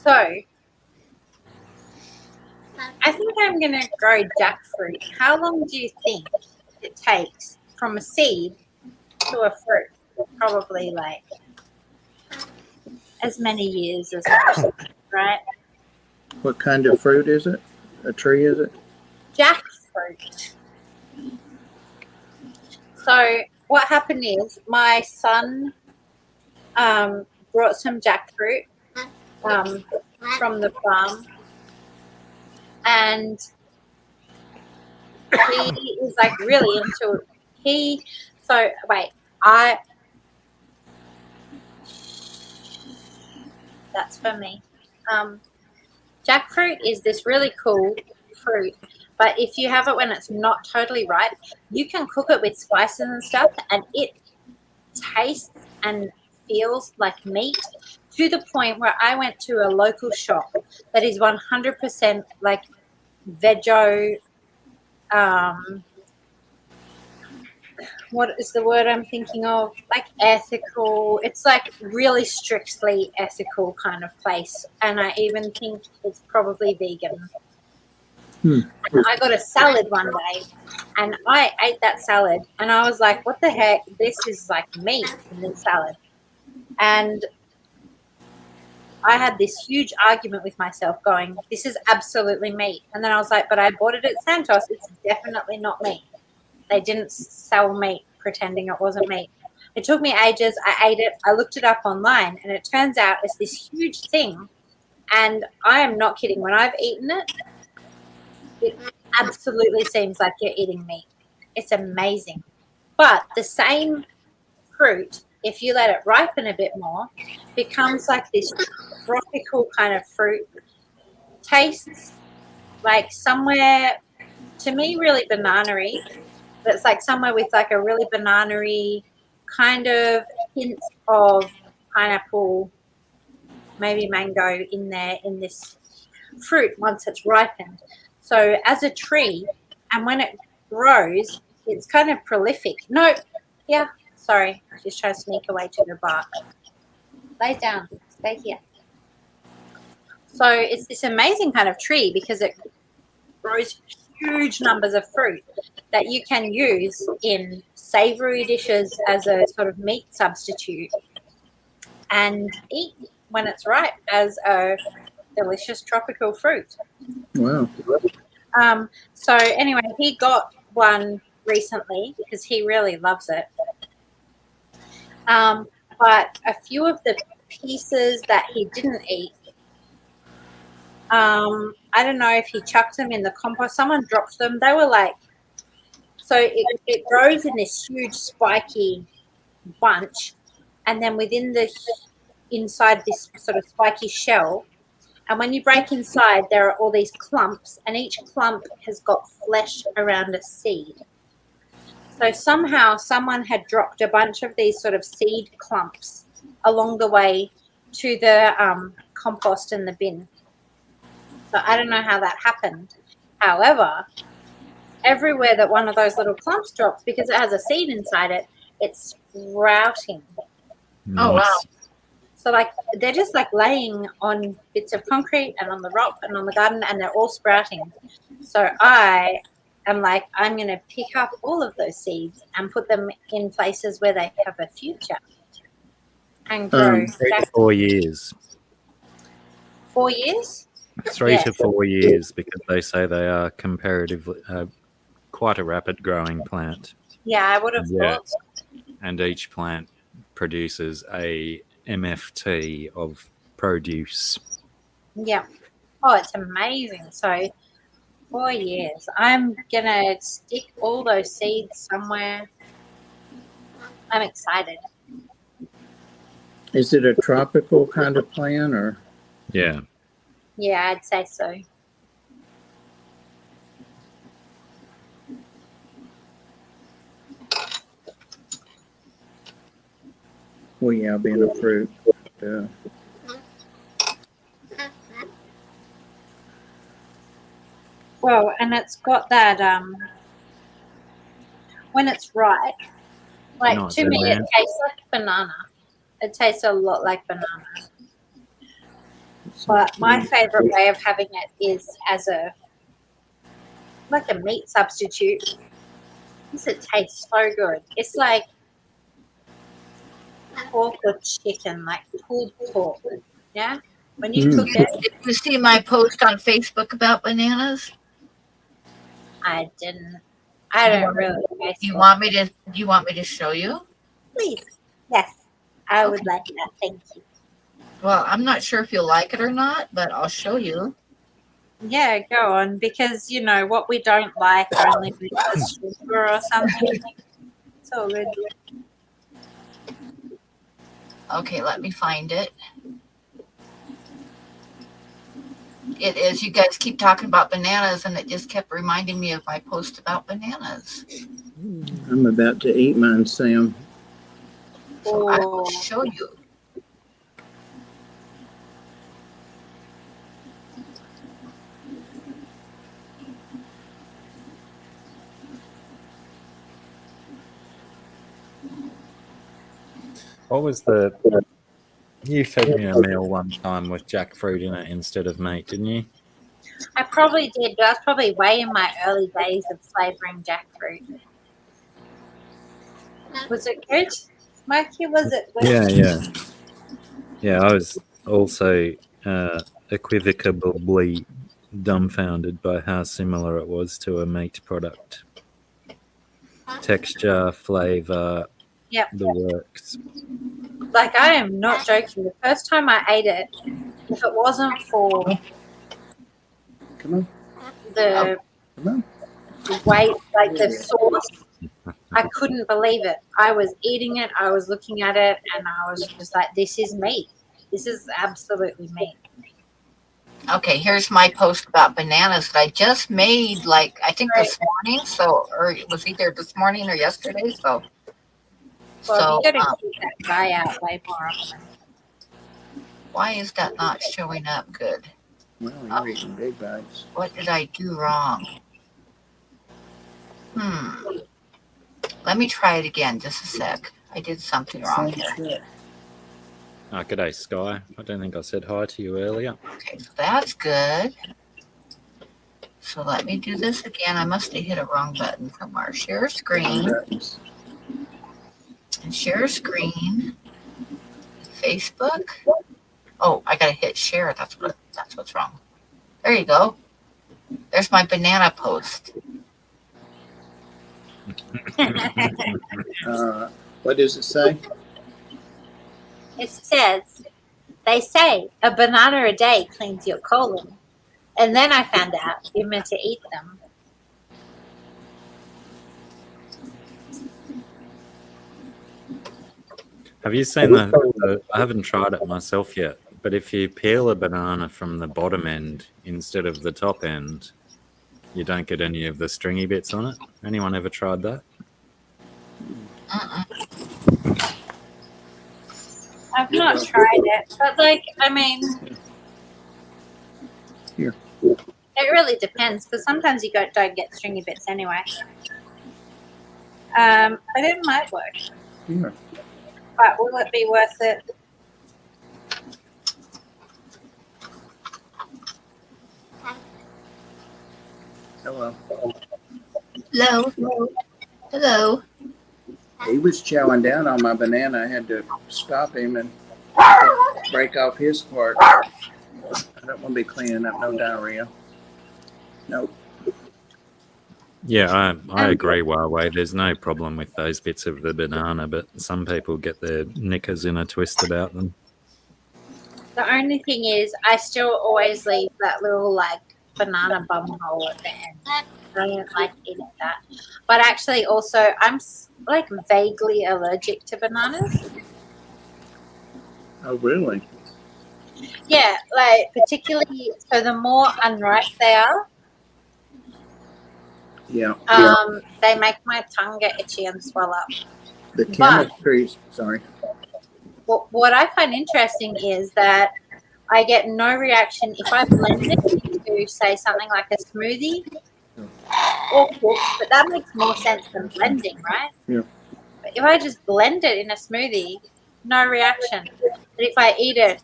So I think I'm gonna grow jackfruit. How long do you think it takes from a seed to a fruit? Probably like as many years as most, right? What kind of fruit is it? A tree, is it? Jackfruit. So what happened is my son brought some jackfruit from the farm, and he is like really into it. That's for me. Jackfruit is this really cool fruit, but if you have it when it's not totally ripe, you can cook it with spices and stuff, and it tastes and feels like meat, to the point where I went to a local shop that is 100% like veggie. What is the word I'm thinking of? Like ethical. It's like really strictly ethical kind of place, and I even think it's probably vegan. I got a salad one day, and I ate that salad, and I was like, what the heck? This is like meat in this salad. And I had this huge argument with myself going, this is absolutely meat. And then I was like, but I bought it at Santos. It's definitely not meat. They didn't sell meat pretending it wasn't meat. It took me ages. I ate it. I looked it up online, and it turns out it's this huge thing. And I am not kidding. When I've eaten it, it absolutely seems like you're eating meat. It's amazing. But the same fruit, if you let it ripen a bit more, becomes like this tropical kind of fruit. Tastes like somewhere, to me, really banana-y. But it's like somewhere with like a really banana-y kind of hint of pineapple, maybe mango in there in this fruit once it's ripened. So as a tree, and when it grows, it's kind of prolific. No, yeah, sorry. She's trying to sneak away to the bark. Lay down. Stay here. So it's this amazing kind of tree because it grows huge numbers of fruit that you can use in savory dishes as a sort of meat substitute and eat when it's ripe as a delicious tropical fruit. Wow. So anyway, he got one recently because he really loves it. But a few of the pieces that he didn't eat, I don't know if he chucked them in the compost. Someone dropped them. They were like, so it grows in this huge spiky bunch, and then inside this sort of spiky shell. And when you break inside, there are all these clumps, and each clump has got flesh around a seed. So somehow someone had dropped a bunch of these sort of seed clumps along the way to the compost in the bin. So I don't know how that happened. However, everywhere that one of those little clumps drops, because it has a seed inside it, it's sprouting. Oh, wow. So like they're just like laying on bits of concrete and on the rock and on the garden, and they're all sprouting. So I am like, I'm going to pick up all of those seeds and put them in places where they have a future and grow. 3 to 4 years. 4 years? 3 Yeah. to 4 years, because they say they are comparatively quite a rapid growing plant. Yeah, I would have Yeah. thought so. And each plant produces a MFT of produce. Yeah. Oh, it's amazing. So 4 years. I'm gonna stick all those seeds somewhere. I'm excited. Is it a tropical kind of plant or? Yeah. Yeah, I'd say so. Well, yeah, being a fruit. Yeah. Well, and it's got that when it's ripe, like Nice, to me it man. tastes like banana. It tastes a lot like banana. But my favorite way of having it is as a like a meat substitute. Because it tastes so good. It's like pork or chicken, like pulled pork. Yeah? When you cook it, Did you see my post on Facebook about bananas? I didn't. I don't really taste Do you it. want me to? Do you want me to show you? Please. Yes. I would Okay. like that. Thank you. Well, I'm not sure if you'll like it or not, but I'll show you. Yeah, go on. Because, you know, what we don't like only makes us sugar or something. It's all good. Okay, let me find it. It is. You guys keep talking about bananas, and it just kept reminding me of my post about bananas. I'm about to eat mine, Sam. So I will Oh. show you. What was the... You fed me a meal one time with jackfruit in it instead of meat, didn't you? I probably did, but I was probably way in my early days of flavouring jackfruit. Was it good? Mikey, was it good? Yeah, I was also equivocably dumbfounded by how similar it was to a meat product. Texture, flavour, Yep. the works. Like, I am not joking. The first time I ate it, if it wasn't for Come on. the Come on. weight, like the sauce, I couldn't believe it. I was eating it, I was looking at it, and I was just like, this is meat. This is absolutely meat. Okay, here's my post about bananas that I just made, like, I think this morning. So, or it was either this morning or yesterday. So, Well, you got to keep that guy out way more often. why is that not showing up good? Well, you're eating big bites. What did I do wrong? Let me try it again. Just a sec. I did something wrong here. Oh, g'day, Sky. I don't think I said hi to you earlier. Okay, so that's good. So let me do this again. I must have hit a wrong button somewhere. Share screen. And share screen. Facebook. Oh, I gotta hit share. That's what's wrong. There you go. There's my banana post. What does it say? It says, they say a banana a day cleans your colon. And then I found out you're meant to eat them. Have you seen the I haven't tried it myself yet, but if you peel a banana from the bottom end instead of the top end, you don't get any of the stringy bits on it. Anyone ever tried that? I've not tried it, but like, I mean, Here. It really depends because sometimes you don't get stringy bits anyway. But it might work. Here. But will it be worth it? Hello. Hello. Hello. He was chowing down on my banana. I had to stop him and break off his part. don't want to be cleaning up no diarrhea. Nope. Yeah, I agree, Huawei. There's no problem with those bits of the banana, but some people get their knickers in a twist about them. The only thing is, I still always leave that little like banana bum hole at the end. I don't like eating that. But actually, also, I'm like vaguely allergic to bananas. Oh, really? Yeah, like particularly, so the more unripe they are, Yeah. they make my tongue get itchy and swell up. The chemistry, sorry. What I find interesting is that I get no reaction if I blend it into, say, something like a smoothie or cook, but that makes more sense than blending, right? Yeah. But if I just blend it in a smoothie, no reaction. But if I eat it,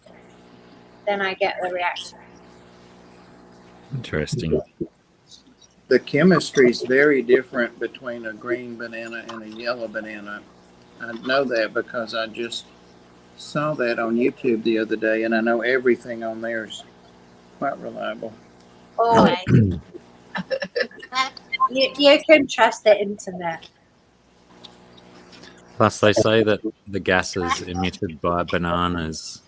then I get the reaction. Interesting. The chemistry is very different between a green banana and a yellow banana. I know that because I just saw that on YouTube the other day, and I know everything on there is quite reliable. Always. You can trust the internet. Plus, they say that the gases emitted by bananas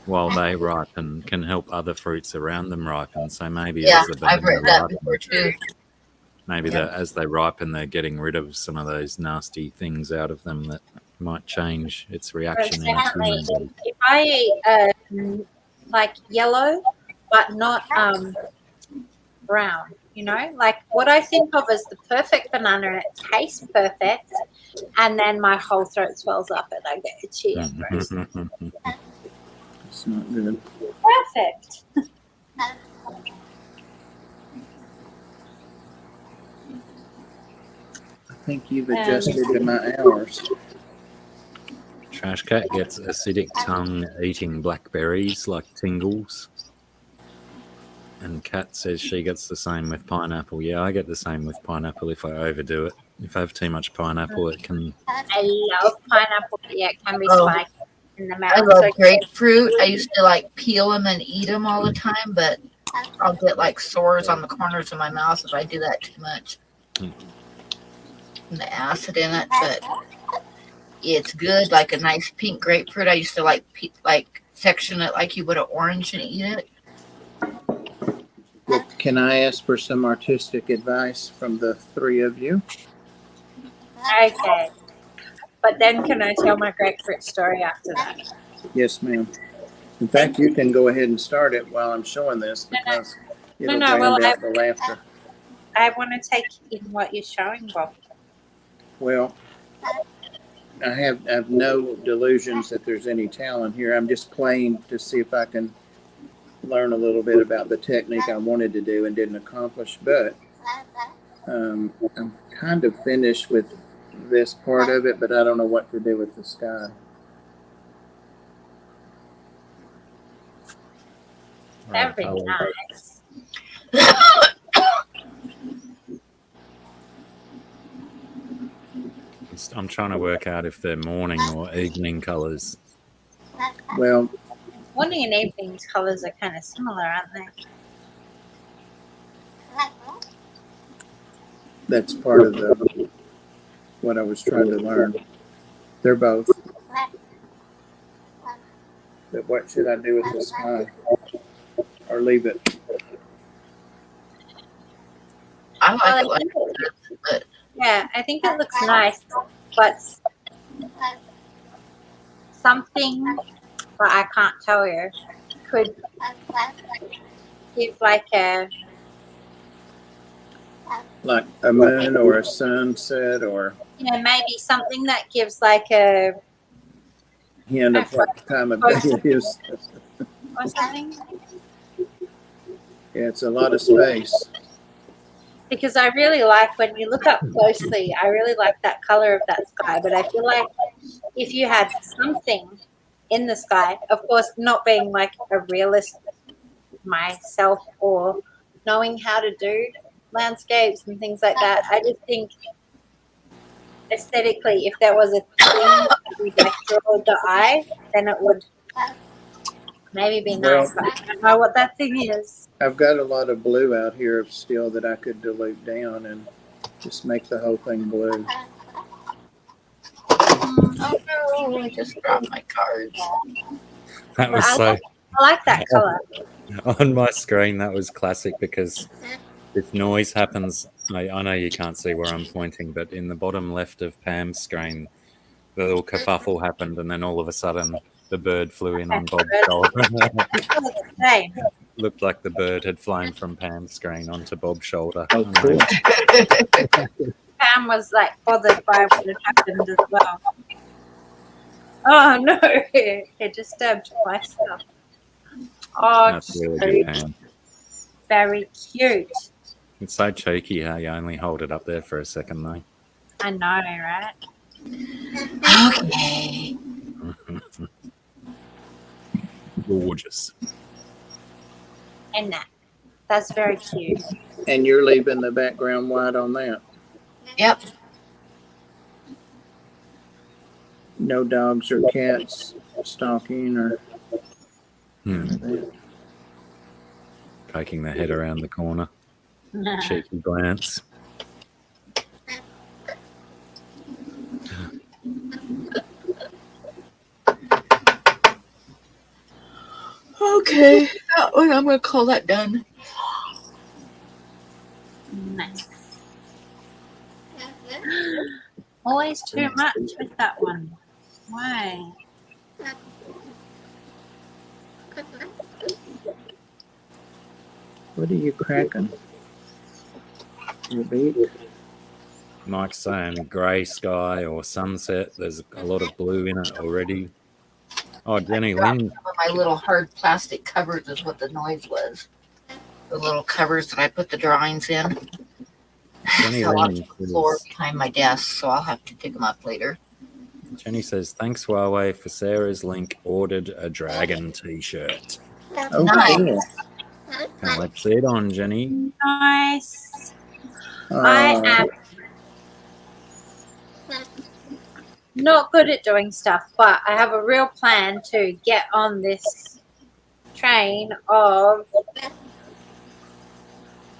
while they ripen can help other fruits around them ripen. So maybe Yeah, as the I've read banana that before too. maybe as they ripen, they're getting rid of some of those nasty things out of them that might change its reaction in a Definitely. human body. If I eat like yellow, but not brown, you know, like what I think of as the perfect banana, it tastes perfect, and then my whole throat swells up and I get itchy and gross. It's not good. Perfect. I think you've adjusted to my hours. Trash cat gets acidic tongue eating blackberries like tingles. And Kat says she gets the same with pineapple. Yeah, I get the same with pineapple if I overdo it. If I have too much pineapple, it can... I love pineapple, but yeah, it can be Oh. spiky in the mouth. I love grapefruit. I used to like peel them and eat them all the time, but I'll get like sores on the corners of my mouth if I do that too much. And the acid in it, but it's good. Like a nice pink grapefruit. I used to like section it like you would an orange and eat it. Well, can I ask for some artistic advice from the three of you? Okay. But then can I tell my grapefruit story after that? Yes, ma'am. In fact, you can go ahead and start it while I'm showing this because it'll drown out the laughter. I want to take in what you're showing, Bob. Well, I have no delusions that there's any talent here. I'm just playing to see if I can learn a little bit about the technique I wanted to do and didn't accomplish. But I'm kind of finished with this part of it, but I don't know what to do with the sky. Very nice. I'm trying to work out if they're morning or evening colours. Well, Morning and evening colours are kind of similar, aren't they? that's part of what I was trying to learn. They're both. But what should I do with the sky? Or leave it? I like it like this, but Yeah, I think it looks nice, but something, but I can't tell you, could give like a moon or a sunset or maybe something that gives like a hint of what time of day it is. or something. Yeah, it's a lot of space. Because I really like, when you look up closely, I really like that color of that sky. But I feel like if you had something in the sky, of course, not being like a realist myself or knowing how to do landscapes and things like that, I just think aesthetically, if there was a thing that would like draw the eye, then it would Maybe be Well, nice, but I don't know what that thing is. I've got a lot of blue out here still that I could dilute down and just make the whole thing blue. Oh no, I just dropped my cards. That Well, was so I like that color. on my screen. That was classic because if noise happens, I know you can't see where I'm pointing, but in the bottom left of Pam's screen, the little kerfuffle happened, and then all of a sudden, the bird flew in on Bob's shoulder. Same. Looked like the bird had flown from Pam's screen onto Bob's shoulder. Oh, cool. Pam was like bothered by what had happened as well. Oh no, it disturbed my stuff. Oh, That's really good, Pam. very cute. It's so cheeky how you only hold it up there for a second, though. I know, right? Okay. Gorgeous. And that's very cute. And you're leaving the background white on that. Yep. No dogs or cats stalking or Poking the head around the corner. Cheeky glance. Okay. That one, I'm going to call that done. Nice. Always too much with that one. Why? what are you cracking? Your beak? Mike's saying grey sky or sunset. There's a lot of blue in it already. Oh, Jenny Lynn. My little hard plastic covers is what the noise was. The little covers that I put the drawings in. Jenny Fell on Lynn the floor says, behind my desk, so I'll have to dig them up later. Jenny says, thanks, Huawei, for Sarah's link. Ordered a dragon t-shirt. Oh, Nice. cool. Can't wait to see it on, Jenny. Nice. I am not good at doing stuff, but I have a real plan to get on this train of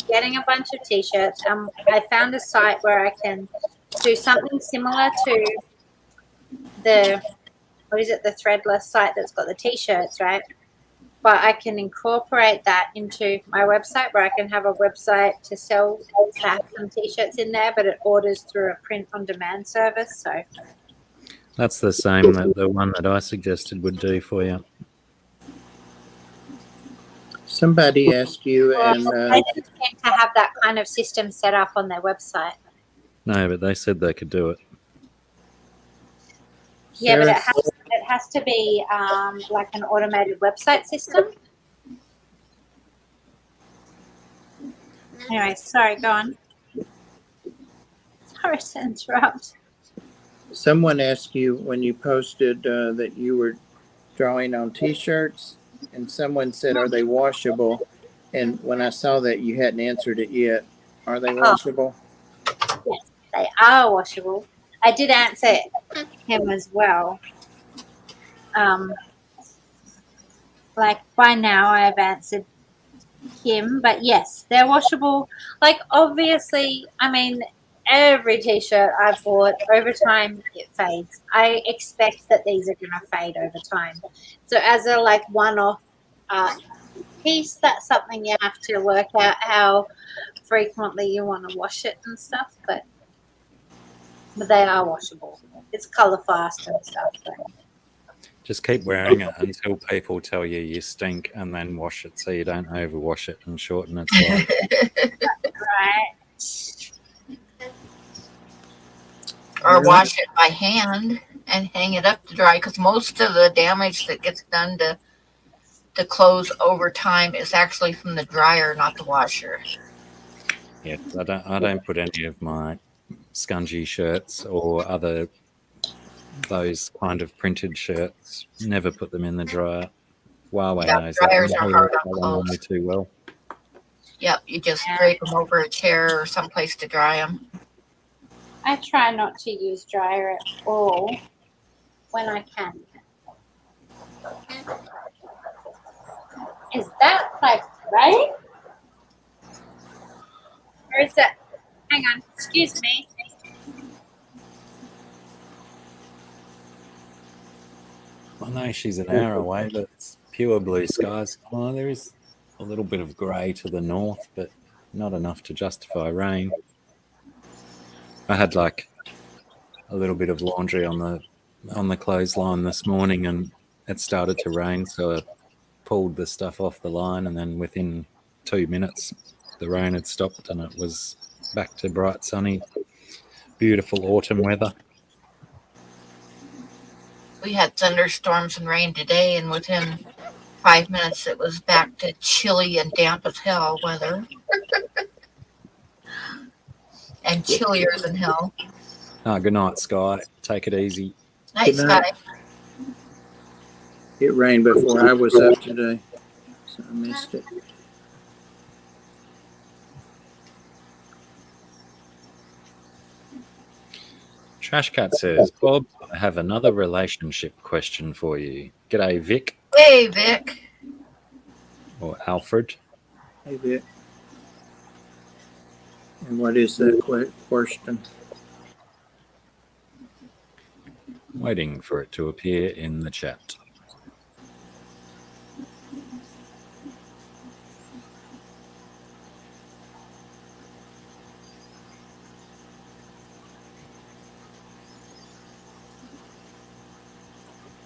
getting a bunch of t-shirts. I found a site where I can do something similar to the threadless site that's got the t-shirts, right? But I can incorporate that into my website where I can have a website to sell some t-shirts in there, but it orders through a print-on-demand service. So That's the same that the one that I suggested would do for you. Somebody asked you, and they didn't seem to have that kind of system set up on their website. No, but they said they could do it. Yeah, but Sarah, it has to be like an automated website system. Anyway, sorry, go on. Sorry to interrupt. someone asked you when you posted that you were drawing on t-shirts, and someone said, are they washable? And when I saw that, you hadn't answered it yet. Are they washable? Yes, they are washable. I did answer him as well. Like by now I've answered him, but yes, they're washable. Like obviously, I mean, every t-shirt I've bought over time, it fades. I expect that these are going to fade over time. So as a like one-off piece, that's something you have to work out how frequently you want to wash it and stuff, but they are washable. It's color fast and stuff. So. Just keep wearing it until people tell you you stink, and then wash it so you don't overwash it and shorten its life. Right. Or wash it by hand and hang it up to dry, because most of the damage that gets done to clothes over time is actually from the dryer, not the washer. Yeah, I don't put any of my scungy shirts or those kind of printed shirts. Never put them in the dryer. Huawei Yeah, knows dryers that. are hard on I know clothes. too well. Yep, you just drape them over a chair or someplace to dry them. I try not to use dryer at all when I can. Is that like rain? Or is it? Hang on, excuse me. I know she's an hour away, but it's pure blue skies. Oh, there is a little bit of grey to the north, but not enough to justify rain. I had like a little bit of laundry on the clothesline this morning, and it started to rain, so I pulled the stuff off the line, and then within 2 minutes, the rain had stopped, and it was back to bright, sunny, beautiful autumn weather. We had thunderstorms and rain today, and within 5 minutes it was back to chilly and damp as hell weather. And chillier than hell. Good night, Sky. Take it easy. Night, Good night. Sky. It rained before I was up today, so I missed it. Trash Cat says, Bob, I have another relationship question for you. G'day, Vic. Hey, Vic. Or Alfred. Hey, Vic. And what is that question? Waiting for it to appear in the chat.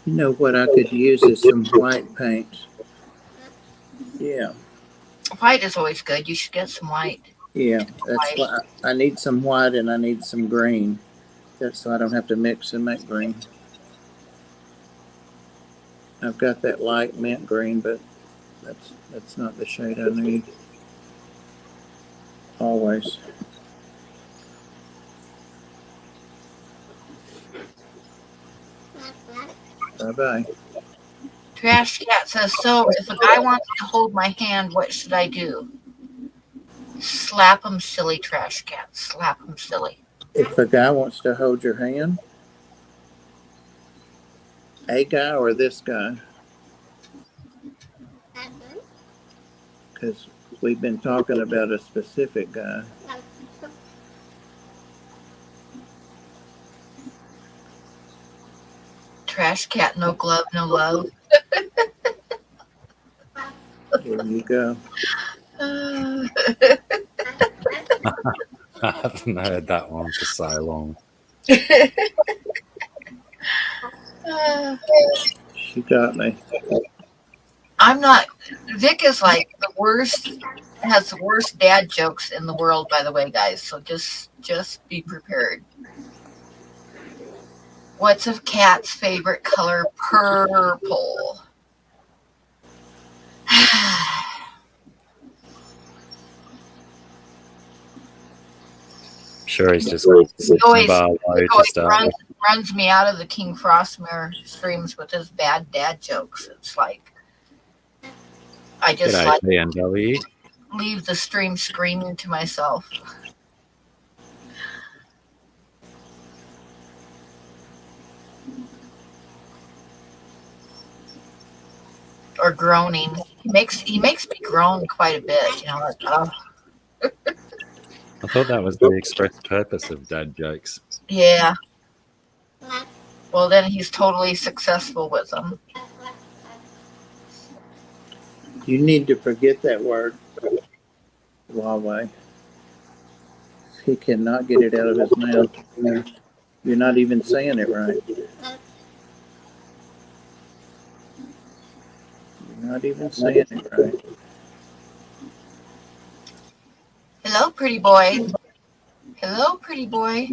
You know what I could use is some white paint. Yeah, White is always good. You should get some white. yeah. That's why I need some white and I need some green. That's so I don't have to mix and make green. I've got that light mint green, but that's not the shade I need. Always. Bye-bye. Trash Cat says, so if a guy wants to hold my hand, what should I do? Slap him silly, Trash Cat. Slap him silly. If a guy wants to hold your hand, a guy or this guy? Because we've been talking about a specific guy. Trash Cat, no glove, no love. There you go. I haven't heard that one for so long. She got me. I'm not. Vic is like the worst. Has the worst dad jokes in the world, by the way, guys. So just be prepared. What's a cat's favorite color? Purple. Sure, he's just always, bar low to always start. runs me out of the King Frostmere streams with his bad dad jokes. It's like I just G'day, like PNW. leave the stream screaming to myself. Or groaning. He makes me groan quite a bit, you know, like, oh. I thought that was the express purpose of dad jokes. Yeah. Well, then he's totally successful with them. You need to forget that word, Huawei. He cannot get it out of his mouth. You're not even saying it right. You're not even saying it right. Hello, pretty boy. Hello, pretty boy.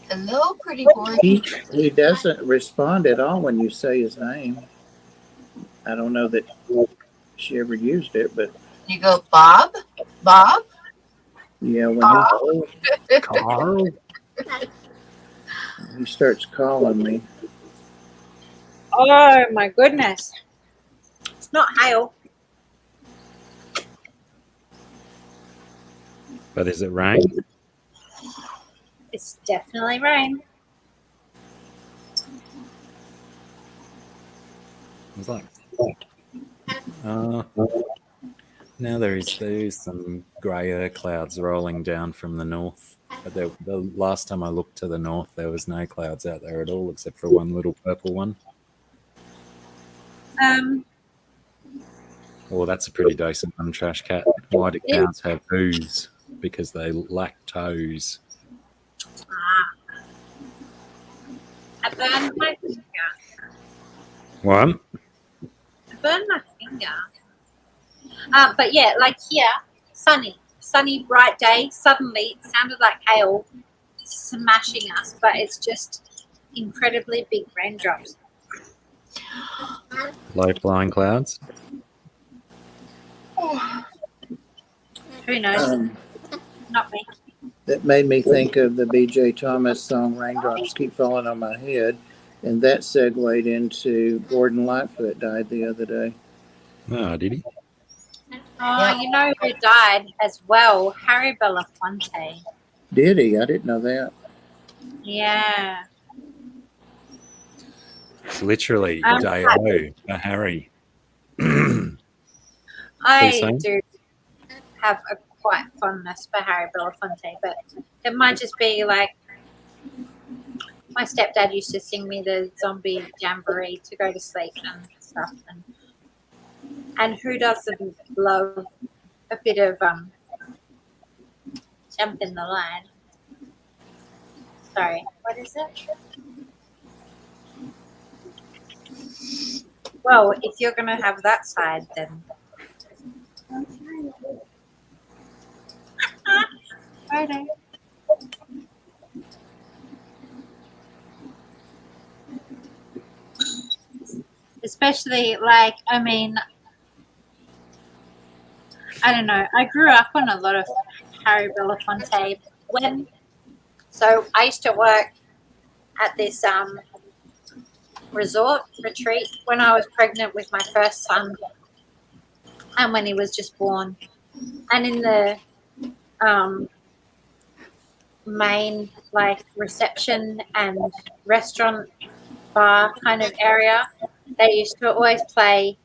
Hello, pretty boy. He doesn't respond at all when you say his name. I don't know that she ever used it, but You go, Bob? Bob? yeah, when Carl? he starts calling me. Oh my goodness. It's not hail. But is it rain? It's definitely rain. It's like Now there is some greyer clouds rolling down from the north. But the last time I looked to the north, there was no clouds out there at all, except for one little purple one. Well, that's a pretty decent one, Trash Cat. Why do cows have hooves? Because they lack toes. I burned my finger. What? I burned my finger. But yeah, like here, sunny, bright day. Suddenly, it sounded like hail smashing us, but it's just incredibly big raindrops. Low-flying clouds? Who knows? Not me. That made me think of the B.J. Thomas song "Raindrops Keep Falling on My Head," and that segued into Gordon Lightfoot died the other day. Oh, did he? Oh, you know who died as well? Harry Belafonte. Did he? I didn't know that. Yeah. It's literally day for Harry. I do have a quite fondness for Harry Belafonte, but it might just be like my stepdad used to sing me the zombie jamboree to go to sleep and stuff, and who doesn't love a bit of jump in the line? Sorry, what is it? Well, if you're gonna have that side, then. Friday. Especially like, I mean, I don't know. I grew up on a lot of Harry Belafonte so I used to work at this resort retreat when I was pregnant with my first son and when he was just born. And in the main like reception and restaurant bar kind of area, they used to always play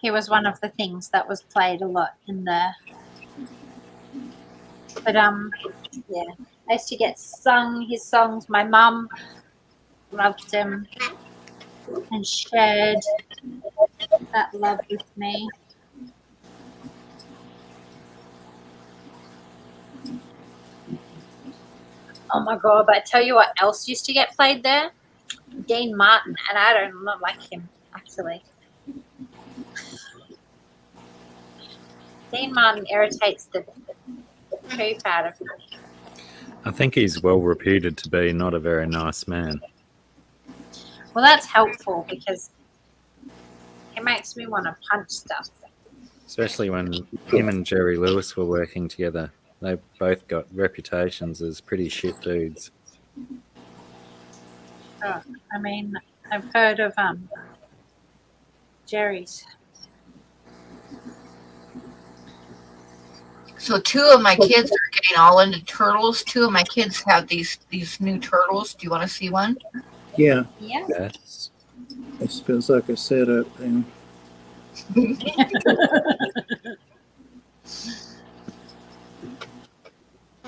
he was one of the things that was played a lot in there. But yeah, I used to get sung his songs. My mum loved him and shared that love with me. Oh my god, but I tell you what else used to get played there? Dean Martin, and I don't not like him actually. Dean Martin irritates the poop out of me. I think he's well reputed to be not a very nice man. Well, that's helpful because it makes me want to punch stuff. Especially when him and Jerry Lewis were working together. They both got reputations as pretty shit dudes. Oh, I mean, I've heard of Jerry's. So 2 of my kids are getting all into turtles. 2 of my kids have these new turtles. Do you want to see one? Yeah. Yeah. Yes. This feels like a setup thing.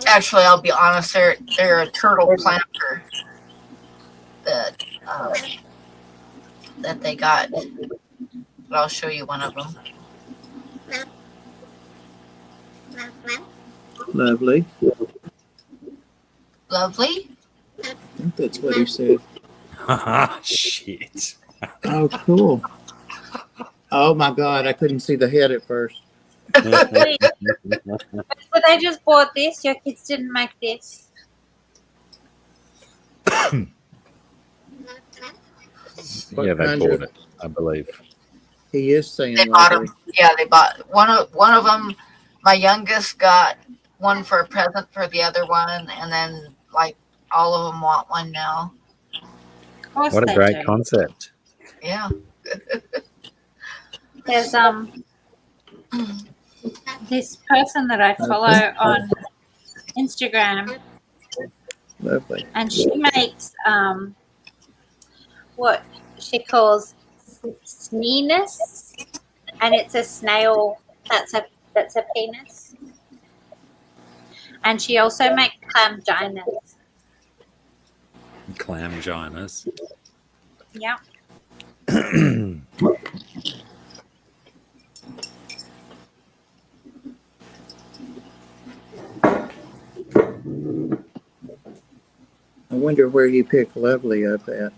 Actually, I'll be honest. They're a turtle planter that they got. But I'll show you one of them. Lovely. Lovely. I think that's what he said. Haha, shit. Oh, cool. Oh my God, I couldn't see the head at first. But they just bought this. Your kids didn't make this. Yeah, they bought it, I believe. He is saying They bought lovely. them. Yeah, they bought one of them. My youngest got one for a present for the other one, and then like all of them want one now. Of course What a they great do. concept. Yeah. There's this person that I follow on Instagram, Lovely. and she makes what she calls sneeness, and it's a snail that's a penis. And she also makes clamginas. Clamginas. Yeah. I wonder where he picked Lovely up at.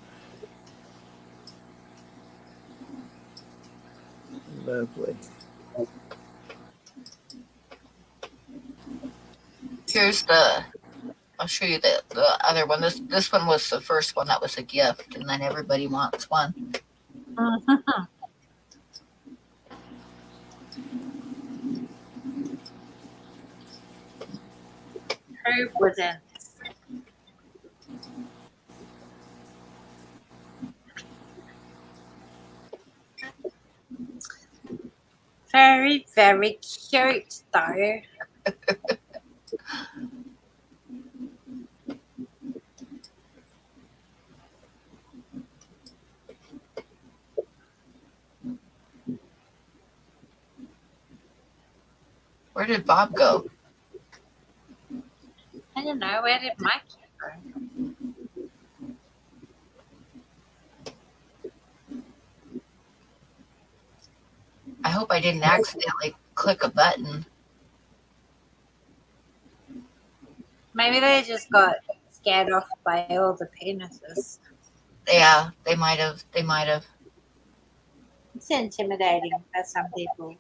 Lovely. Here's I'll show you the other one. This one was the first one that was a gift, and then everybody wants one. Mm-hmm. Who wouldn't? Very, very cute, though. Where did Bob go? I don't know. Where did Mike go? I hope I didn't accidentally click a button. Maybe they just got scared off by all the penises. Yeah, they might have. They might have. It's intimidating for some people.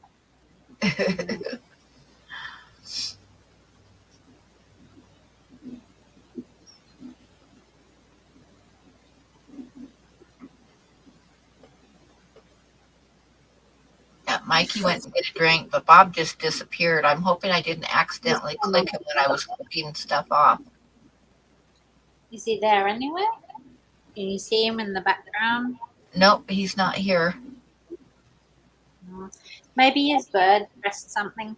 Yeah, Mikey went to get a drink, but Bob just disappeared. I'm hoping I didn't accidentally click him when I was clicking stuff off. Is he there anywhere? Can you see him in the background? Nope, he's not here. Maybe his bird pressed something.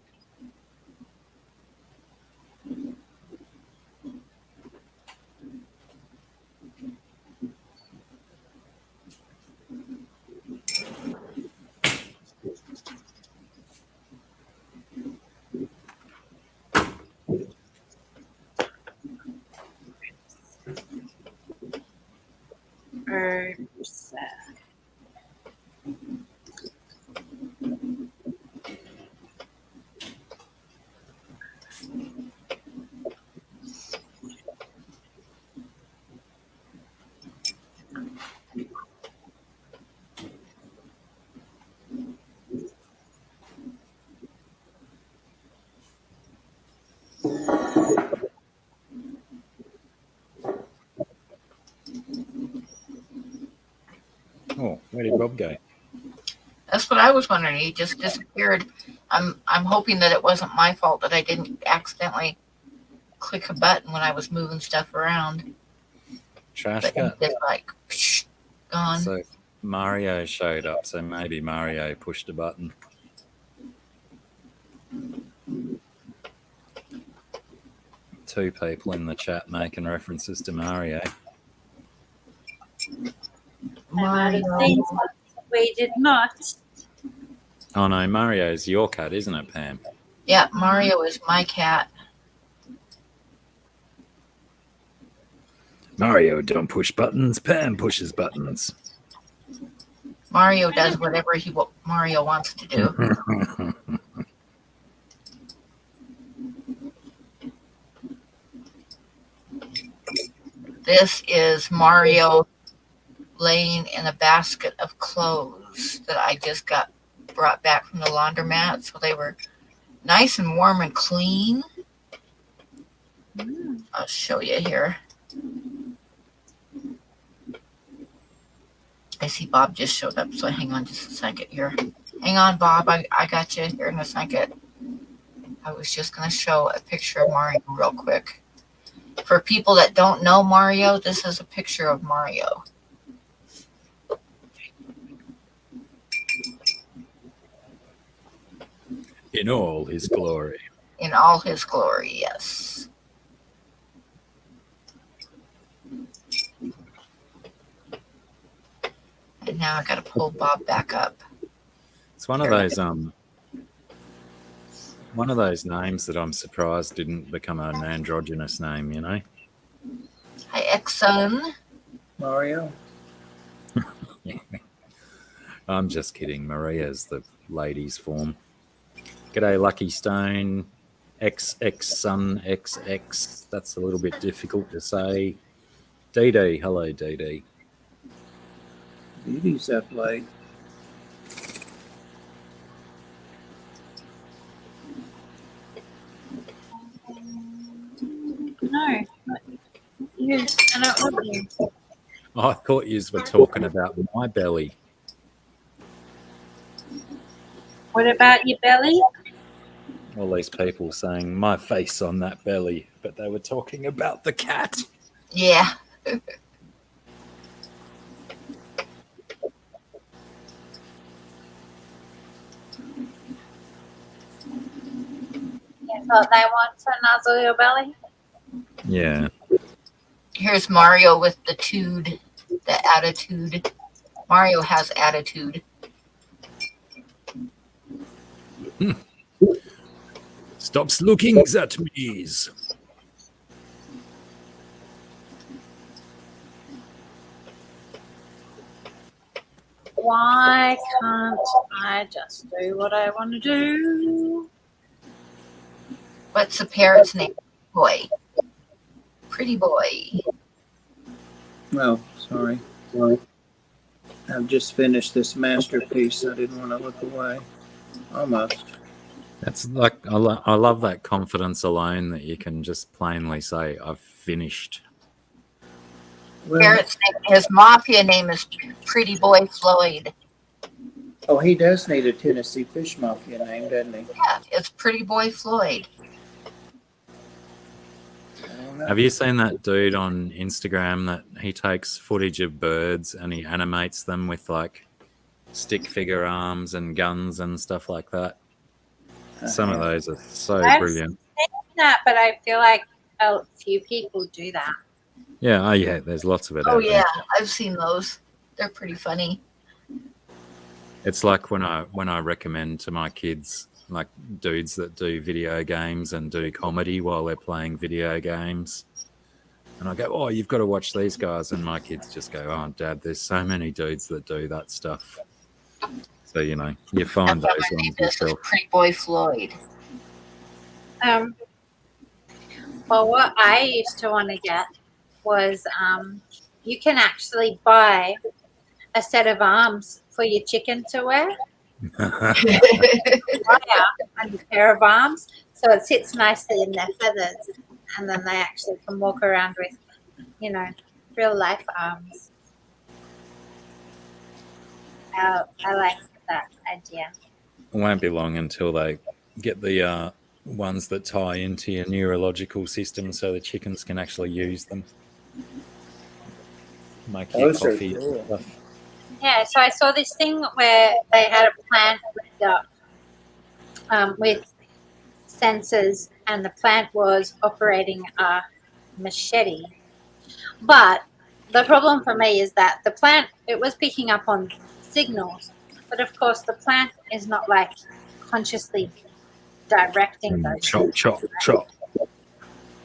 Oh, where did Bob go? That's what I was wondering. He just disappeared. I'm hoping that it wasn't my fault that I didn't accidentally click a button when I was moving stuff around. Trash But cut. it's like gone. So Mario showed up, so maybe Mario pushed a button. Two people in the chat making references to Mario. Mario. We did not. Oh no, Mario's your cat, isn't it, Pam? Yeah, Mario is my cat. Mario don't push buttons, Pam pushes buttons. Mario does whatever Mario wants to do. This is Mario laying in a basket of clothes that I just got brought back from the laundromat. So they were nice and warm and clean. I'll show you here. I see Bob just showed up, so hang on just a second here. Hang on, Bob. I got you here in a second. I was just going to show a picture of Mario real quick. For people that don't know Mario, this is a picture of Mario. In all his glory. In all his glory, yes. And now I got to pull Bob back up. It's one of those names that I'm surprised didn't become an androgynous name, you know? Hi, Exxon. Mario. I'm just kidding. Maria's the ladies' form. G'day, Lucky Stone. XX Sun XX. That's a little bit difficult to say. DD. Hello, DD. Beauty's up late. No, not you. I don't want you. I thought you were talking about my belly. What about your belly? All these people saying my face on that belly, but they were talking about the cat. Yeah. Yeah, thought they want to nuzzle your belly. Yeah. Here's Mario with the tude, the attitude. Mario has attitude. Stops looking at me. Why can't I just do what I want to do? What's the parrot's name? Boy. Pretty boy. Oh, sorry. I've just finished this masterpiece. I didn't want to look away. Almost. That's like, I love that confidence alone that you can just plainly say, I've finished. Well, Parrot's name, his mafia name is Pretty Boy Floyd. oh, he does need a Tennessee Fish Mafia name, doesn't he? Yeah, it's Pretty Boy Floyd. I don't know. Have you seen that dude on Instagram that he takes footage of birds and he animates them with like stick figure arms and guns and stuff like that? Some of those are so I've brilliant. seen that, but I feel like a few people do that. Yeah, oh yeah, there's lots of it. Oh out there. yeah, I've seen those. They're pretty funny. It's like when I recommend to my kids, like dudes that do video games and do comedy while they're playing video games. And I go, oh, you've got to watch these guys. And my kids just go, oh, Dad, there's so many dudes that do that stuff. So, you know, you find That's those what my name ones is yourself. Pretty Boy Floyd. Well, what I used to want to get was you can actually buy a set of arms for your chicken to wear. And a pair of arms, so it sits nicely in their feathers, and then they actually can walk around with, you know, real life arms. I like that idea. It won't be long until they get the ones that tie into your neurological system so the chickens can actually use them. Make your Those are coffee and cool. stuff. Yeah, so I saw this thing where they had a plant with sensors, and the plant was operating a machete. But the problem for me is that the plant, it was picking up on signals, but of course the plant is not like consciously directing those. Chop, chop, chop.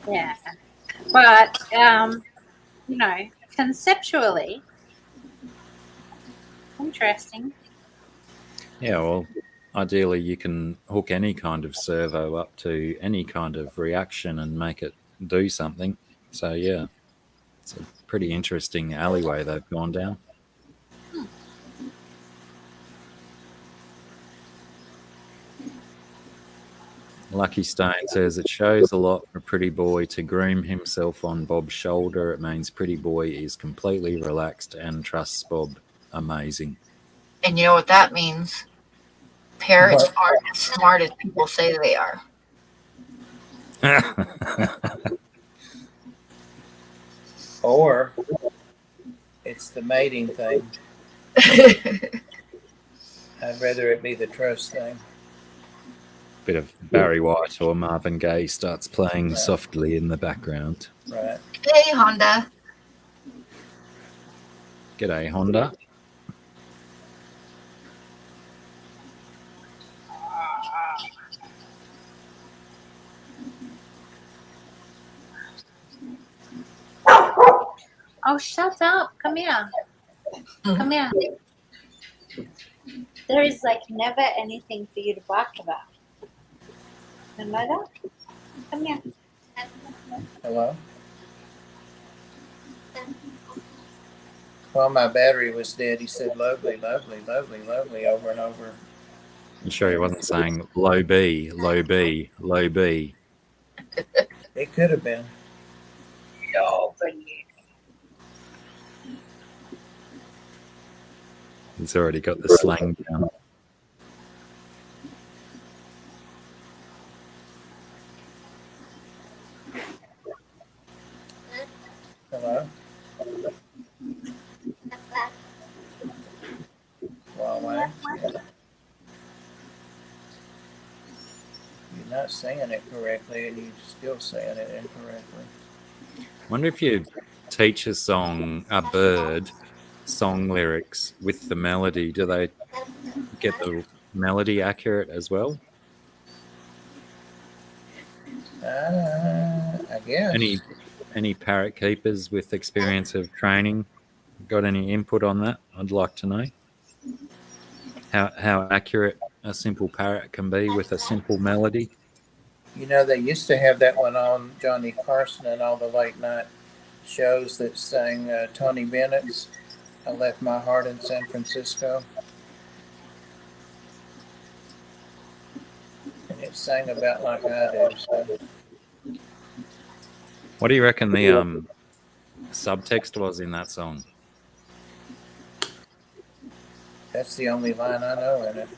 Yeah, but you know, conceptually interesting. Yeah, well, ideally you can hook any kind of servo up to any kind of reaction and make it do something. So, yeah, it's a pretty interesting alleyway they've gone down. Lucky Stone says it shows a lot for Pretty Boy to groom himself on Bob's shoulder. It means Pretty Boy is completely relaxed and trusts Bob. Amazing. And you know what that means? Parrots What? aren't as smart as people say they are. Or it's the mating thing. I'd rather it be the trust thing. Bit of Barry White or Marvin Gaye starts playing softly in the background. Right. Hey, Honda. G'day, Honda. Shut up. Come here. Come here. There is like never anything for you to bark about. You know that? Come here. Hello? While my battery was dead, he said lovely, lovely, lovely, lovely over and over. You sure he wasn't saying low B, low B, low B? It could have been. He's already got the slang down. Hello? Huawei? Yeah. You're not saying it correctly, and you're still saying it incorrectly. Wonder if you teach a bird song lyrics with the melody, do they get the melody accurate as well? I guess. Any parrot keepers with experience of training got any input on that? I'd like to know how accurate a simple parrot can be with a simple melody. You know, they used to have that one on Johnny Carson and all the late night shows that sang Tony Bennett's I Left My Heart in San Francisco. And it sang about like I do. So. What do you reckon the subtext was in that song? That's the only line I know in it.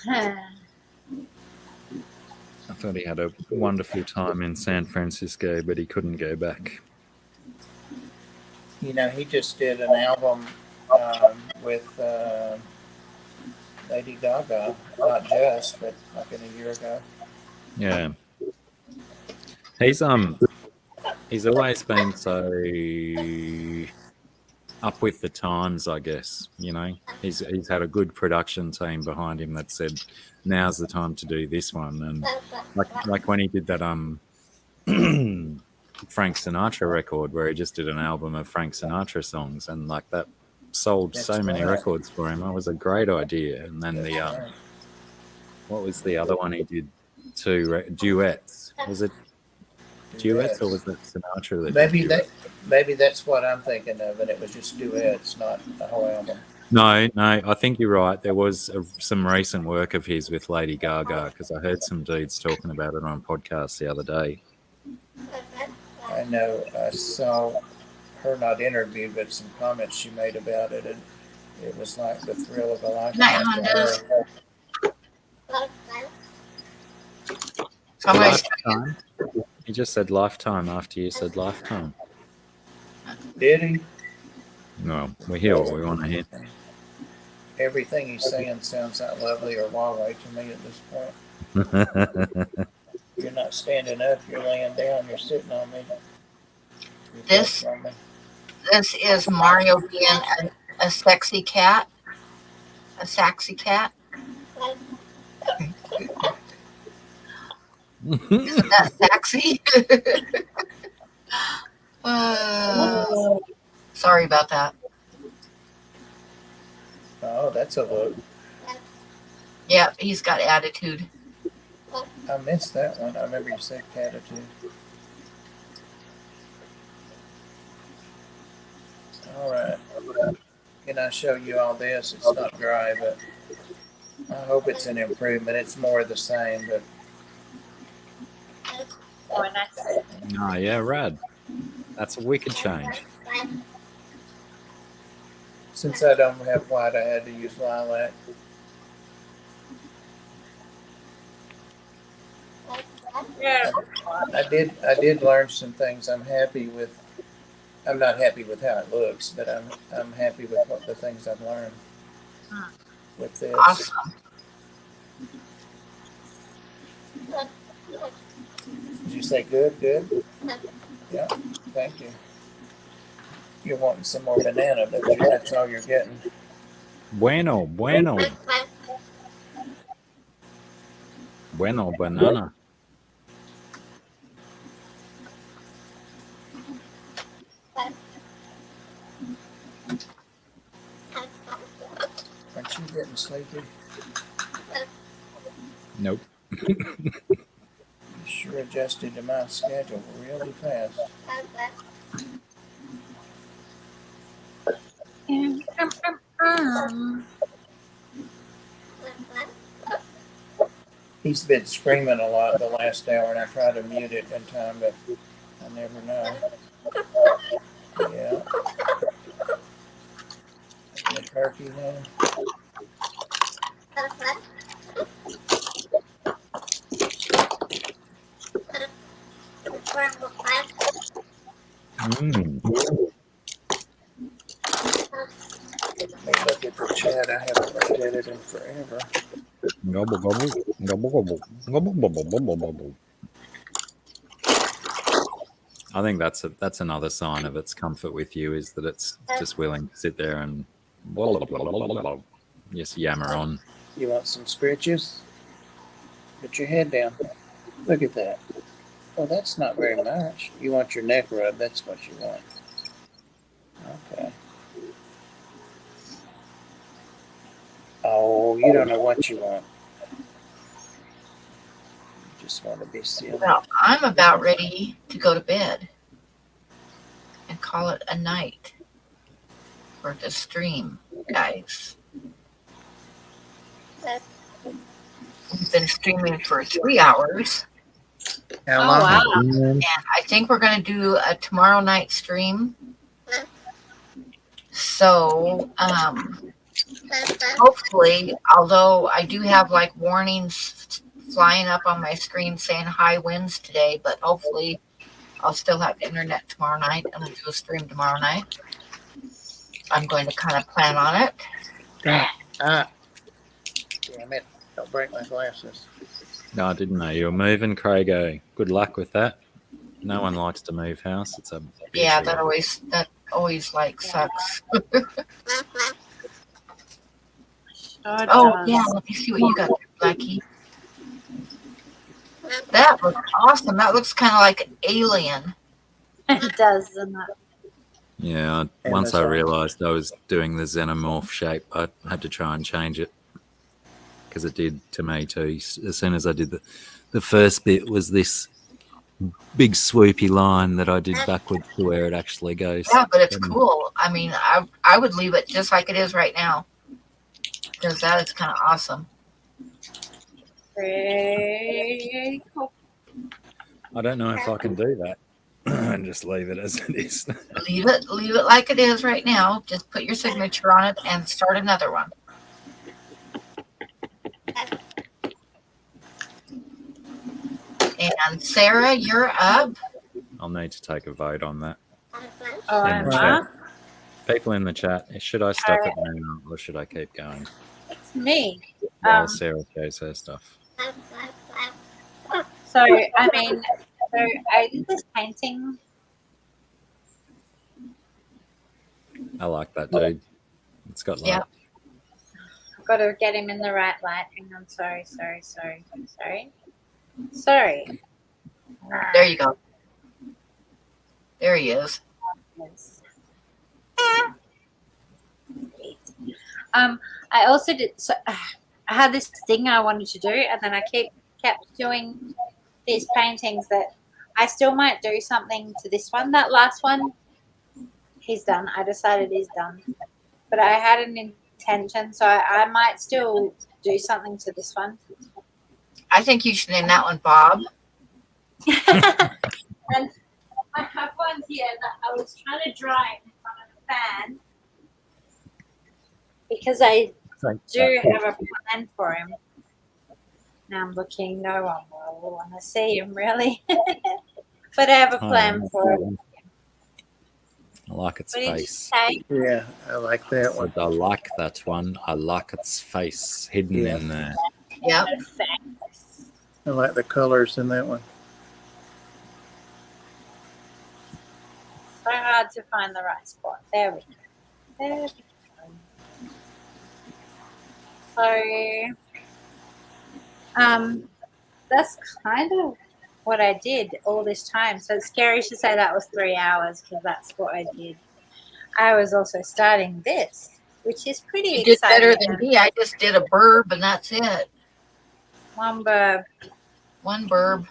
Yeah. I thought he had a wonderful time in San Francisco, but he couldn't go back. You know, he just did an album with Lady Gaga, not just, but like in a year ago. Yeah. He's always been so up with the times, I guess. You know, he's had a good production team behind him that said, "Now's the time to do this one." And like when he did that Frank Sinatra record, where he just did an album of Frank Sinatra songs, and like that sold so many records for him. That was a great idea. And then the what was the other one he did? Two duets. Was it duets or was that Sinatra? That maybe that's what I'm thinking of, and it was just duets, not the whole album. No, I think you're right. There was some recent work of his with Lady Gaga, because I heard some dudes talking about it on podcasts the other day. I know I saw her not interviewed, but some comments she made about it, and it was like the thrill of a lifetime for her. Lifetime? He just said lifetime after you said lifetime. Did he? No, we hear what we want to hear. Everything he's saying sounds like lovely or Huawei to me at this point. You're not standing up, you're laying down, you're sitting on me. This is Mario being a sexy cat. A sexy cat. Isn't that sexy? Sorry about that. Oh, that's a look. Yeah, he's got attitude. I missed that one. I remember you said attitude. All right. Can I show you all this? It's not dry, but I hope it's an improvement. It's more of the same, but. Oh, yeah, rad. That's a wicked change. Since I don't have white, I had to use lilac. Yeah. I did learn some things. I'm happy with. I'm not happy with how it looks, but I'm happy with what the things I've learned with this. Awesome. Did you say good? Good? Yeah, thank you. You're wanting some more banana, but that's all you're getting. Bueno. Bueno banana. Aren't you getting sleepy? Nope. You sure adjusted to my schedule really fast. He's been screaming a lot the last hour, and I tried to mute it in time, but I never know. Yeah. The turkey then. Mm. Let me look at the chat. I haven't looked at it in forever. Gobble, gobble. Gobble, gobble. Gobble, gobble, gobble, gobble. I think that's another sign of its comfort with you, is that it's just willing to sit there and just yammer on. You want some scritches? Put your head down. Look at that. Oh, that's not very much. You want your neck rubbed. That's what you want. Okay. Oh, you don't know what you want. You just want to be silly. Well, I'm about ready to go to bed and call it a night for the stream, guys. We've been streaming for 3 hours. How Oh, long? wow. And I think we're going to do a tomorrow night stream. So, hopefully, although I do have like warnings flying up on my screen saying high winds today, but hopefully I'll still have internet tomorrow night and we'll do a stream tomorrow night. I'm going to kind of plan on it. Ah. Damn it. Don't break my glasses. No, I didn't know you were moving, Craigo. Good luck with that. No one likes to move house. It's a bitch. Yeah, that always like sucks. Oh yeah, let me see what you got there, Blackie. That looks awesome. That looks kind of like an alien. It does, doesn't it? Yeah, once I realised I was doing the xenomorph shape, I had to try and change it. Because it did to me too. As soon as I did the first bit was this big swoopy line that I did backwards to where it actually goes. Yeah, but it's cool. I mean, I would leave it just like it is right now. Because that is kind of awesome. Very cool. I don't know if I can do that and just leave it as it is. Leave it like it is right now. Just put your signature on it and start another one. And Sarah, you're up. I'll need to take a vote on that. Oh, In I'm the chat. up. People in the chat, should I stop it now or should I keep going? It's me. While Sarah shows her stuff. So, I mean, so I did this painting. I like that dude. It's got like Yeah. I've got to get him in the right light. Hang on. Sorry. There you go. There he is. Yes. I also did. So, I had this thing I wanted to do, and then I kept doing these paintings that I still might do something to this one. That last one, he's done. I decided he's done, but I had an intention, so I might still do something to this one. I think you should name that one Bob. And I have one here that I was trying to dry in front of the fan because I do have a plan for him. Now I'm looking, no one will want to see him really, but I have a plan for him. I like its What did you face. say? Yeah, I like that one. I like that one. I like its face hidden in there. Yep. I like the colors in that one. So hard to find the right spot. There we go. So, that's kind of what I did all this time. So it's scary to say that was 3 hours because that's what I did. I was also starting this, which is pretty You did better exciting. than me. I just did a burb and that's it. One burb. One burb.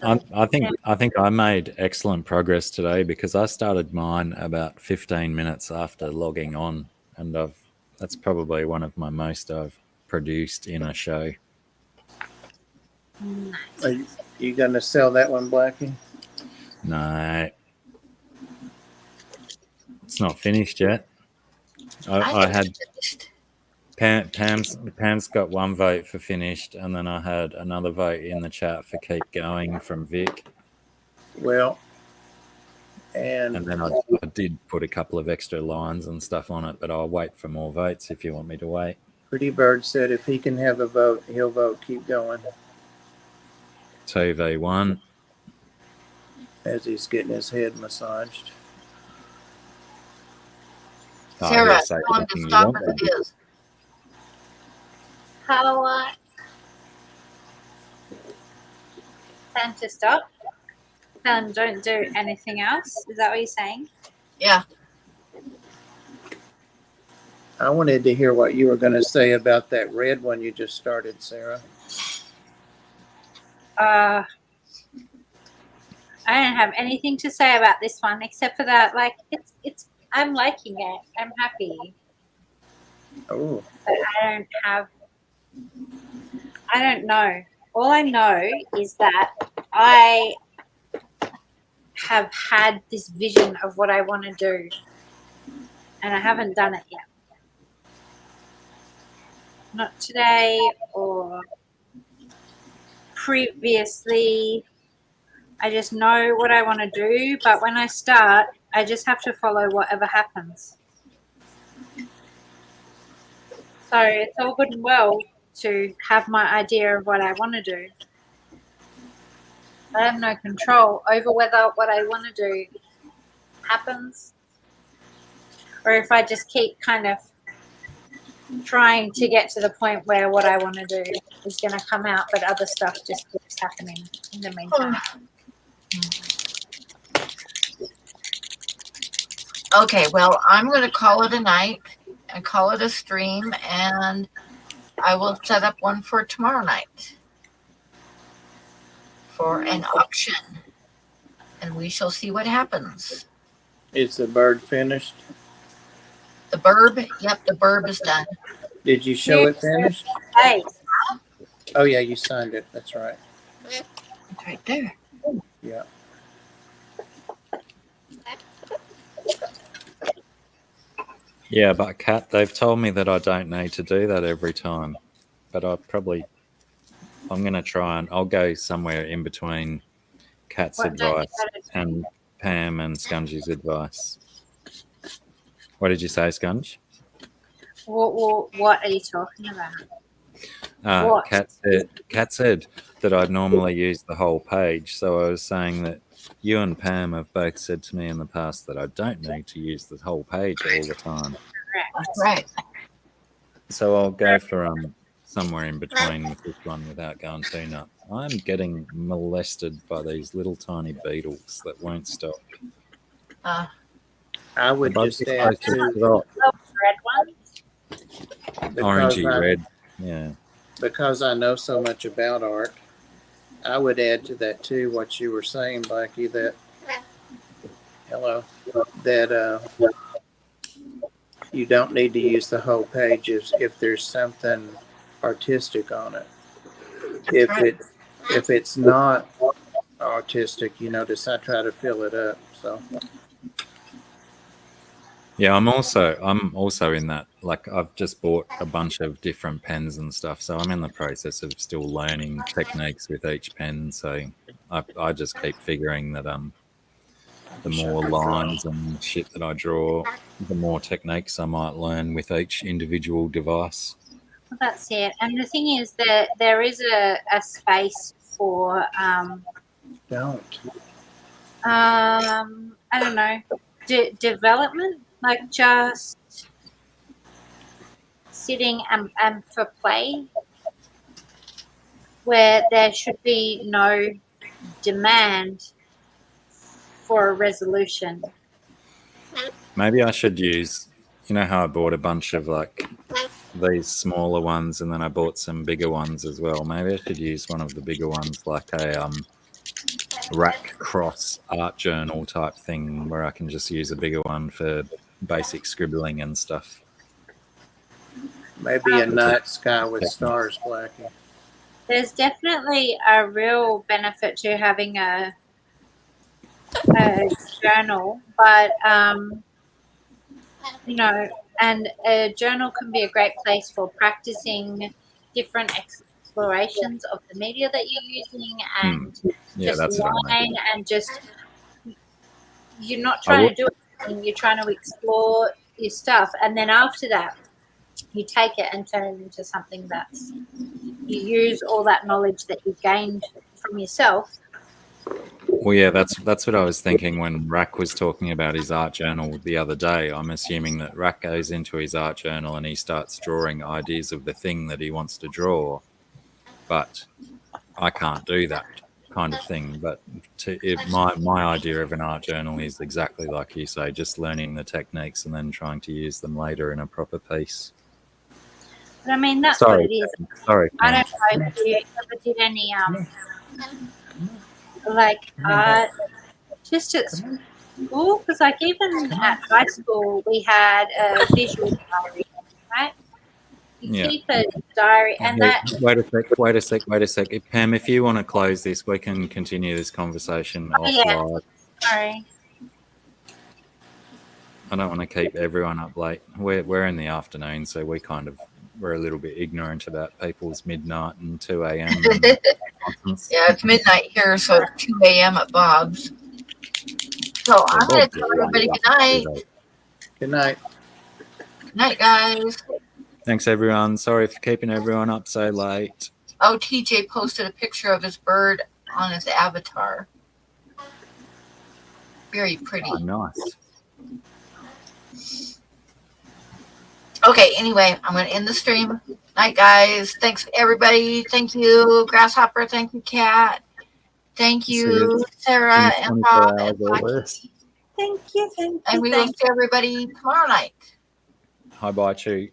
I think I made excellent progress today because I started mine about 15 minutes after logging on, and that's probably one of my most I've produced in a show. Are you going to sell that one, Blackie? No, it's not finished yet. I had Pam's got one vote for finished, and then I had another vote in the chat for keep going from Vic. Well, And then I did put a couple of extra lines and stuff on it, but I'll wait for more votes if you want me to wait. Pretty Bird said if he can have a vote, he'll vote keep going 2v1. as he's getting his head massaged. Sarah, he'll say tell him to anything you stop want as it is. How do I? Plan to stop? And don't do anything else? Is that what you're saying? Yeah. I wanted to hear what you were going to say about that red one you just started, Sarah. I don't have anything to say about this one except for that, like, it's. I'm liking it. I'm happy. Oh, But I don't know. All I know is that I have had this vision of what I want to do, and I haven't done it yet. Not today or previously. I just know what I want to do, but when I start, I just have to follow whatever happens. So it's all good and well to have my idea of what I want to do. I have no control over whether what I want to do happens or if I just keep kind of trying to get to the point where what I want to do is going to come out, but other stuff just keeps happening in the meantime. Okay, well, I'm going to call it a night and call it a stream, and I will set up one for tomorrow night for an auction, and we shall see what happens. is the bird finished? The burb, yep, the burb is done. Did you show it finished? Hey, Oh, yeah, you signed it. That's right. It's right there. Yeah. Yeah, but Kat, they've told me that I don't need to do that every time. But I'm going to try and I'll go somewhere in between Kat's what don't you advice gotta do? and Pam and Scungy's advice. What did you say, Scunge? What are you talking about? What? Kat said that I'd normally use the whole page. So I was saying that you and Pam have both said to me in the past that I don't need to use the whole page all the time. That's right. So I'll go for somewhere in between with this one without going too nuts. I'm getting molested by these little tiny beetles that won't stop. I would just add to, Red one? Orangey red. Yeah. because I know so much about art, I would add to that too what you were saying, Blackie, that you don't need to use the whole page if there's something artistic on it. If it's not artistic, you notice I try to fill it up. So Yeah, I'm also in that. Like, I've just bought a bunch of different pens and stuff, so I'm in the process of still learning techniques with each pen. So I just keep figuring that the more lines and shit that I draw, the more techniques I might learn with each individual device. Well, that's it. And the thing is that there is a space for don't. I don't know, development, like just sitting and for play where there should be no demand for a resolution. Maybe I should use, you know how I bought a bunch of like these smaller ones and then I bought some bigger ones as well. Maybe I should use one of the bigger ones like a rack cross art journal type thing where I can just use a bigger one for basic scribbling and stuff. Maybe a night sky with stars, Blackie. There's definitely a real benefit to having a journal, but you know, and a journal can be a great place for practicing different explorations of the media that you're using, and Yeah, just that's what I mean. line and just you're not trying to do anything, you're trying to explore your stuff, and then after that you take it and turn it into something that's you use all that knowledge that you gained from yourself. Well, yeah, that's what I was thinking when Rack was talking about his art journal the other day. I'm assuming that Rack goes into his art journal and he starts drawing ideas of the thing that he wants to draw. But I can't do that kind of thing. But my idea of an art journal is exactly like you say, just learning the techniques and then trying to use them later in a proper piece. But I mean, that's Sorry, what it is. Sorry, I don't know if you ever did any like art just at school, because like even at high school we had a visual diary, right? You keep a diary, and that. Wait a sec. Pam, if you want to close this, we can continue this conversation offline. Sorry. I don't want to keep everyone up late. We're in the afternoon, so we're a little bit ignorant about people's midnight and 2 a.m. Yeah, it's midnight here, so 2 a.m. at Bob's. So I'm going to tell everybody good night. Good night. Good night, guys. Thanks, everyone. Sorry for keeping everyone up so late. Oh, TJ posted a picture of his bird on his avatar. Very pretty. Oh, nice. Okay, anyway, I'm going to end the stream. Night, guys. Thanks, everybody. Thank you, Grasshopper. Thank you, Kat. Thank you, Sarah and Bob. And Thank you. we will see everybody tomorrow night. Hi, bye, Chu.